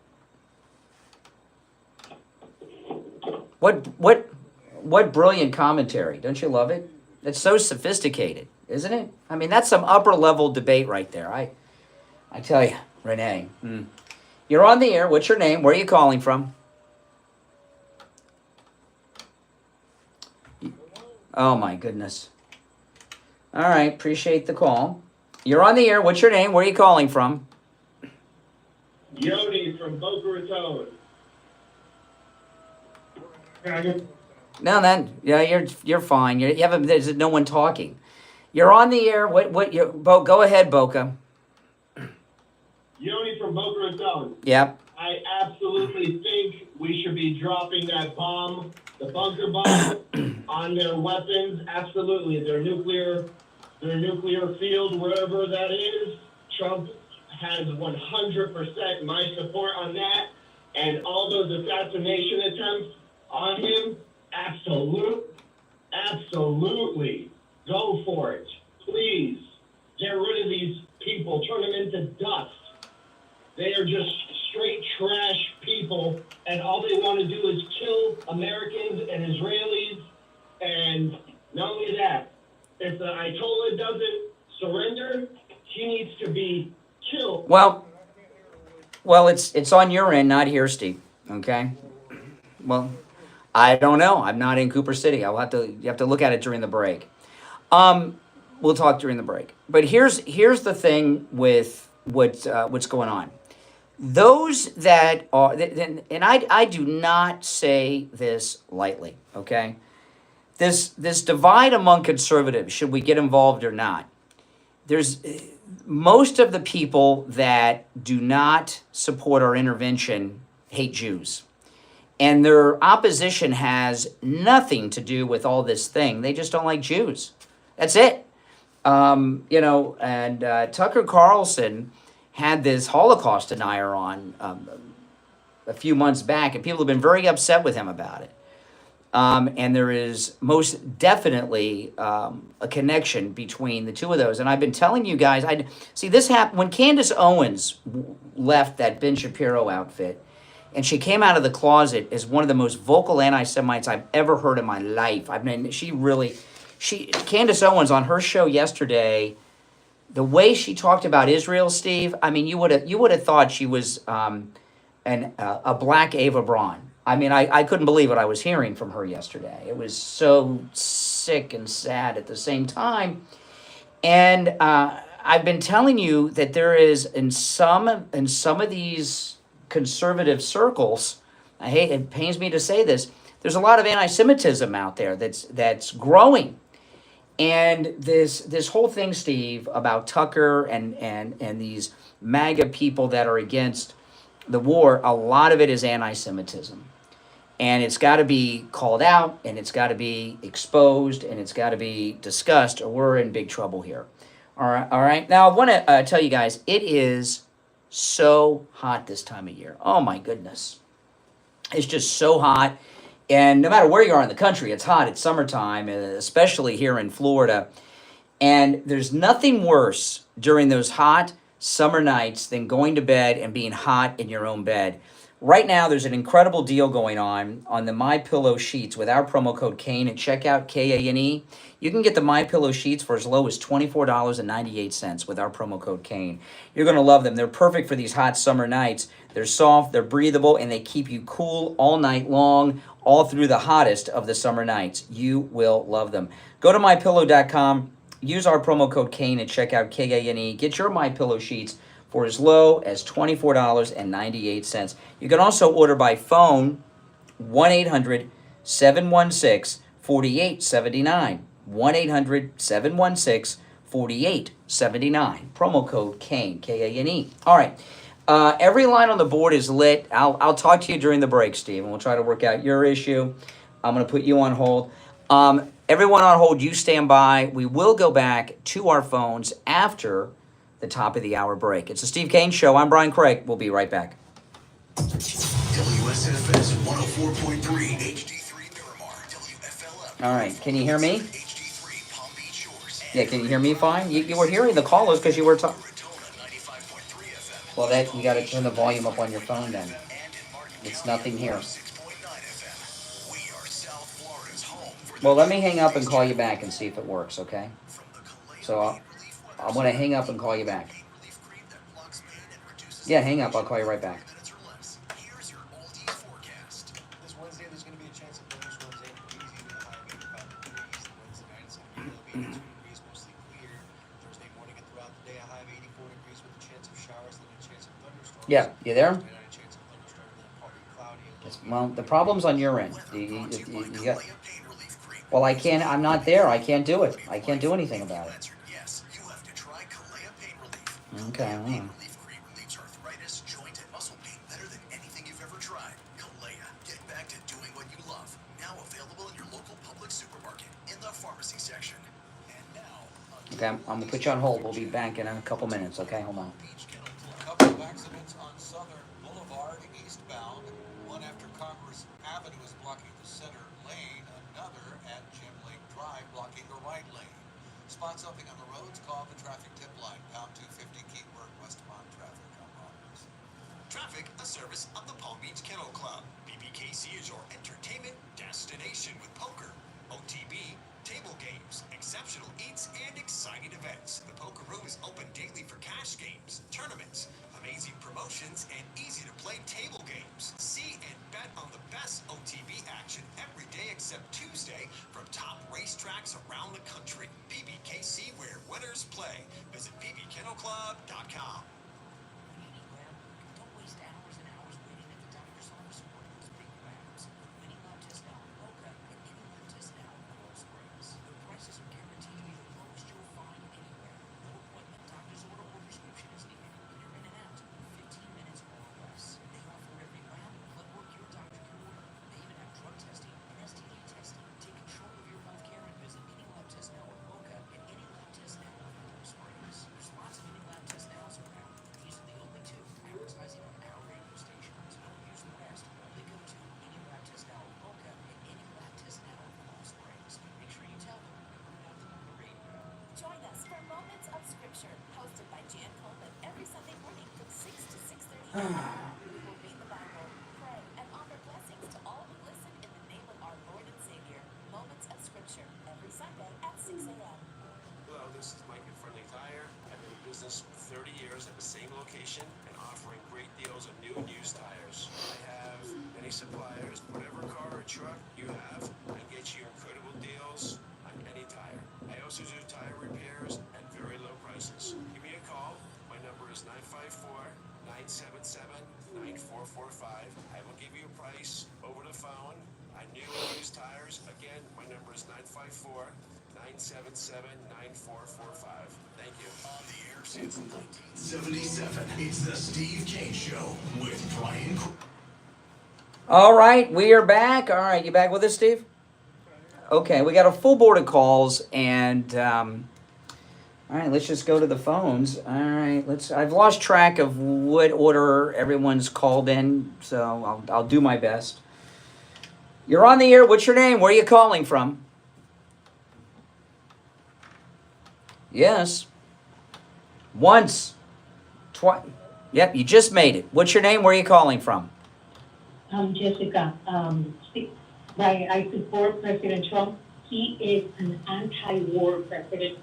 What brilliant commentary. Don't you love it? It's so sophisticated, isn't it? I mean, that's some upper level debate right there. I tell you, Renee. You're on the air. What's your name? Where are you calling from? Oh, my goodness. All right. Appreciate the call. You're on the air. What's your name? Where are you calling from? Yoni from Boca Raton. No, you're fine. You haven't. There's no one talking. You're on the air. Go ahead, Boca. Yoni from Boca Raton. Yep. I absolutely think we should be dropping that bomb, the bunker bomb, on their weapons. Absolutely, their nuclear field, wherever that is. Trump has 100% my support on that, and all those assassination attempts on him. Absolutely, go for it. Please get rid of these people. Turn them into dust. They are just straight trash people, and all they want to do is kill Americans and Israelis. And not only that, if the Ayatollah doesn't surrender, he needs to be killed. Well, it's on your end, not here, Steve. Okay. Well, I don't know. I'm not in Cooper City. You have to look at it during the break. We'll talk during the break. But here's the thing with what's going on. Those that are, and I do not say this lightly, okay? This divide among conservatives, should we get involved or not? There's most of the people that do not support our intervention hate Jews. And their opposition has nothing to do with all this thing. They just don't like Jews. That's it. Tucker Carlson had this Holocaust denier on a few months back, and people have been very upset with him about it. And there is most definitely a connection between the two of those. And I've been telling you guys, this happened when Candace Owens left that Ben Shapiro outfit, and she came out of the closet as one of the most vocal anti-Semites I've ever heard in my life. I mean, Candace Owens on her show yesterday, the way she talked about Israel, Steve, I mean, you would have thought she was a black Ava Braun. I mean, I couldn't believe what I was hearing from her yesterday. It was so sick and sad at the same time. And I've been telling you that there is in some of these conservative circles, it pains me to say this, there's a lot of anti-Semitism out there that's growing. And this whole thing, Steve, about Tucker and these MAGA people that are against the war, a lot of it is anti-Semitism. And it's got to be called out, and it's got to be exposed, and it's got to be discussed, or we're in big trouble here. All right. Now, I want to tell you guys, it is so hot this time of year. Oh, my goodness. It's just so hot. And no matter where you are in the country, it's hot. It's summertime, especially here in Florida. And there's nothing worse during those hot summer nights than going to bed and being hot in your own bed. Right now, there's an incredible deal going on the MyPillow sheets with our promo code Kane at checkout, Kane. You can get the MyPillow sheets for as low as $24.98 with our promo code Kane. You're going to love them. They're perfect for these hot summer nights. They're soft, they're breathable, and they keep you cool all night long, all through the hottest of the summer nights. You will love them. Go to MyPillow.com. Use our promo code Kane at checkout, Kane. Get your MyPillow sheets for as low as $24.98. You can also order by phone, 1-800-716-4879. 1-800-716-4879. Promo code Kane, Kane. All right. Every line on the board is lit. I'll talk to you during the break, Steve, and we'll try to work out your issue. I'm going to put you on hold. Everyone on hold, you stand by. We will go back to our phones after the top of the hour break. It's the Steve Kane Show. I'm Brian Craig. We'll be right back. WSFS 104.3 HD3 Miramar, WFLM. All right, can you hear me? Yeah, can you hear me fine? You were hearing the callers because you were talking. Well, that you got to turn the volume up on your phone then. It's nothing here. Well, let me hang up and call you back and see if it works, okay? So I'm going to hang up and call you back. Yeah, hang up. I'll call you right back. This Wednesday, there's going to be a chance of thunderstorms and breezy with a high of 85 degrees. Wednesday night, it's going to be low 82 degrees, mostly clear. Thursday morning and throughout the day, a high of 84 degrees with a chance of showers and a chance of thunderstorms. Yeah, you there? Thursday night, a chance of thunderstorms and then partly cloudy. Well, the problem's on your end. You got, well, I can't. I'm not there. I can't do it. I can't do anything about it. Okay. Arthritis, joint, and muscle pain better than anything you've ever tried. Kalea. Get back to doing what you love. Now available in your local public supermarket in the pharmacy section. And now. Okay, I'm going to put you on hold. We'll be back in a couple minutes. Okay, hold on. A couple of accidents on Southern Boulevard eastbound. One after Congress Avenue is blocking the center lane. Another at Gem Lake Drive blocking the right lane. Spot something on the roads, call the traffic tip line. Pound 250 Keyword Westmont traffic. I'm Ron. Traffic, a service of the Palm Beach Kennel Club. BBKC is your entertainment destination with poker, OTB, table games, exceptional eats, and exciting events. The poker room is open daily for cash games, tournaments, amazing promotions, and easy-to-play table games. See and bet on the best OTB action every day except Tuesday from top racetracks around the country. BBKC, where winners play. Visit bbkennelclub.com. Don't waste hours and hours waiting at the doctor's office or one of those big labs. Any lab test now in Boca and any lab test now in Coral Springs. Their prices are guaranteed to be the lowest you'll find anywhere. No appointment, doctor's order, or prescription is needed. You're in and out in 15 minutes or less. They offer every lab and blood work your doctor can order. They even have drug testing and STD testing. Take control of your health care and visit any lab test now in Boca and any lab test now in Coral Springs. There's lots of any lab test nows around. These are the only two advertising on our radio stations. Don't use the rest. Only go to any lab test now in Boca and any lab test now in Coral Springs. Make sure you tell them you heard about them on the radio. Join us for Moments of Scripture, hosted by Jan Coleman every Sunday morning from 6 to 6:30 a.m. We will read the Bible, pray, and offer blessings to all who listen in the name of our Lord and Savior. Moments of Scripture every Sunday at 6 a.m. Hello, this is Mike at Friendly Tire. I've been in business for 30 years at the same location and offering great deals on new and used tires. I have many suppliers. Whatever car or truck you have, I get you incredible deals on any tire. I also do tire repairs at very low prices. Give me a call. My number is 954-977-9445. I will give you a price over the phone on new and used tires. Again, my number is 954-977-9445. Thank you. On the air since 1977, it's the Steve Kane Show with Brian. All right, we are back. All right, you back with us, Steve? Okay, we got a full board of calls, and all right, let's just go to the phones. All right, I've lost track of what order everyone's called in, so I'll do my best. You're on the air. What's your name? Where are you calling from? Yes. Once. Twice. Yep, you just made it. What's your name? Where are you calling from? Jessica. I support President Trump. He is an anti-war president.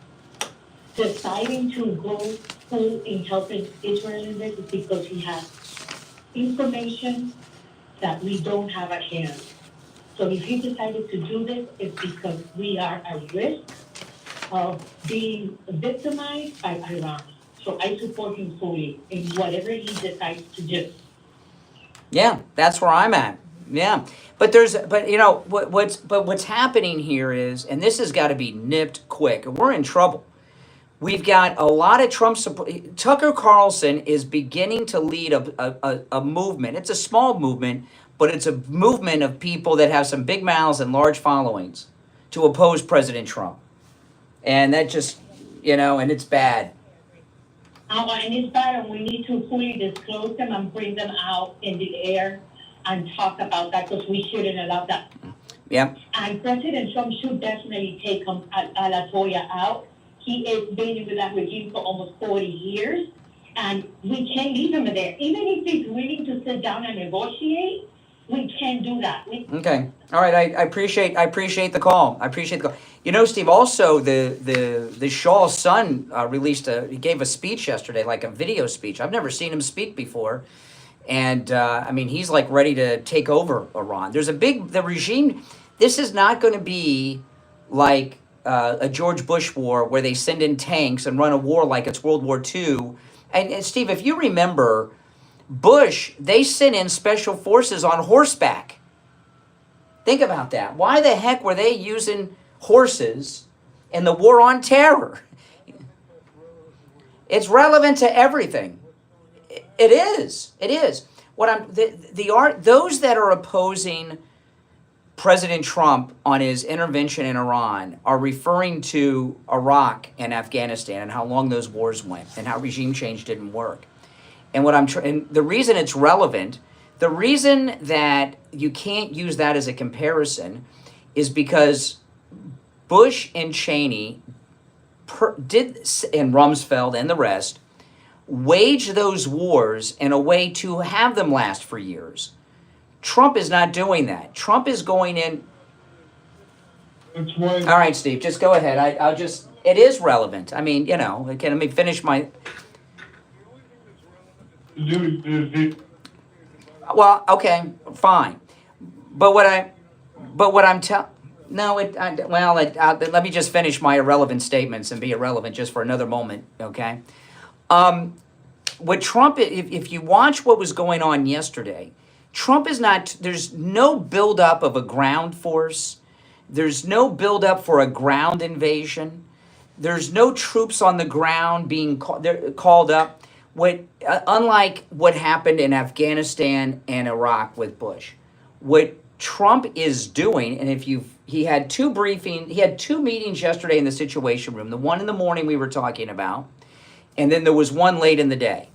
Deciding to go full in helping Israel in this is because he has information that we don't have at hand. So if he decided to do this, it's because we are at risk of being victimized by Iran. So I support him fully in whatever he decides to do. Yeah, that's where I'm at. Yeah, but you know what's happening here is, and this has got to be nipped quick. We're in trouble. We've got a lot of Trump support. Tucker Carlson is beginning to lead a movement. It's a small movement, but it's a movement of people that have some big mouths and large followings to oppose President Trump. And that just, and it's bad. And it's bad, and we need to fully disclose them and bring them out in the air and talk about that, because we shouldn't allow that. Yep. And President Trump should definitely take Alatoya out. He has been with that regime for almost 40 years, and we can't leave him there. Even if he's willing to sit down and negotiate, we can't do that. Okay. All right. I appreciate the call. I appreciate the call. You know, Steve, also the Shaw's son he gave a speech yesterday, like a video speech. I've never seen him speak before. And I mean, he's like ready to take over Iran. The regime, this is not going to be like a George Bush war where they send in tanks and run a war like it's World War II. And Steve, if you remember, Bush, they sent in special forces on horseback. Think about that. Why the heck were they using horses in the war on terror? It's relevant to everything. It is. It is. Those that are opposing President Trump on his intervention in Iran are referring to Iraq and Afghanistan and how long those wars went and how regime change didn't work. And and the reason it's relevant, the reason that you can't use that as a comparison is because Bush and Cheney and Rumsfeld and the rest wage those wars in a way to have them last for years. Trump is not doing that. Trump is going in. All right, Steve, just go ahead. It is relevant. I mean, you know, let me finish my. Well, okay, fine. But what I'm telling. No, let me just finish my irrelevant statements and be irrelevant just for another moment, okay? What Trump, if you watch what was going on yesterday, Trump is not, there's no buildup of a ground force. There's no buildup for a ground invasion. There's no troops on the ground being called up. Unlike what happened in Afghanistan and Iraq with Bush, what Trump is doing, and he had two meetings yesterday in the Situation Room. The one in the morning we were talking about, and then there was one late in the day.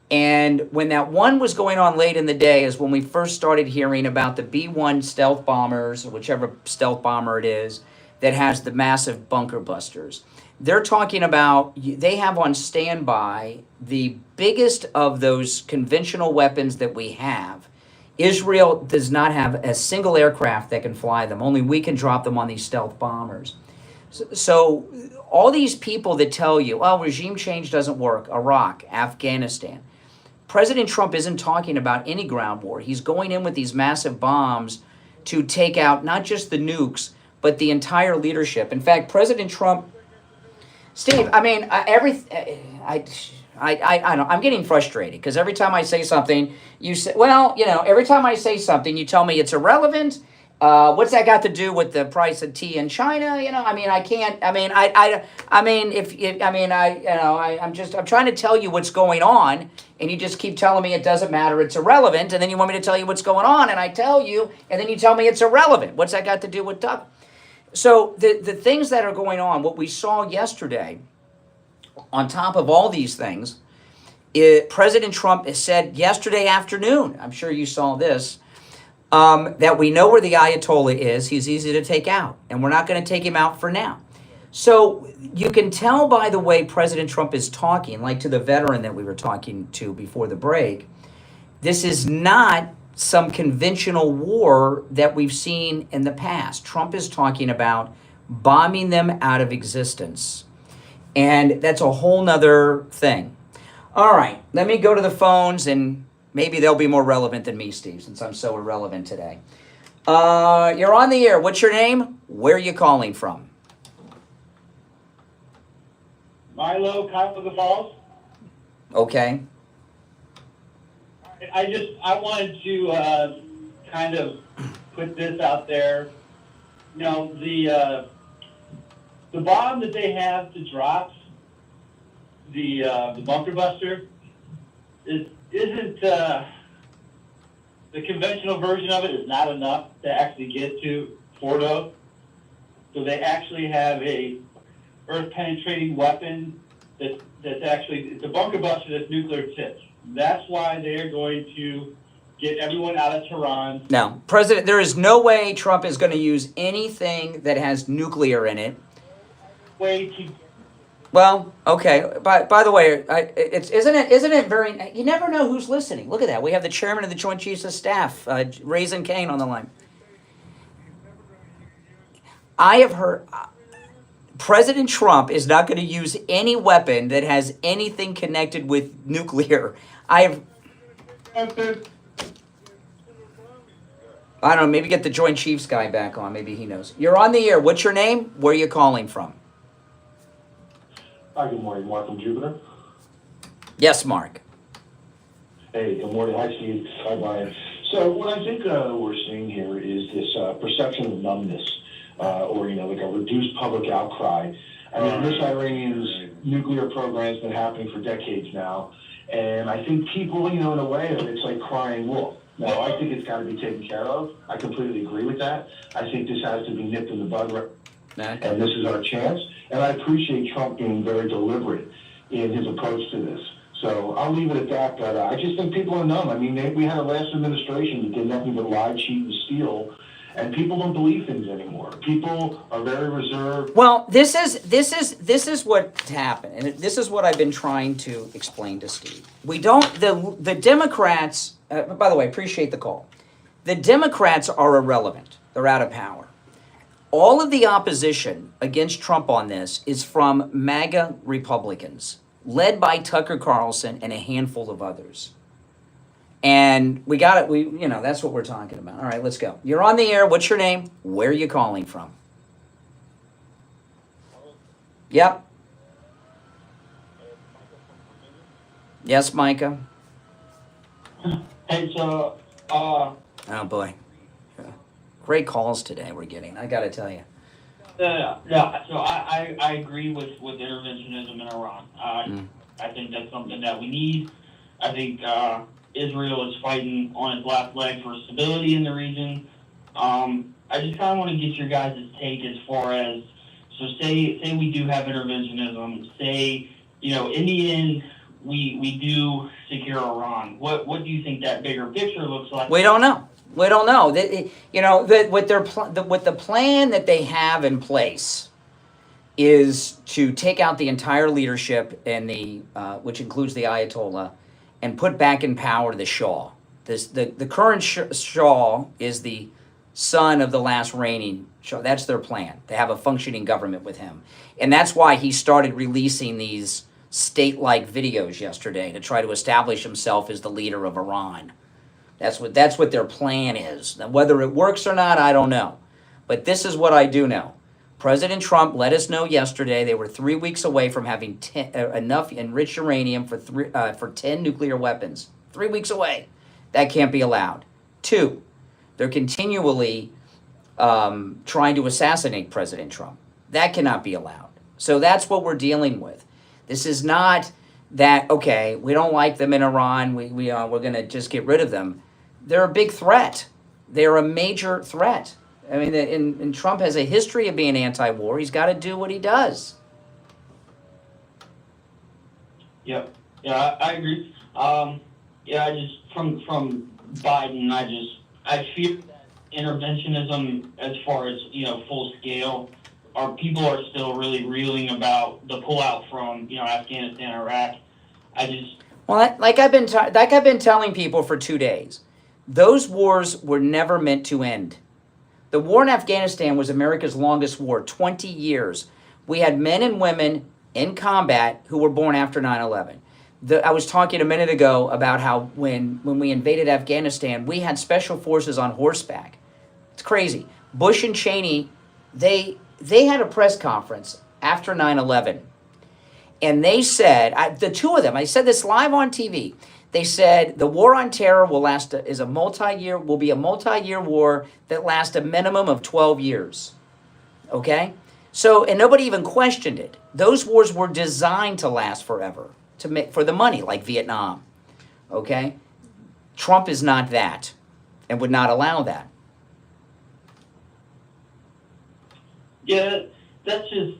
And when that one was going on late in the day is when we first started hearing about the B-1 stealth bombers, or whichever stealth bomber it is, that has the massive bunker busters. They're talking about, they have on standby the biggest of those conventional weapons that we have. Israel does not have a single aircraft that can fly them. Only we can drop them on these stealth bombers. So all these people that tell you, oh, regime change doesn't work, Iraq, Afghanistan. President Trump isn't talking about any ground war. He's going in with these massive bombs to take out not just the nukes, but the entire leadership. In fact, President Trump, Steve, I mean, I'm getting frustrated because every time I say something, you say, well, you know, every time I say something, you tell me it's irrelevant. What's that got to do with the price of tea in China? You know, I mean, I can't. I mean, I'm trying to tell you what's going on, and you just keep telling me it doesn't matter, it's irrelevant, and then you want me to tell you what's going on, and I tell you, and then you tell me it's irrelevant. What's that got to do with Doug? So the things that are going on, what we saw yesterday, on top of all these things, President Trump has said yesterday afternoon, I'm sure you saw this, that we know where the Ayatollah is. He's easy to take out, and we're not going to take him out for now. So you can tell by the way President Trump is talking, like to the veteran that we were talking to before the break, this is not some conventional war that we've seen in the past. Trump is talking about bombing them out of existence. And that's a whole nother thing. All right, let me go to the phones, and maybe they'll be more relevant than me, Steve, since I'm so irrelevant today. You're on the air. What's your name? Where are you calling from? Milo, Cuyahoga Falls. Okay. I wanted to kind of put this out there. You know, the bomb that they have to drop, the bunker buster, isn't the conventional version of it is not enough to actually get to Fordo. So they actually have a earth penetrating weapon that it's a bunker buster that's nuclear tipped. That's why they're going to get everyone out of Tehran. No, President, there is no way Trump is going to use anything that has nuclear in it. Way to. Well, okay. By the way, isn't it very? You never know who's listening. Look at that. We have the chairman of the Joint Chiefs of Staff, Raisin Kane, on the line. I have heard President Trump is not going to use any weapon that has anything connected with nuclear. I don't know. Maybe get the Joint Chiefs guy back on. Maybe he knows. You're on the air. What's your name? Where are you calling from? Hi, good morning. Mark from Jupiter. Yes, Mark. Hey, good morning. Hi, Steve. Hi, Brian. So what I think we're seeing here is this perception of numbness, or, like a reduced public outcry. I mean, this Iranian's nuclear program has been happening for decades now, and I think people, in a way, it's like crying wolf. Now, I think it's got to be taken care of. I completely agree with that. I think this has to be nipped in the bud, and this is our chance. And I appreciate Trump being very deliberate in his approach to this. So I'll leave it at that, but I just think people are numb. I mean, we had a last administration that did nothing but lie, cheat, and steal, and people don't believe things anymore. People are very reserved. Well, this is what's happened, and this is what I've been trying to explain to Steve. We don't the Democrats. By the way, appreciate the call. The Democrats are irrelevant. They're out of power. All of the opposition against Trump on this is from MAGA Republicans, led by Tucker Carlson and a handful of others. And we got it. That's what we're talking about. All right, let's go. You're on the air. What's your name? Where are you calling from? Yep. Yes, Micah. Hey, so, oh boy. Great calls today we're getting, I gotta tell you. Yeah. So I agree with interventionism in Iran. I think that's something that we need. I think Israel is fighting on its last leg for stability in the region. I just kind of want to get your guys' take as far as, so say we do have interventionism. Say, in the end, we do secure Iran. What do you think that bigger picture looks like? We don't know. We don't know. What the plan that they have in place is to take out the entire leadership and which includes the Ayatollah, and put back in power the Shah. The current Shah is the son of the last reigning Shah. That's their plan. To have a functioning government with him, and that's why he started releasing these state-like videos yesterday to try to establish himself as the leader of Iran. That's what their plan is. Now, whether it works or not, I don't know. But this is what I do know. President Trump let us know yesterday they were 3 weeks away from having enough enriched uranium for 10 nuclear weapons. 3 weeks away. That can't be allowed. 2, they're continually trying to assassinate President Trump. That cannot be allowed. So that's what we're dealing with. This is not that, okay, we don't like them in Iran, we're going to just get rid of them. They're a big threat. They're a major threat. I mean, and Trump has a history of being anti-war. He's got to do what he does. Yeah, I agree. I just from Biden, I fear that interventionism, as far as full scale, people are still really reeling about the pullout from Afghanistan, Iraq. Like I've been telling people for 2 days, those wars were never meant to end. The war in Afghanistan was America's longest war, 20 years. We had men and women in combat who were born after 9/11. I was talking a minute ago about how when we invaded Afghanistan, we had special forces on horseback. It's crazy. Bush and Cheney, they had a press conference after 9/11. And they said, the two of them, I said this live on TV. They said the war on terror will be a multi-year war that lasts a minimum of 12 years. Okay? So, and nobody even questioned it. Those wars were designed to last forever, for the money, like Vietnam. Okay? Trump is not that, and would not allow that. Yeah, that's just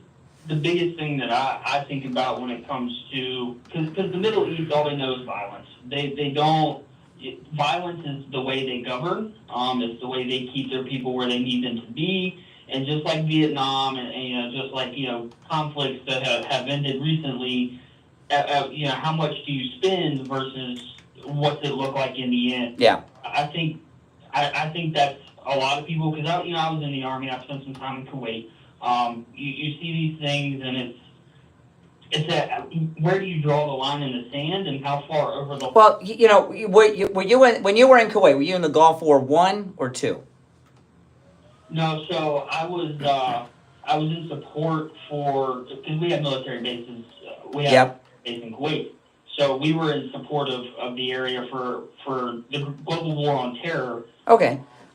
the biggest thing that I think about when it comes to, because the Middle East, all they know is violence. They don't, violence is the way they govern. It's the way they keep their people where they need them to be. And just like Vietnam and just like, conflicts that have ended recently, how much do you spend versus what's it look like in the end? Yeah. I think that's a lot of people, because I was in the Army. I spent some time in Kuwait. You see these things, and it's where do you draw the line in the sand, and how far over the? Well, when you were in Kuwait, were you in the Gulf War 1 or 2? No, so I was in support for, because we have military bases. We have a base in Kuwait, so we were in support of the area for the global war on terror.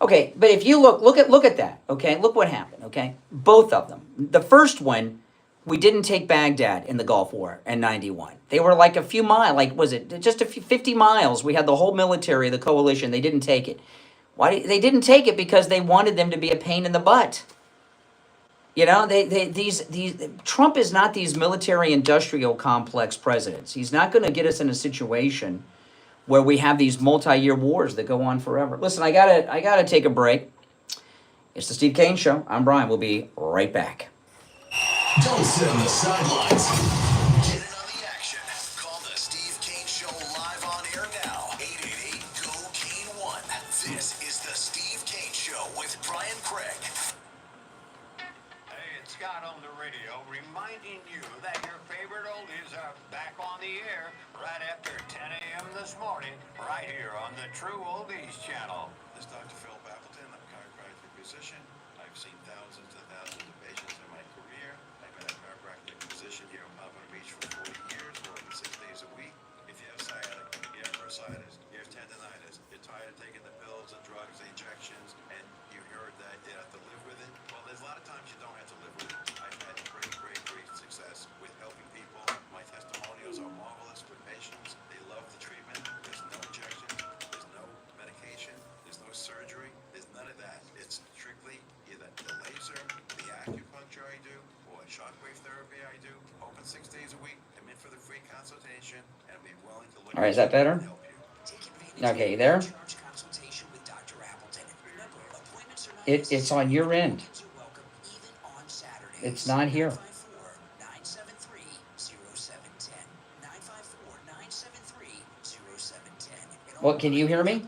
Okay, but if you look at that, okay, look what happened, okay? Both of them. The first one, we didn't take Baghdad in the Gulf War in 91. They were like a few miles, like was it just 50 miles? We had the whole military, the coalition, they didn't take it. Why? They didn't take it because they wanted them to be a pain in the butt. Trump is not these military-industrial complex presidents. He's not going to get us in a situation where we have these multi-year wars that go on forever. Listen, I gotta take a break. It's the Steve Kane Show. I'm Brian. We'll be right back. Don't sit on the sidelines. Get in on the action. Call the Steve Kane Show live on air now. 888-GO-KANE-1. This is the Steve Kane Show with Brian Craig. Hey, it's Scott on the radio reminding you that your favorite oldies are back on the air right after 10 a.m. this morning, right here on the True Oldies channel. This is Dr. Phil Appleton. I'm a chiropractic physician. I've seen thousands and thousands of patients in my career. I've been a chiropractic physician here in Pompano Beach for 40 years, working 6 days a week. If you have sciatica, you have bursitis, you have tendonitis, you're tired of taking the pills and drugs, the injections, and you heard that you have to live with it, well, there's a lot of times you don't have to live with it. I've had great success with helping people. My testimonials are marvelous with patients. They love the treatment. There's no injection. There's no medication. There's no surgery. There's none of that. It's strictly either the laser, the acupuncture I do, or shockwave therapy I do. Open 6 days a week. Come in for the free consultation, and I'll be willing to look. All right, is that better? Okay, you there? It's on your end. It's not here. What, can you hear me?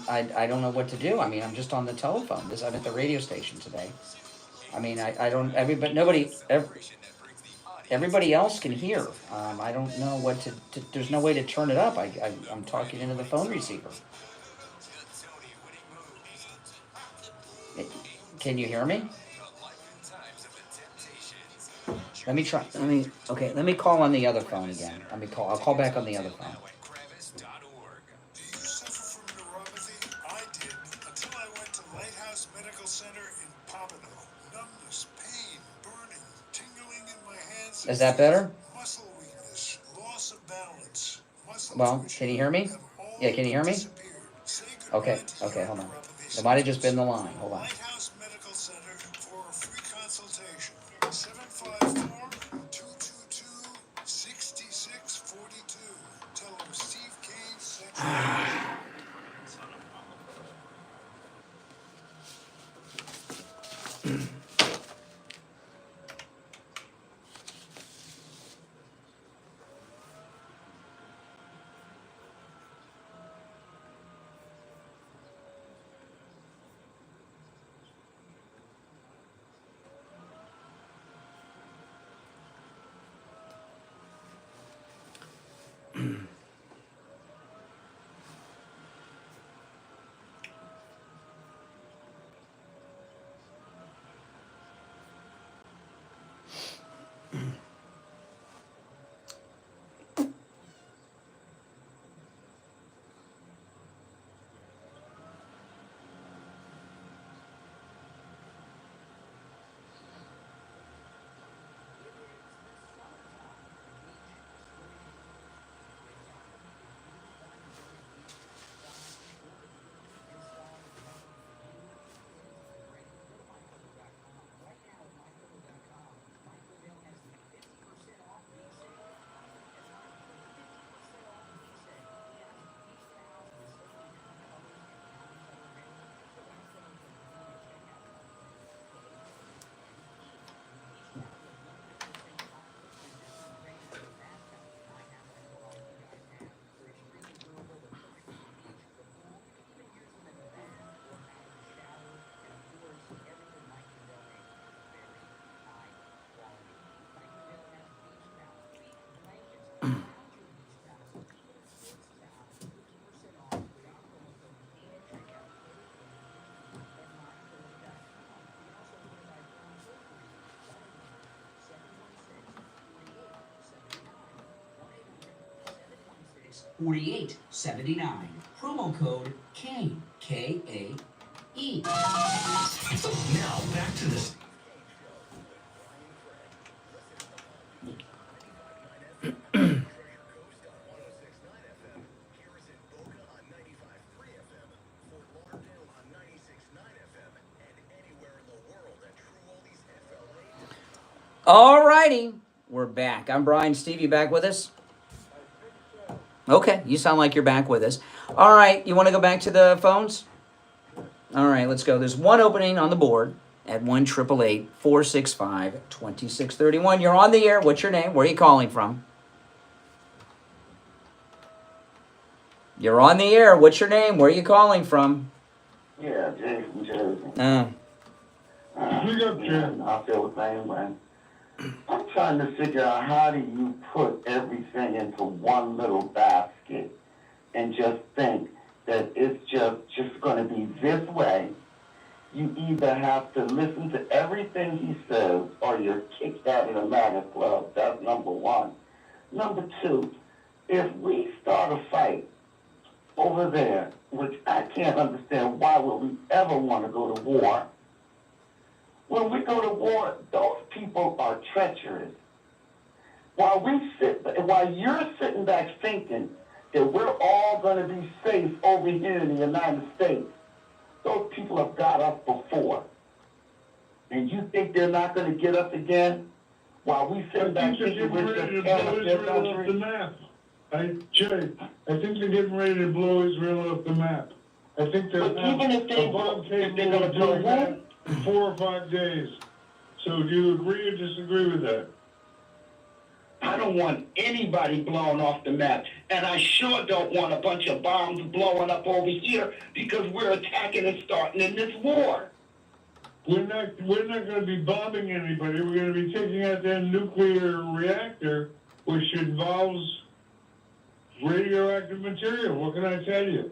I don't know what to do. I mean, I'm just on the telephone. I'm at the radio station today. I mean, everybody else can hear. I don't know what to there's no way to turn it up. I'm talking into the phone receiver. Can you hear me? Let me try. Let me call on the other phone again. I'll call back on the other phone. Do you suffer from neuropathy? I did until I went to Lighthouse Medical Center in Pompano. Numbness, pain, burning, tingling in my hands. Is that better? Muscle weakness, loss of balance. Well, can you hear me? Yeah, can you hear me? Okay, hold on. It might have just been the line. Hold on. Lighthouse Medical Center for a free consultation. 754-222-6642. Tell them Steve Kane sent you. 4879. Promo code KANE, K-A-E. Now back to the All righty, we're back. I'm Brian. Steve, you back with us? Okay, you sound like you're back with us. All right, you want to go back to the phones? All right, let's go. There's one opening on the board at 1-888-465-2631. You're on the air. What's your name? Where are you calling from? You're on the air. What's your name? Where are you calling from? Yeah, Jay from Jersey. Big up, Jay. I feel the same way. I'm trying to figure out how do you put everything into one little basket and just think that it's just going to be this way. You either have to listen to everything he says or you're kicked out of the MAGA club. That's number one. Number two, if we start a fight over there, which I can't understand, why would we ever want to go to war? When we go to war, those people are treacherous. While you're sitting back thinking that we're all going to be safe over here in the United States, those people have got us before. And you think they're not going to get us again? While we sit back thinking we're just their country? Jay, I think they're getting ready to blow Israel off the map. I think they're even if they're going to blow that in 4 or 5 days. So do you agree or disagree with that? I don't want anybody blown off the map. And I sure don't want a bunch of bombs blowing up over here because we're attacking and starting in this war. We're not going to be bombing anybody. We're going to be taking out their nuclear reactor, which involves radioactive material. What can I tell you?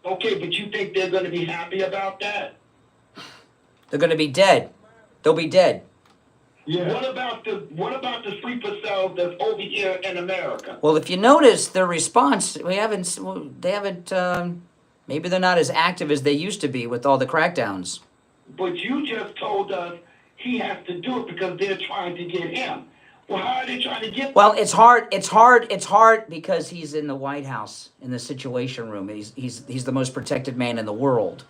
Okay, but you think they're going to be happy about that? They're going to be dead. They'll be dead. Yeah. What about the sleeper cells that's over here in America? Well, if you notice their response, maybe they're not as active as they used to be with all the crackdowns. But you just told us he has to do it because they're trying to get him. Well, how are they trying to get? Well, it's hard because he's in the White House in the Situation Room. He's the most protected man in the world.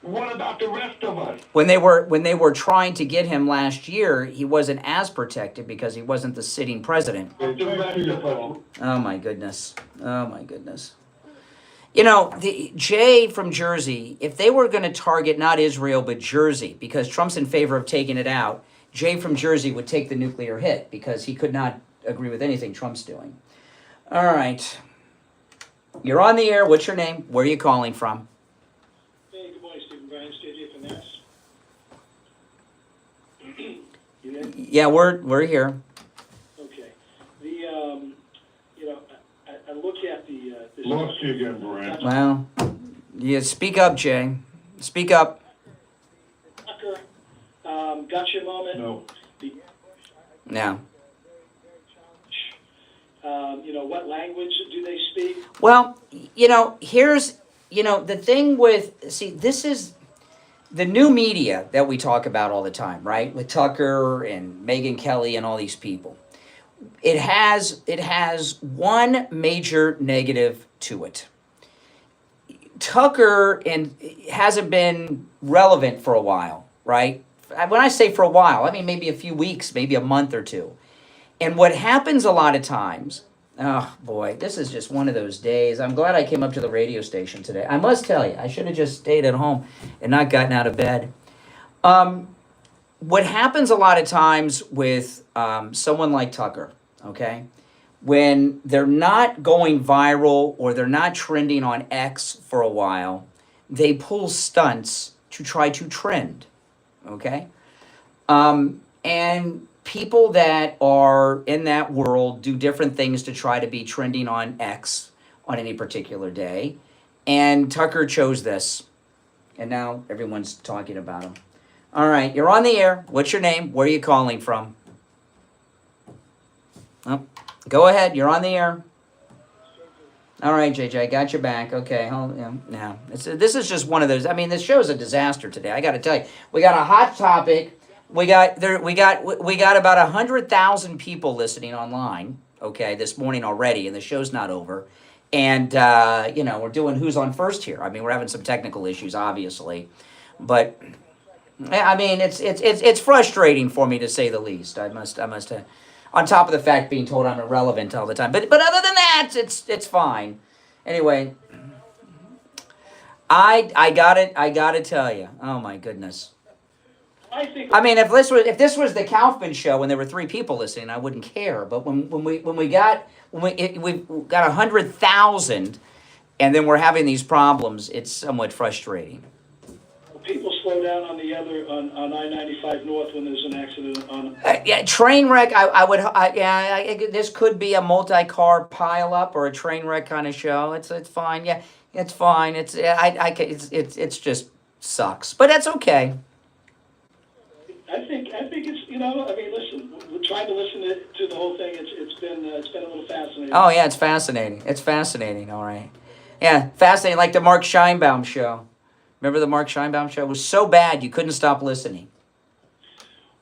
What about the rest of us? When they were trying to get him last year, he wasn't as protected because he wasn't the sitting president. Oh my goodness. Oh my goodness. You know, Jay from Jersey, if they were going to target not Israel but Jersey, because Trump's in favor of taking it out, Jay from Jersey would take the nuclear hit because he could not agree with anything Trump's doing. All right. You're on the air. What's your name? Where are you calling from? Hey, good morning, Stephen. Brian, Steve from Ness. Yeah, we're here. Okay. I look at the... Lost you again, Brian. Well, yeah, speak up, Jay. Speak up. Tucker, got your moment? No. Yeah. What language do they speak? Well, here's, the thing this is the new media that we talk about all the time, right? With Tucker and Megyn Kelly and all these people. It has one major negative to it. Tucker hasn't been relevant for a while, right? When I say for a while, I mean maybe a few weeks, maybe a month or two. And what happens a lot of times, oh boy, this is just one of those days. I'm glad I came up to the radio station today. I must tell you, I should have just stayed at home and not gotten out of bed. What happens a lot of times with someone like Tucker, okay, when they're not going viral or they're not trending on X for a while, they pull stunts to try to trend, okay? And people that are in that world do different things to try to be trending on X on any particular day. And Tucker chose this. And now everyone's talking about him. All right, you're on the air. What's your name? Where are you calling from? Oh, go ahead, you're on the air. All right, JJ, I got your back. Okay, yeah. This is just one of those. I mean, this show's a disaster today. I got to tell you, we got a hot topic. We got about 100,000 people listening online. Okay, this morning already, and the show's not over. And we're doing who's on first here. I mean, we're having some technical issues, obviously, but I mean, it's frustrating for me to say the least. I must. On top of the fact being told I'm irrelevant all the time, but other than that, it's fine. Anyway, I got to tell you. Oh my goodness. I mean, if this was the Kaufman show and there were 3 people listening, I wouldn't care. But when we've got 100,000, and then we're having these problems, it's somewhat frustrating. People slow down on I-95 North when there's an accident on. Yeah, train wreck. This could be a multi-car pileup or a train wreck kind of show. It's fine. Yeah, it's fine. It's just sucks, but that's okay. I think it's listen, we're trying to listen to the whole thing. It's been a little fascinating. Oh yeah, it's fascinating. It's fascinating. All right, yeah, fascinating. Like the Mark Scheinbaum show. Remember the Mark Scheinbaum show? It was so bad you couldn't stop listening.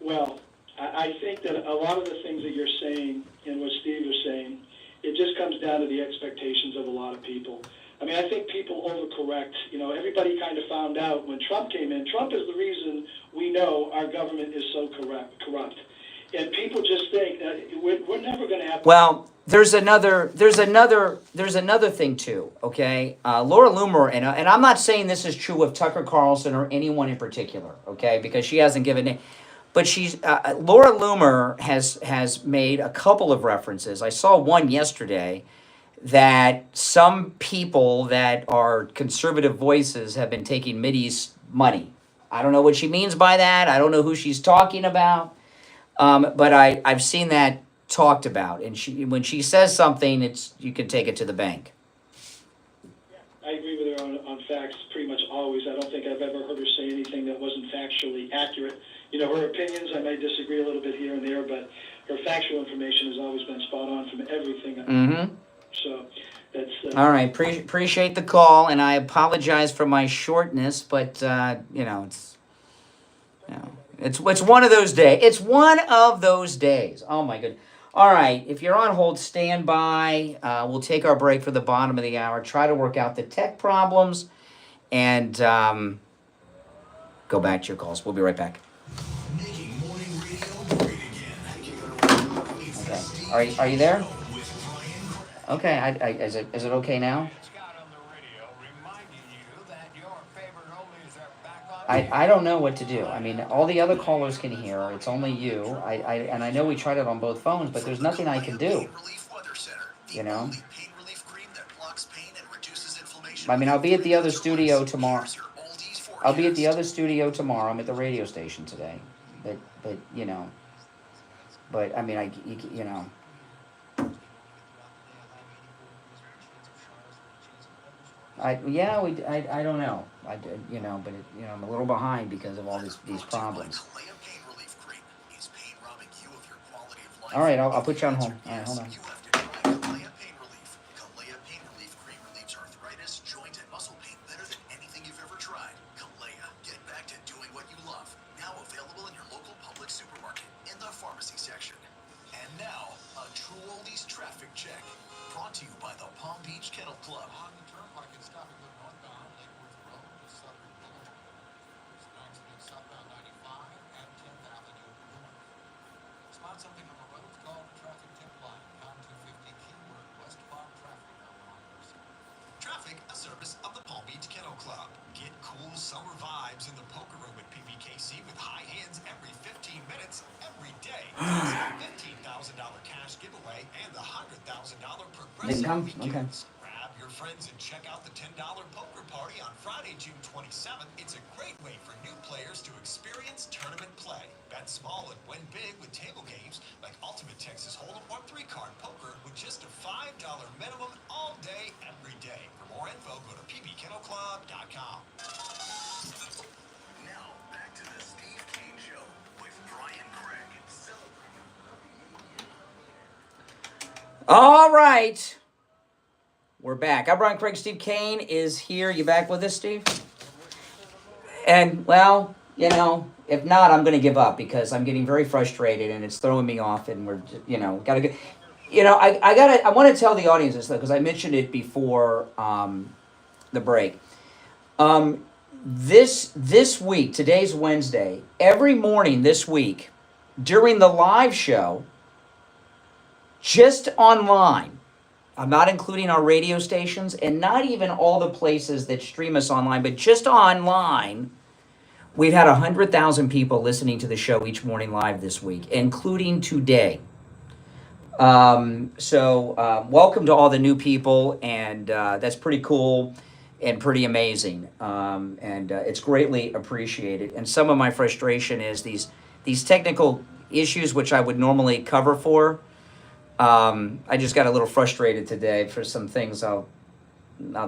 Well, I think that a lot of the things that you're saying and what Steve is saying, it just comes down to the expectations of a lot of people. I mean, I think people overcorrect. Everybody kind of found out when Trump came in. Trump is the reason we know our government is so corrupt. And people just think that we're never going to have. Well, there's another thing too. Okay, Laura Loomer, and I'm not saying this is true of Tucker Carlson or anyone in particular. Okay, because she hasn't given it. But Laura Loomer has made a couple of references. I saw one yesterday that some people that are conservative voices have been taking Mideast money. I don't know what she means by that. I don't know who she's talking about. But I've seen that talked about, and when she says something, you can take it to the bank. I agree with her on facts pretty much always. I don't think I've ever heard her say anything that wasn't factually accurate. Her opinions, I may disagree a little bit here and there, but her factual information has always been spot on from everything. Mm-hmm. So that's all right. Appreciate the call, and I apologize for my shortness, but it's one of those days. It's one of those days. Oh my goodness. All right, if you're on hold, stand by. We'll take our break for the bottom of the hour, try to work out the tech problems, and go back to your calls. We'll be right back. Making morning radio great again. Okay. Are you there? Okay. Is it okay now? I don't know what to do. I mean, all the other callers can hear. It's only you. And I know we tried it on both phones, but there's nothing I can do. I mean, I'll be at the other studio tomorrow. I'm at the radio station today. But I mean, I don't know. But I'm a little behind because of all these problems. All right, I'll put you on hold. All right, hold on. Okay. Grab your friends and check out the $10 poker party on Friday, June 27th. It's a great way for new players to experience tournament play. Bet small and win big with table games like Ultimate Texas Hold'em or 3-card poker with just a $5 minimum all day, every day. For more info, go to pbkennelclub.com. Now, back to the Steve Kane Show with Brian Craig. All right. We're back. I'm Brian Craig. Steve Kane is here. You back with us, Steve? And, well, you know, if not, I'm going to give up because I'm getting very frustrated and it's throwing me off and we're, you know, got to get... You know, I want to tell the audience this, though, because I mentioned it before the break. This week, today's Wednesday, every morning this week, during the live show, just online, I'm not including our radio stations and not even all the places that stream us online, but just online, we've had 100,000 people listening to the show each morning live this week, including today. Welcome to all the new people, and that's pretty cool and pretty amazing, and it's greatly appreciated. And some of my frustration is these technical issues, which I would normally cover for. I just got a little frustrated today for some things I'll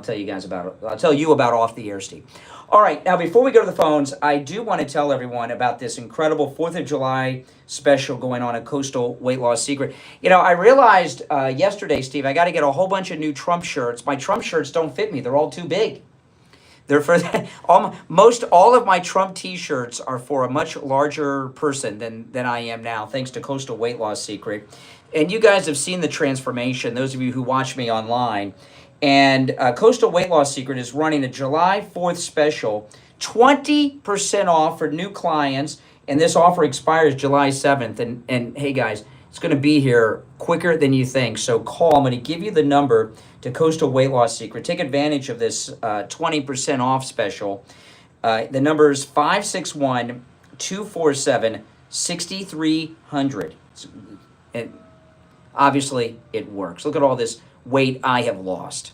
tell you guys about. I'll tell you about off the air, Steve. All right, now before we go to the phones, I do want to tell everyone about this incredible 4th of July special going on at Coastal Weight Loss Secret. You know, I realized yesterday, Steve, I got to get a whole bunch of new Trump shirts. My Trump shirts don't fit me. They're all too big. They're for all of my Trump T-shirts are for a much larger person than I am now, thanks to Coastal Weight Loss Secret. And you guys have seen the transformation, those of you who watch me online. And Coastal Weight Loss Secret is running a July 4th special, 20% off for new clients. And this offer expires July 7th. And hey, guys, it's going to be here quicker than you think. So call. I'm going to give you the number to Coastal Weight Loss Secret. Take advantage of this 20% off special. The number is 561-247-6300. And obviously, it works. Look at all this weight I have lost,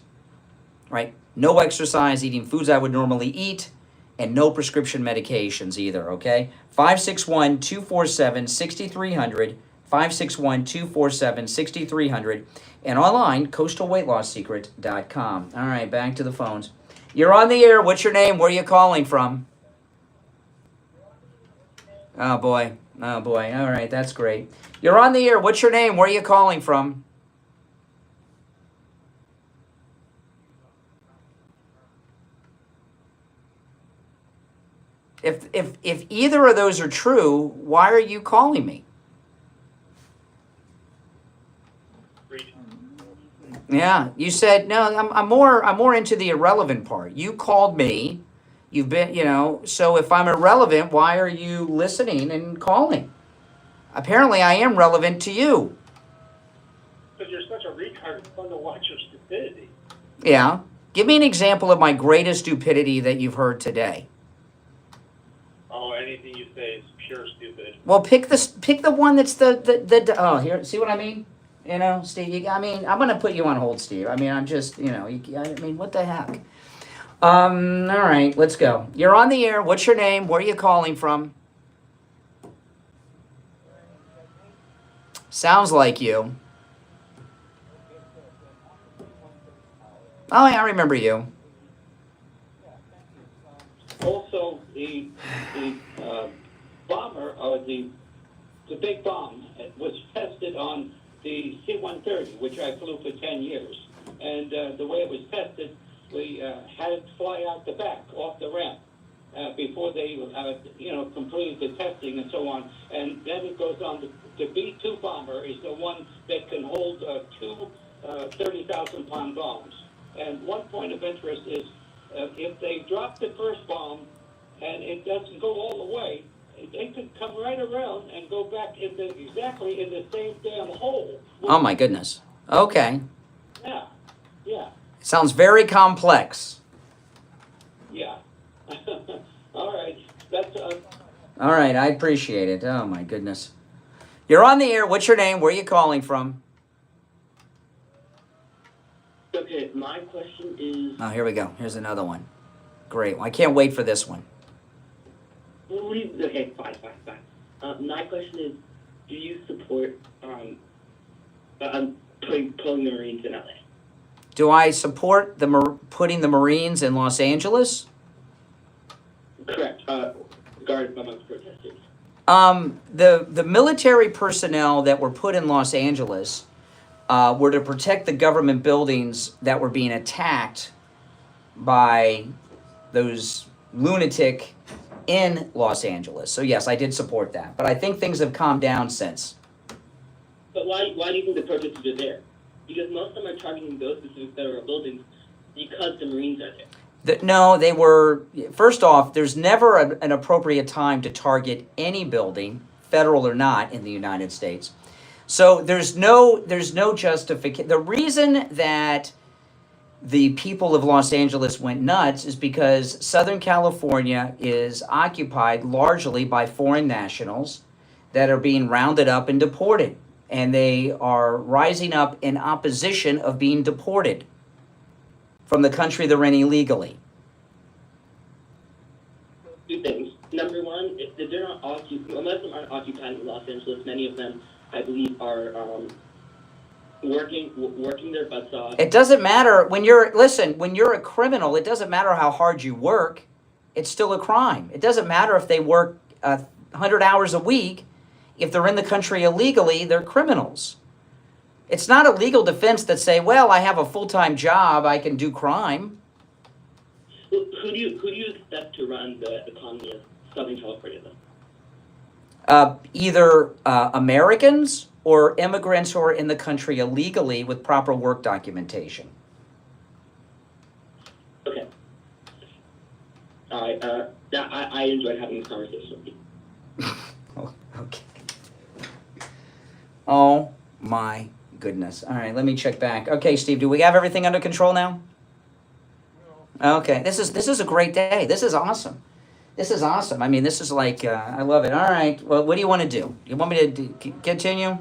right? No exercise, eating foods I would normally eat, and no prescription medications either, okay? 561-247-6300, 561-247-6300, and online, coastalweightlossecret.com. All right, back to the phones. You're on the air. What's your name? Where are you calling from? Oh, boy. Oh, boy. All right, that's great. You're on the air. What's your name? Where are you calling from? If either of those are true, why are you calling me? Yeah, you said no. I'm more into the irrelevant part. You called me. You've been, you know. So if I'm irrelevant, why are you listening and calling? Apparently, I am relevant to you. Because you're such a retard, it's fun to watch your stupidity. Yeah. Give me an example of my greatest stupidity that you've heard today. Oh, anything you say is pure stupid. Well, pick the one that's the oh, here, see what I mean? You know, Steve, I'm going to put you on hold, Steve. I mean, I'm just, you know, what the heck? All right, let's go. You're on the air. What's your name? Where are you calling from? Sounds like you. Oh, yeah, I remember you. Also, the bomber, or the big bomb, was tested on the C-130, which I flew for 10 years. And the way it was tested, we had it fly out the back, off the ramp, before they, completed the testing and so on. And then it goes on. The B-2 bomber is the one that can hold two 30,000-pound bombs. And one point of interest is if they drop the first bomb and it doesn't go all the way, they could come right around and go back exactly in the same damn hole. Oh, my goodness. Okay. Yeah. Sounds very complex. Yeah. All right. That's All right, I appreciate it. Oh, my goodness. You're on the air. What's your name? Where are you calling from? Okay, my question is... Oh, here we go. Here's another one. Great. Well, I can't wait for this one. Okay, fine. My question is, do you support putting the Marines in LA? Do I support putting the Marines in Los Angeles? Correct. Guard amongst protesters. The military personnel that were put in Los Angeles were to protect the government buildings that were being attacked by those lunatic in Los Angeles. So yes, I did support that. But I think things have calmed down since. But why do you think the protesters are there? Because most of them are targeting those specific federal buildings because the Marines are there. No, they were, first off, there's never an appropriate time to target any building, federal or not, in the United States. So there's no justification. The reason that the people of Los Angeles went nuts is because Southern California is occupied largely by foreign nationals that are being rounded up and deported. And they are rising up in opposition of being deported from the country they're in illegally. Two things. Number one, if they're not occupied, most of them aren't occupied in Los Angeles. Many of them, I believe, are working their butts off. It doesn't matter when you're a criminal, it doesn't matter how hard you work. It's still a crime. It doesn't matter if they work 100 hours a week. If they're in the country illegally, they're criminals. It's not a legal defense that say, well, I have a full-time job, I can do crime. Who do you expect to run the economy of Southern California, though? Either Americans or immigrants who are in the country illegally with proper work documentation. Okay. All right. I enjoyed having this conversation with you. Okay. Oh my goodness. All right, let me check back. Okay, Steve, do we have everything under control now? Okay, this is a great day. This is awesome. This is awesome. I mean, this is like, I love it. All right, well, what do you want to do? You want me to continue?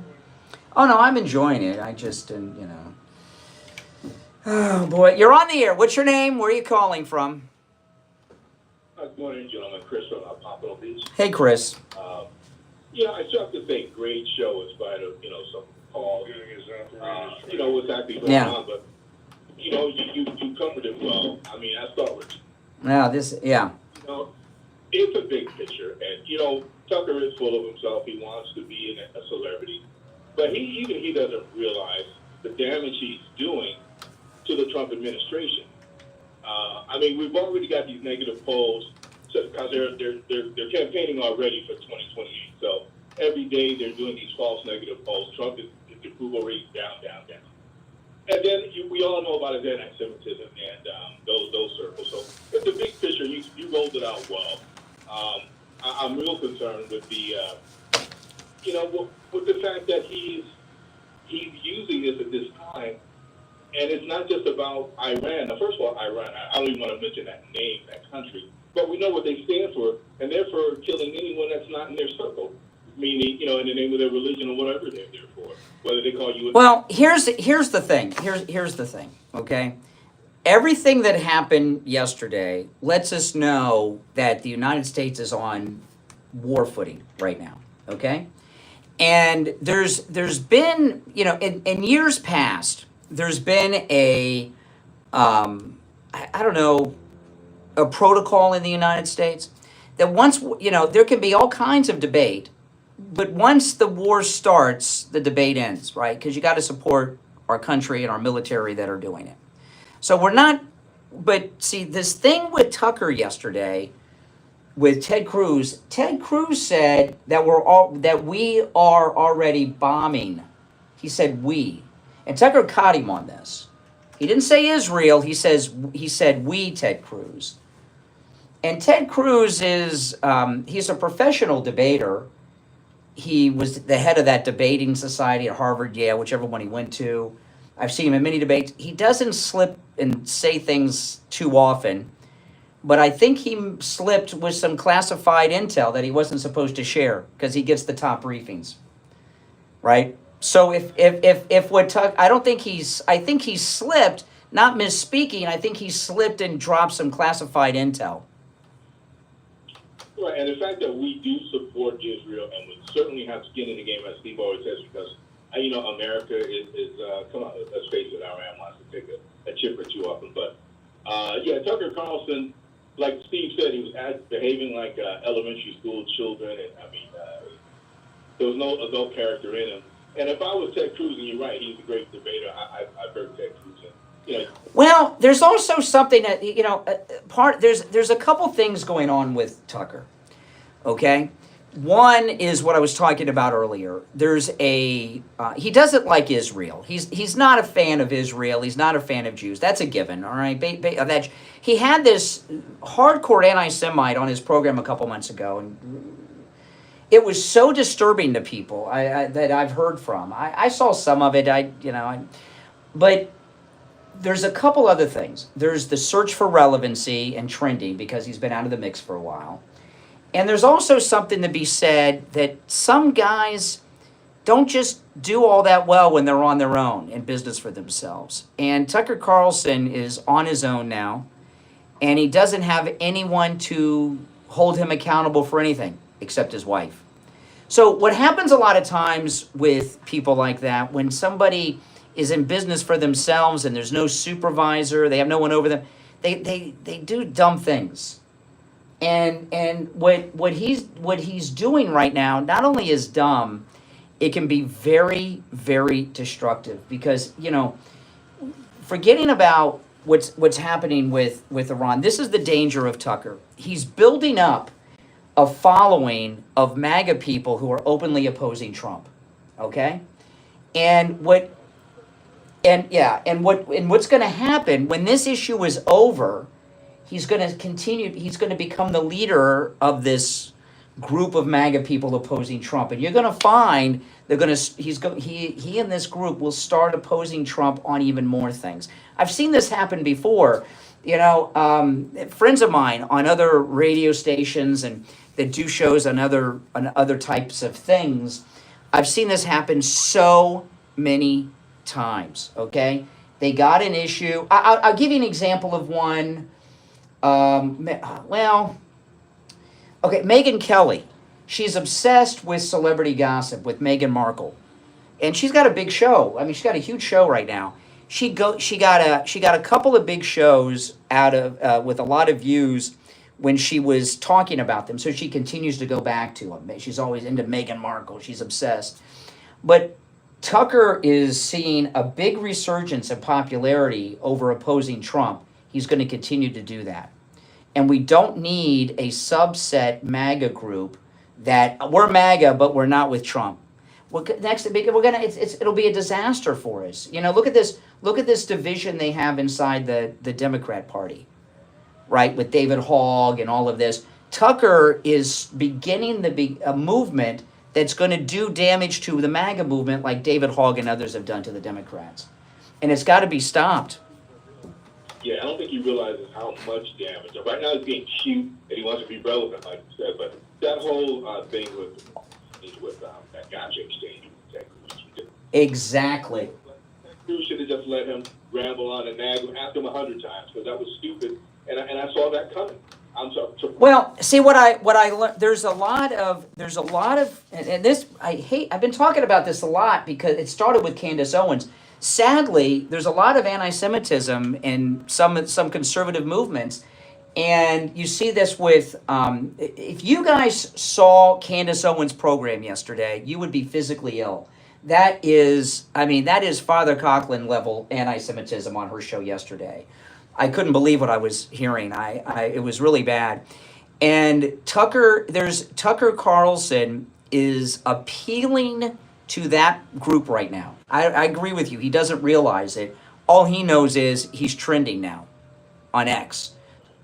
Oh, no, I'm enjoying it. I just, oh, boy. You're on the air. What's your name? Where are you calling from? Good morning, gentlemen. Chris from Pompano Beach. Hey, Chris. I still have to say, great show in spite of, some calls. What's actually going on. But, you covered it well. I mean, I start with it's a big picture. And, Tucker is full of himself. He wants to be a celebrity. But he doesn't realize the damage he's doing to the Trump administration. I mean, we've already got these negative polls because they're campaigning already for 2028. So every day they're doing these false negative polls. Trump is the approval rate down. And then we all know about his anti-Semitism and those circles. So it's the big picture. You rolled it out well. I'm real concerned with the with the fact that he's using this at this time. And it's not just about Iran. Now, first of all, Iran, I don't even want to mention that name, that country. But we know what they stand for, and they're for killing anyone that's not in their circle. Meaning, in the name of their religion or whatever they're there for. Whether they call you... Well, here's the thing. Here's the thing, okay? Everything that happened yesterday lets us know that the United States is on war footing right now, okay? And there's been, in years past, there's been a protocol in the United States that once, there can be all kinds of debate, but once the war starts, the debate ends, right? Because you got to support our country and our military that are doing it. So but see, this thing with Tucker yesterday, with Ted Cruz said that we are already bombing. He said we. And Tucker caught him on this. He didn't say Israel. He said we, Ted Cruz. And Ted Cruz is he's a professional debater. He was the head of that debating society at Harvard, Yale, whichever one he went to. I've seen him in many debates. He doesn't slip and say things too often, but I think he slipped with some classified intel that he wasn't supposed to share because he gets the top briefings, right? So if what Tuck, I think he slipped, not misspeaking. I think he slipped and dropped some classified intel. Right, and the fact that we do support Israel and we certainly have skin in the game, as Steve always says, because America is come on, let's face it, Iran wants to take a chip or two off him. But Tucker Carlson, like Steve said, he was behaving like elementary school children, and there was no adult character in him. And if I was Ted Cruz, and you're right, he's a great debater. I've heard Ted Cruz. Well, there's also something that there's a couple things going on with Tucker. Okay, one is what I was talking about earlier. There's he doesn't like Israel. He's not a fan of Israel. He's not a fan of Jews. That's a given. All right, that he had this hardcore anti-Semite on his program a couple months ago, and it was so disturbing to people that I've heard from. I saw some of it. But there's a couple other things. There's the search for relevancy and trending because he's been out of the mix for a while. And there's also something to be said that some guys don't just do all that well when they're on their own in business for themselves. And Tucker Carlson is on his own now, and he doesn't have anyone to hold him accountable for anything except his wife. So what happens a lot of times with people like that, when somebody is in business for themselves and there's no supervisor, they have no one over them, they do dumb things. And what he's doing right now not only is dumb, it can be very, very destructive because, forgetting about what's happening with Iran, this is the danger of Tucker. He's building up a following of MAGA people who are openly opposing Trump. Okay? And what's going to happen when this issue is over, he's going to become the leader of this group of MAGA people opposing Trump. And you're going to find he and this group will start opposing Trump on even more things. I've seen this happen before. Friends of mine on other radio stations and that do shows on other types of things, I've seen this happen so many times. Okay, they got an issue. I'll give you an example of one. Megyn Kelly. She's obsessed with celebrity gossip with Meghan Markle, and she's got a big show. I mean, she's got a huge show right now. She got a couple of big shows out of with a lot of views when she was talking about them. So she continues to go back to them. She's always into Meghan Markle. She's obsessed. But Tucker is seeing a big resurgence in popularity over opposing Trump. He's going to continue to do that. And we don't need a subset MAGA group that we're MAGA, but we're not with Trump. It'll be a disaster for us. Look at this division they have inside the Democrat Party, right? With David Hogg and all of this. Tucker is beginning a movement that's going to do damage to the MAGA movement like David Hogg and others have done to the Democrats. And it's got to be stopped. Yeah, I don't think he realizes how much damage. Right now he's being cute and he wants to be relevant, like you said, but that whole thing with that gotcha exchange with Ted Cruz. Exactly. Cruz should have just let him ramble on and nag him, ask him 100 times, because that was stupid, and I saw that coming. I'm sorry. Well, see what I learned. There's a lot of, and this I've been talking about this a lot because it started with Candace Owens. Sadly, there's a lot of anti-Semitism in some conservative movements, and you see this with. If you guys saw Candace Owens' program yesterday, you would be physically ill. That is Father Coughlin level anti-Semitism on her show yesterday. I couldn't believe what I was hearing. It was really bad. And Tucker Carlson is appealing to that group right now. I agree with you. He doesn't realize it. All he knows is he's trending now on X.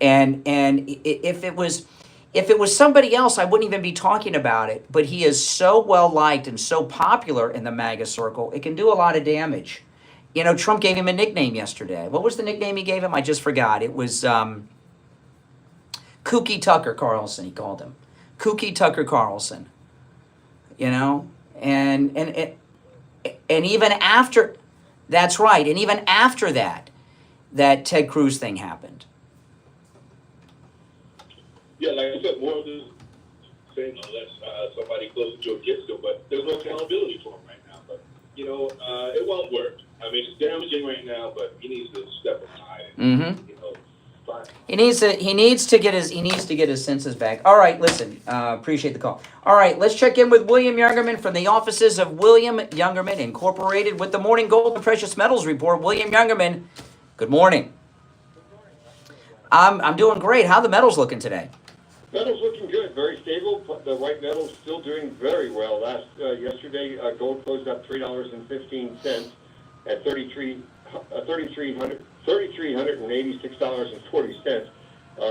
And if it was somebody else, I wouldn't even be talking about it. But he is so well liked and so popular in the MAGA circle, it can do a lot of damage. Trump gave him a nickname yesterday. What was the nickname he gave him? I just forgot. It was Kooky Tucker Carlson, he called him. Kooky Tucker Carlson. And even after, that's right, and even after that Ted Cruz thing happened. Yeah, like I said, more of this thing, unless somebody close to Joe gets to, but there's no accountability for him right now. But, it won't work. I mean, it's damaging right now, but he needs to step aside and, fine. He needs to get his senses back. All right, listen, appreciate the call. All right, let's check in with William Youngerman from the offices of William Youngerman Incorporated with the Morning Gold and Precious Metals Report. William Youngerman, good morning. I'm doing great. How are the metals looking today? Metal's looking good, very stable. The white metal's still doing very well. Yesterday, gold closed up $3.15 at $3,386.40.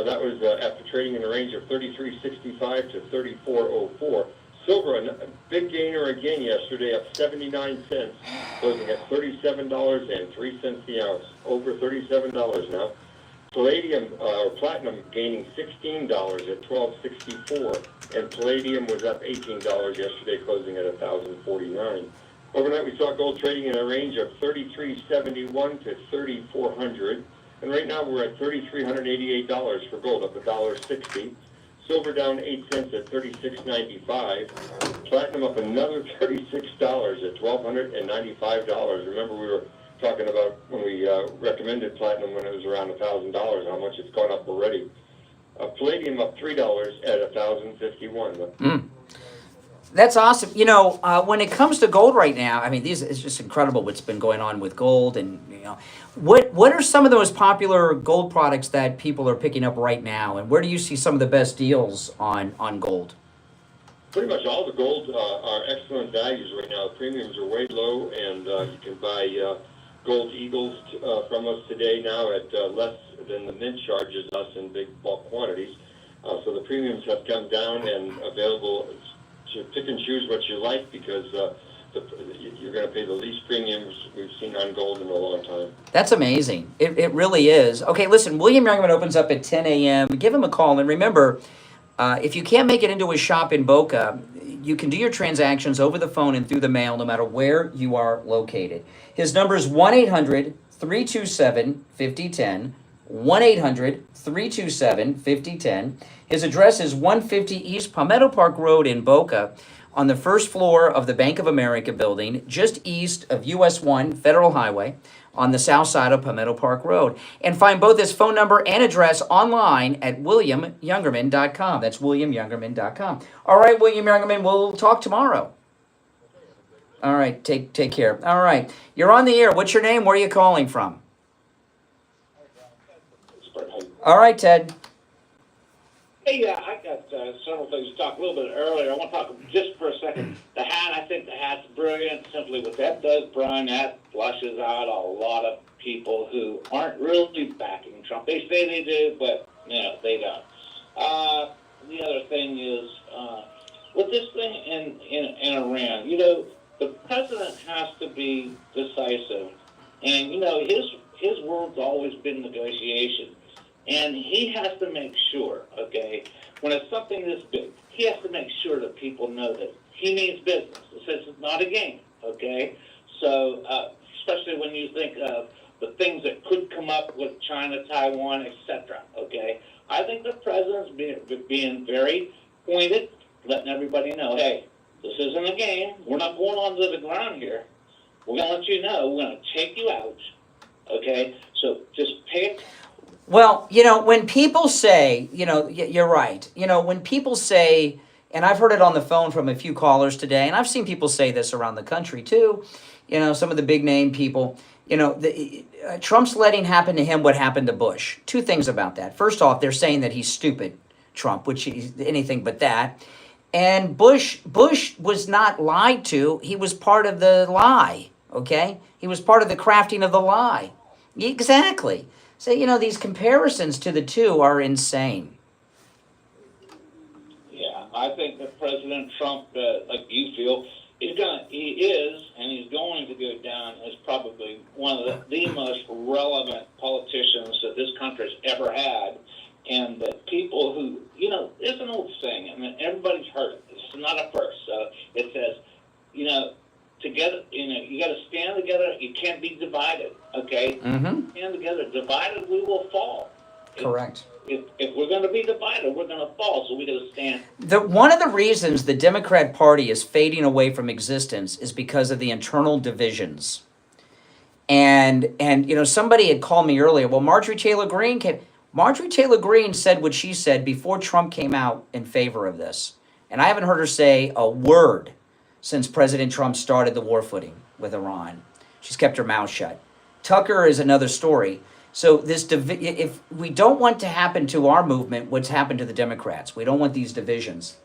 That was after trading in the range of $33.65 to $34.04. Silver, a big gainer again yesterday, up 79 cents, closing at $37.03 the ounce, over $37 now. Palladium or platinum gaining $16 at $12.64, and palladium was up $18 yesterday, closing at $1,049. Overnight, we saw gold trading in a range of $33.71 to $3,400, and right now we're at $3,388 for gold, up $1.60. Silver down 8 cents at $36.95. Platinum up another $36 at $1,295. Remember, we were talking about when we recommended platinum when it was around $1,000, how much it's gone up already. Palladium up $3 at $1,051. That's awesome. You know, when it comes to gold right now, I mean, it's just incredible what's been going on with gold. And, you know, what are some of the most popular gold products that people are picking up right now? And where do you see some of the best deals on gold? Pretty much all the gold are excellent values right now. Premiums are way low, and you can buy gold eagles from us today now at less than the mint charges us in big bulk quantities. So the premiums have come down and available to pick and choose what you like, because you're going to pay the least premiums we've seen on gold in a long time. That's amazing. It really is. Okay, listen, William Youngerman opens up at 10 a.m. Give him a call. And remember, if you can't make it into his shop in Boca, you can do your transactions over the phone and through the mail no matter where you are located. His number is 1-800-327-5010, 1-800-327-5010. His address is 150 East Palmetto Park Road in Boca, on the first floor of the Bank of America building, just east of US 1 Federal Highway, on the south side of Palmetto Park Road. And find both his phone number and address online at williamyoungerman.com. That's williamyoungerman.com. All right, William Youngerman, we'll talk tomorrow. All right, take care. All right, you're on the air. What's your name? Where are you calling from? All right, Ted. Hey, I got several things to talk a little bit earlier. I want to talk just for a second. The hat, I think the hat's brilliant. Simply what that does, Brian, that flushes out a lot of people who aren't really backing Trump. They say they do, but, you know, they don't. The other thing is, with this thing in Iran, you know, the president has to be decisive. And, you know, his word's always been negotiation. And he has to make sure, okay, when it's something this big, he has to make sure that people know that he means business. This is not a game, okay? So, especially when you think of the things that could come up with China, Taiwan, etc., okay? I think the president's being very pointed, letting everybody know, hey, this isn't a game. We're not going onto the ground here. We're going to let you know. We're going to take you out, okay? So just pay it. Well, you know, when people say, you know, you're right. You know, when people say, and I've heard it on the phone from a few callers today, and I've seen people say this around the country too, you know, some of the big name people, you know, Trump's letting happen to him what happened to Bush. Two things about that. First off, they're saying that he's stupid, Trump, which is anything but that. And Bush was not lied to. He was part of the lie, okay? He was part of the crafting of the lie. Exactly. So, you know, these comparisons to the two are insane. Yeah, I think that President Trump, like you feel, he is, and he's going to go down as probably one of the most relevant politicians that this country's ever had. And that people who, you know, there's an old saying, I mean, everybody's heard it. It's not a first. So it says, you know, together, you know, you got to stand together. You can't be divided, okay? Mm-hmm. Stand together. Divided, we will fall. Correct. If we're going to be divided, we're going to fall. So we got to stand. One of the reasons the Democrat Party is fading away from existence is because of the internal divisions. And you know, somebody had called me earlier. Well, Marjorie Taylor Greene came. Marjorie Taylor Greene said what she said before Trump came out in favor of this. And I haven't heard her say a word since President Trump started the war footing with Iran. She's kept her mouth shut. Tucker is another story. So this if we don't want to happen to our movement, what's happened to the Democrats? We don't want these divisions.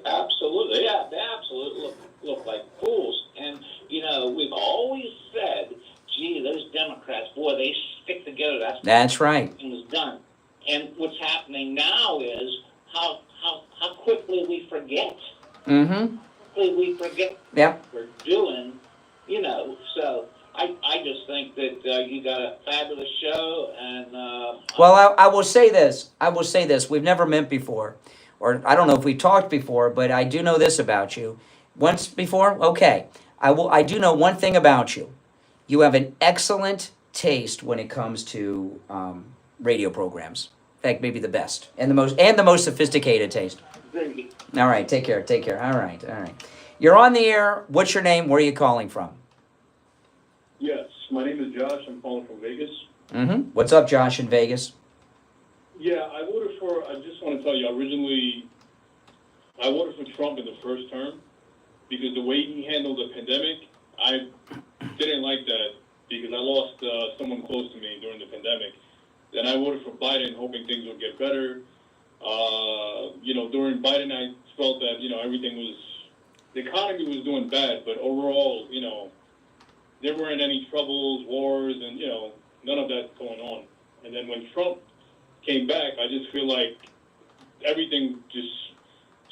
Absolutely, yeah, they absolutely look like fools. And we've always said, "Gee, those Democrats, boy, they stick together." That's right. Things done. And what's happening now is how quickly we forget. Mm-hmm. Quickly we forget Yep. what we're doing. So I just think that you got a fabulous show, and Well, I will say this. We've never met before, or I don't know if we talked before, but I do know this about you. Once before, okay. I do know one thing about you. You have an excellent taste when it comes to radio programs. In fact, maybe the best and the most sophisticated taste. All right, take care. All right. You're on the air. What's your name? Where are you calling from? Yes, my name is Josh. I'm calling from Vegas. Mm-hmm. What's up, Josh in Vegas? Yeah, I just want to tell you, originally, I voted for Trump in the first term because the way he handled the pandemic, I didn't like that because I lost someone close to me during the pandemic. Then I voted for Biden, hoping things would get better. During Biden, I felt that, the economy was doing bad, but overall, there weren't any troubles, wars, and, none of that's going on. And then when Trump came back, I just feel like everything just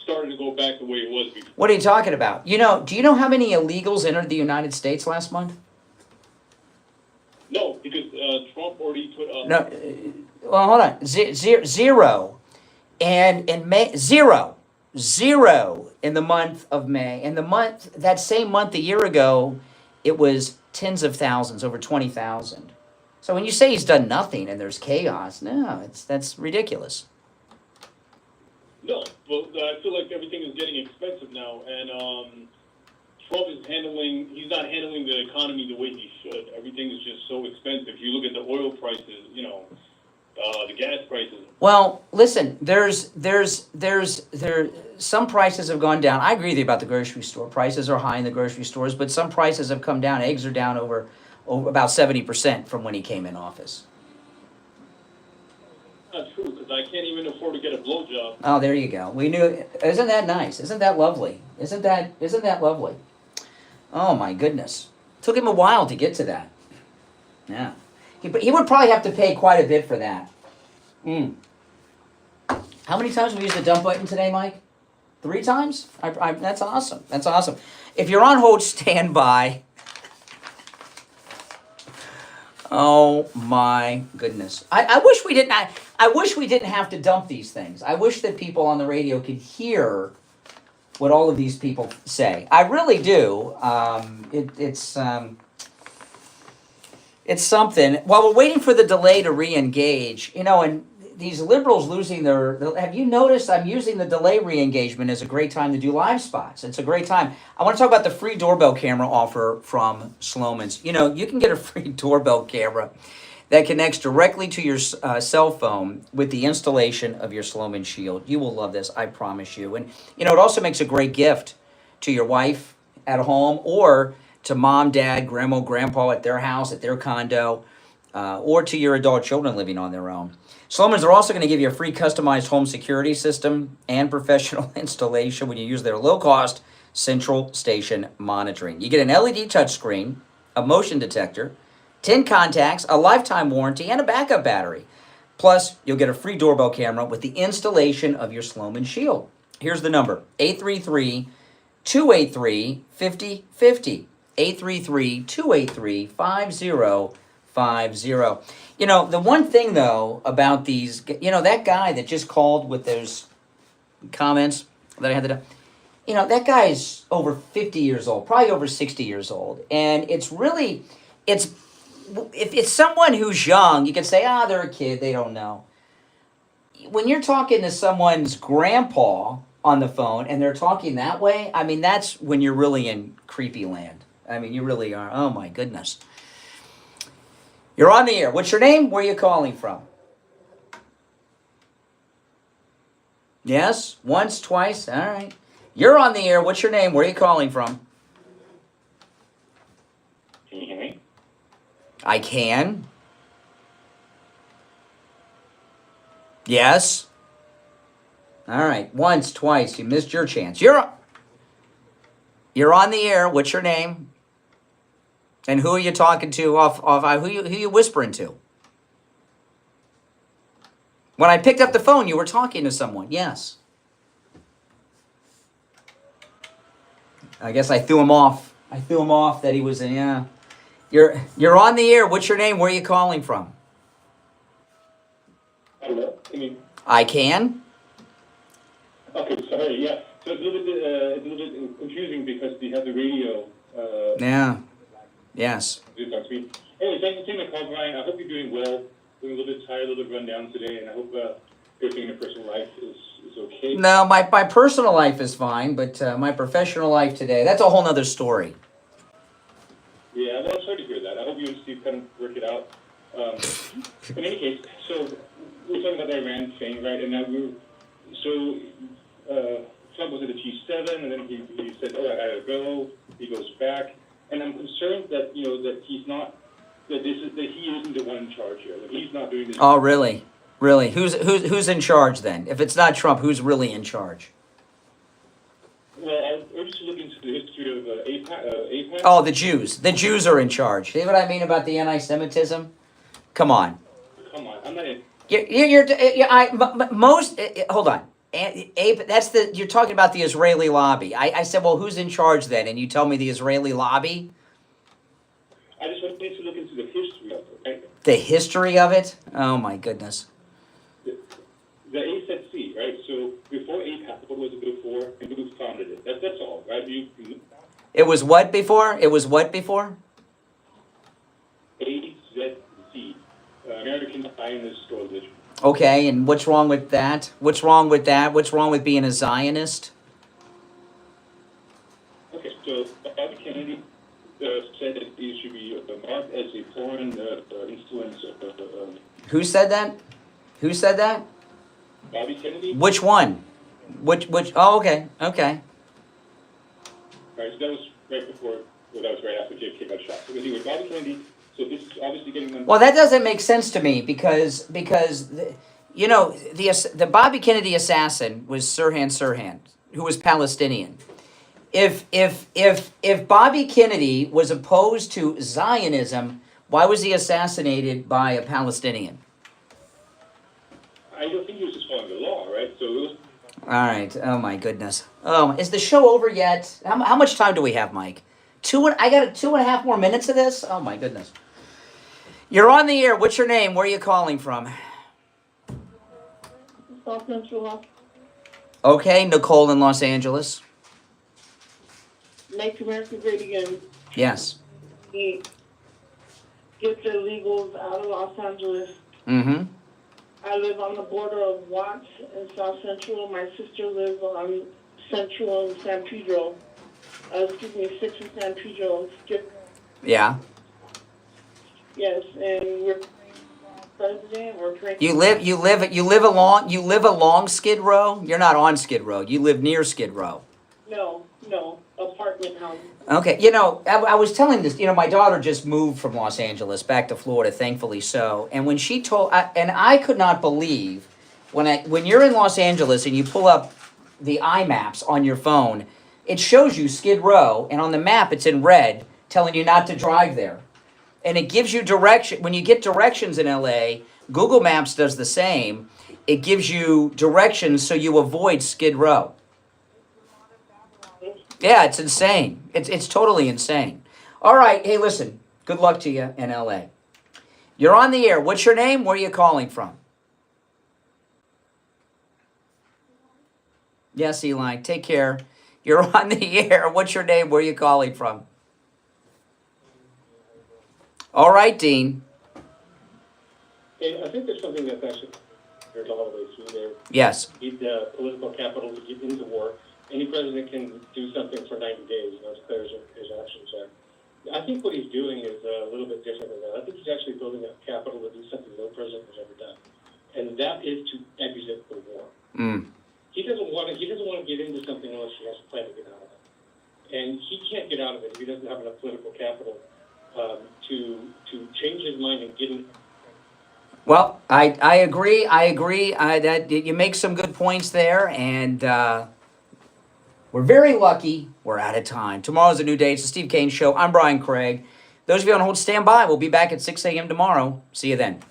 started to go back the way it was before. What are you talking about? Do you know how many illegals entered the United States last month? No, because Trump already put up... No, well, hold on. Zero. And in May, zero in the month of May. And that same month a year ago, it was tens of thousands, over 20,000. So when you say he's done nothing and there's chaos, no, that's ridiculous. No, well, I feel like everything is getting expensive now, and Trump he's not handling the economy the way he should. Everything is just so expensive. You look at the oil prices, the gas prices. Well, listen, there's some prices have gone down. I agree with you about the grocery store. Prices are high in the grocery stores, but some prices have come down. Eggs are down over about 70% from when he came in office. Not true, because I can't even afford to get a blowjob. Oh, there you go. We knew. Isn't that nice? Isn't that lovely? Isn't that lovely? Oh my goodness. Took him a while to get to that. Yeah. He would probably have to pay quite a bit for that. How many times have we used the dump button today, Mike? 3 times? That's awesome. That's awesome. If you're on hold, stand by. Oh my goodness! I wish we didn't. I wish we didn't have to dump these things. I wish that people on the radio could hear what all of these people say. I really do. It's something. While we're waiting for the delay to re-engage, and these liberals losing their... Have you noticed I'm using the delay re-engagement as a great time to do live spots? It's a great time. I want to talk about the free doorbell camera offer from Slomin's. You can get a free doorbell camera that connects directly to your cell phone with the installation of your Slomin Shield. You will love this, I promise you. And, it also makes a great gift to your wife at home or to mom, dad, grandma, grandpa at their house, at their condo, or to your adult children living on their own. Slomin's are also going to give you a free customized home security system and professional installation when you use their low-cost central station monitoring. You get an LED touchscreen, a motion detector, 10 contacts, a lifetime warranty, and a backup battery. Plus, you'll get a free doorbell camera with the installation of your Slomin Shield. Here's the number, 833-283-5050. 833-283-5050. The one thing, though, about these, that guy that just called with those comments that I had to, that guy is over 50 years old, probably over 60 years old. And if it's someone who's young, you can say, they're a kid, they don't know. When you're talking to someone's grandpa on the phone and they're talking that way, that's when you're really in creepy land. You really are. Oh, my goodness. You're on the air. What's your name? Where are you calling from? Yes? Once, twice? All right. You're on the air. What's your name? Where are you calling from? Can you hear me? I can. Yes? All right. Once, twice. You missed your chance. You're on the air. What's your name? And who are you talking to who you whispering to? When I picked up the phone, you were talking to someone. Yes. I guess I threw him off. That he was in, yeah. You're on the air. What's your name? Where are you calling from? Hello? Can you... I can. Okay, sorry, yeah. So it's a little bit confusing because we have the radio. Yeah. Yes. Anyway, thanks for taking my call, Brian. I hope you're doing well. Doing a little bit tired, a little bit run down today, and I hope everything in your personal life is okay. No, my personal life is fine, but my professional life today, that's a whole nother story. Yeah, well, I'm sorry to hear that. I hope you and Steve kind of work it out. In any case, so we're talking about the Iran thing, right? And now Trump was at the G7, and then he said, "Oh, I gotta go." He goes back, and I'm concerned that that he's not, that he isn't the one in charge here. That he's not doing this. Oh, really? Really? Who's in charge then? If it's not Trump, who's really in charge? Well, I urge you to look into the history of AIPAC. Oh, the Jews. The Jews are in charge. See what I mean about the anti-Semitism? Come on. Come on, I'm not in. Hold on. You're talking about the Israeli lobby. I said, well, who's in charge then? And you tell me the Israeli lobby? I just want you to look into the history of it, right? The history of it? Oh, my goodness. The ASFC, right? So before AIPAC, what was it before, and who founded it? That's all, right? It was what before? AZC, American Zionist Coalition. Okay, and what's wrong with that? What's wrong with being a Zionist? Okay, so Bobby Kennedy said that he should be marked as a foreign influence. Who said that? Bobby Kennedy. Which one? Which? Oh, okay. All right, so that was right before. Well, that was right after JFK got shot. So anyway, Bobby Kennedy. So this is obviously getting them. Well, that doesn't make sense to me because the Bobby Kennedy assassin was Sirhan, who was Palestinian. If Bobby Kennedy was opposed to Zionism, why was he assassinated by a Palestinian? I don't think he was just following the law, right? So it was. All right. Oh my goodness. Oh, is the show over yet? How much time do we have, Mike? I got 2.5 more minutes of this? Oh my goodness. You're on the air. What's your name? Where are you calling from? South Central. Okay, Nicole in Los Angeles. Make America Great Again. Yes. Get the illegals out of Los Angeles. Mm-hmm. I live on the border of Watts and South Central. My sister lives on Central and San Pedro. 6 in San Pedro. Yeah. Yes, and we're president. We're praying. You live along Skid Row? You're not on Skid Row. You live near Skid Row. No, apartment house. Okay, I was telling this, my daughter just moved from Los Angeles back to Florida, thankfully so. And when she told, I could not believe, when you're in Los Angeles and you pull up the iMaps on your phone, it shows you Skid Row, and on the map it's in red, telling you not to drive there. And it gives you direction. When you get directions in LA, Google Maps does the same. It gives you directions so you avoid Skid Row. Yeah, it's insane. It's totally insane. All right, hey, listen. Good luck to you in LA. You're on the air. What's your name? Where are you calling from? Yes, Eli. Take care. You're on the air. What's your name? Where are you calling from? All right, Dean. Hey, I think there's something that's actually there's all the way through there. Yes. Need the political capital to get into war. Any president can do something for 90 days, and that's clear as actions are. I think what he's doing is a little bit different than that. I think he's actually building up capital to do something no president has ever done, and that is to exit the war. He doesn't want to. He doesn't want to get into something unless he has a plan to get out of it, and he can't get out of it if he doesn't have enough political capital to change his mind and get in. Well, I agree. I agree. That you make some good points there, and we're very lucky. We're out of time. Tomorrow's a new day. It's the Steve Kane Show. I'm Brian Craig. Those of you on hold, stand by. We'll be back at 6 a.m. tomorrow. See you then.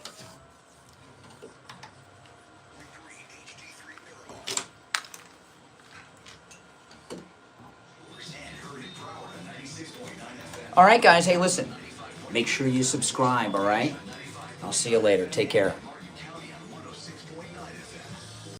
All right, guys. Hey, listen. Make sure you subscribe, all right? I'll see you later. Take care.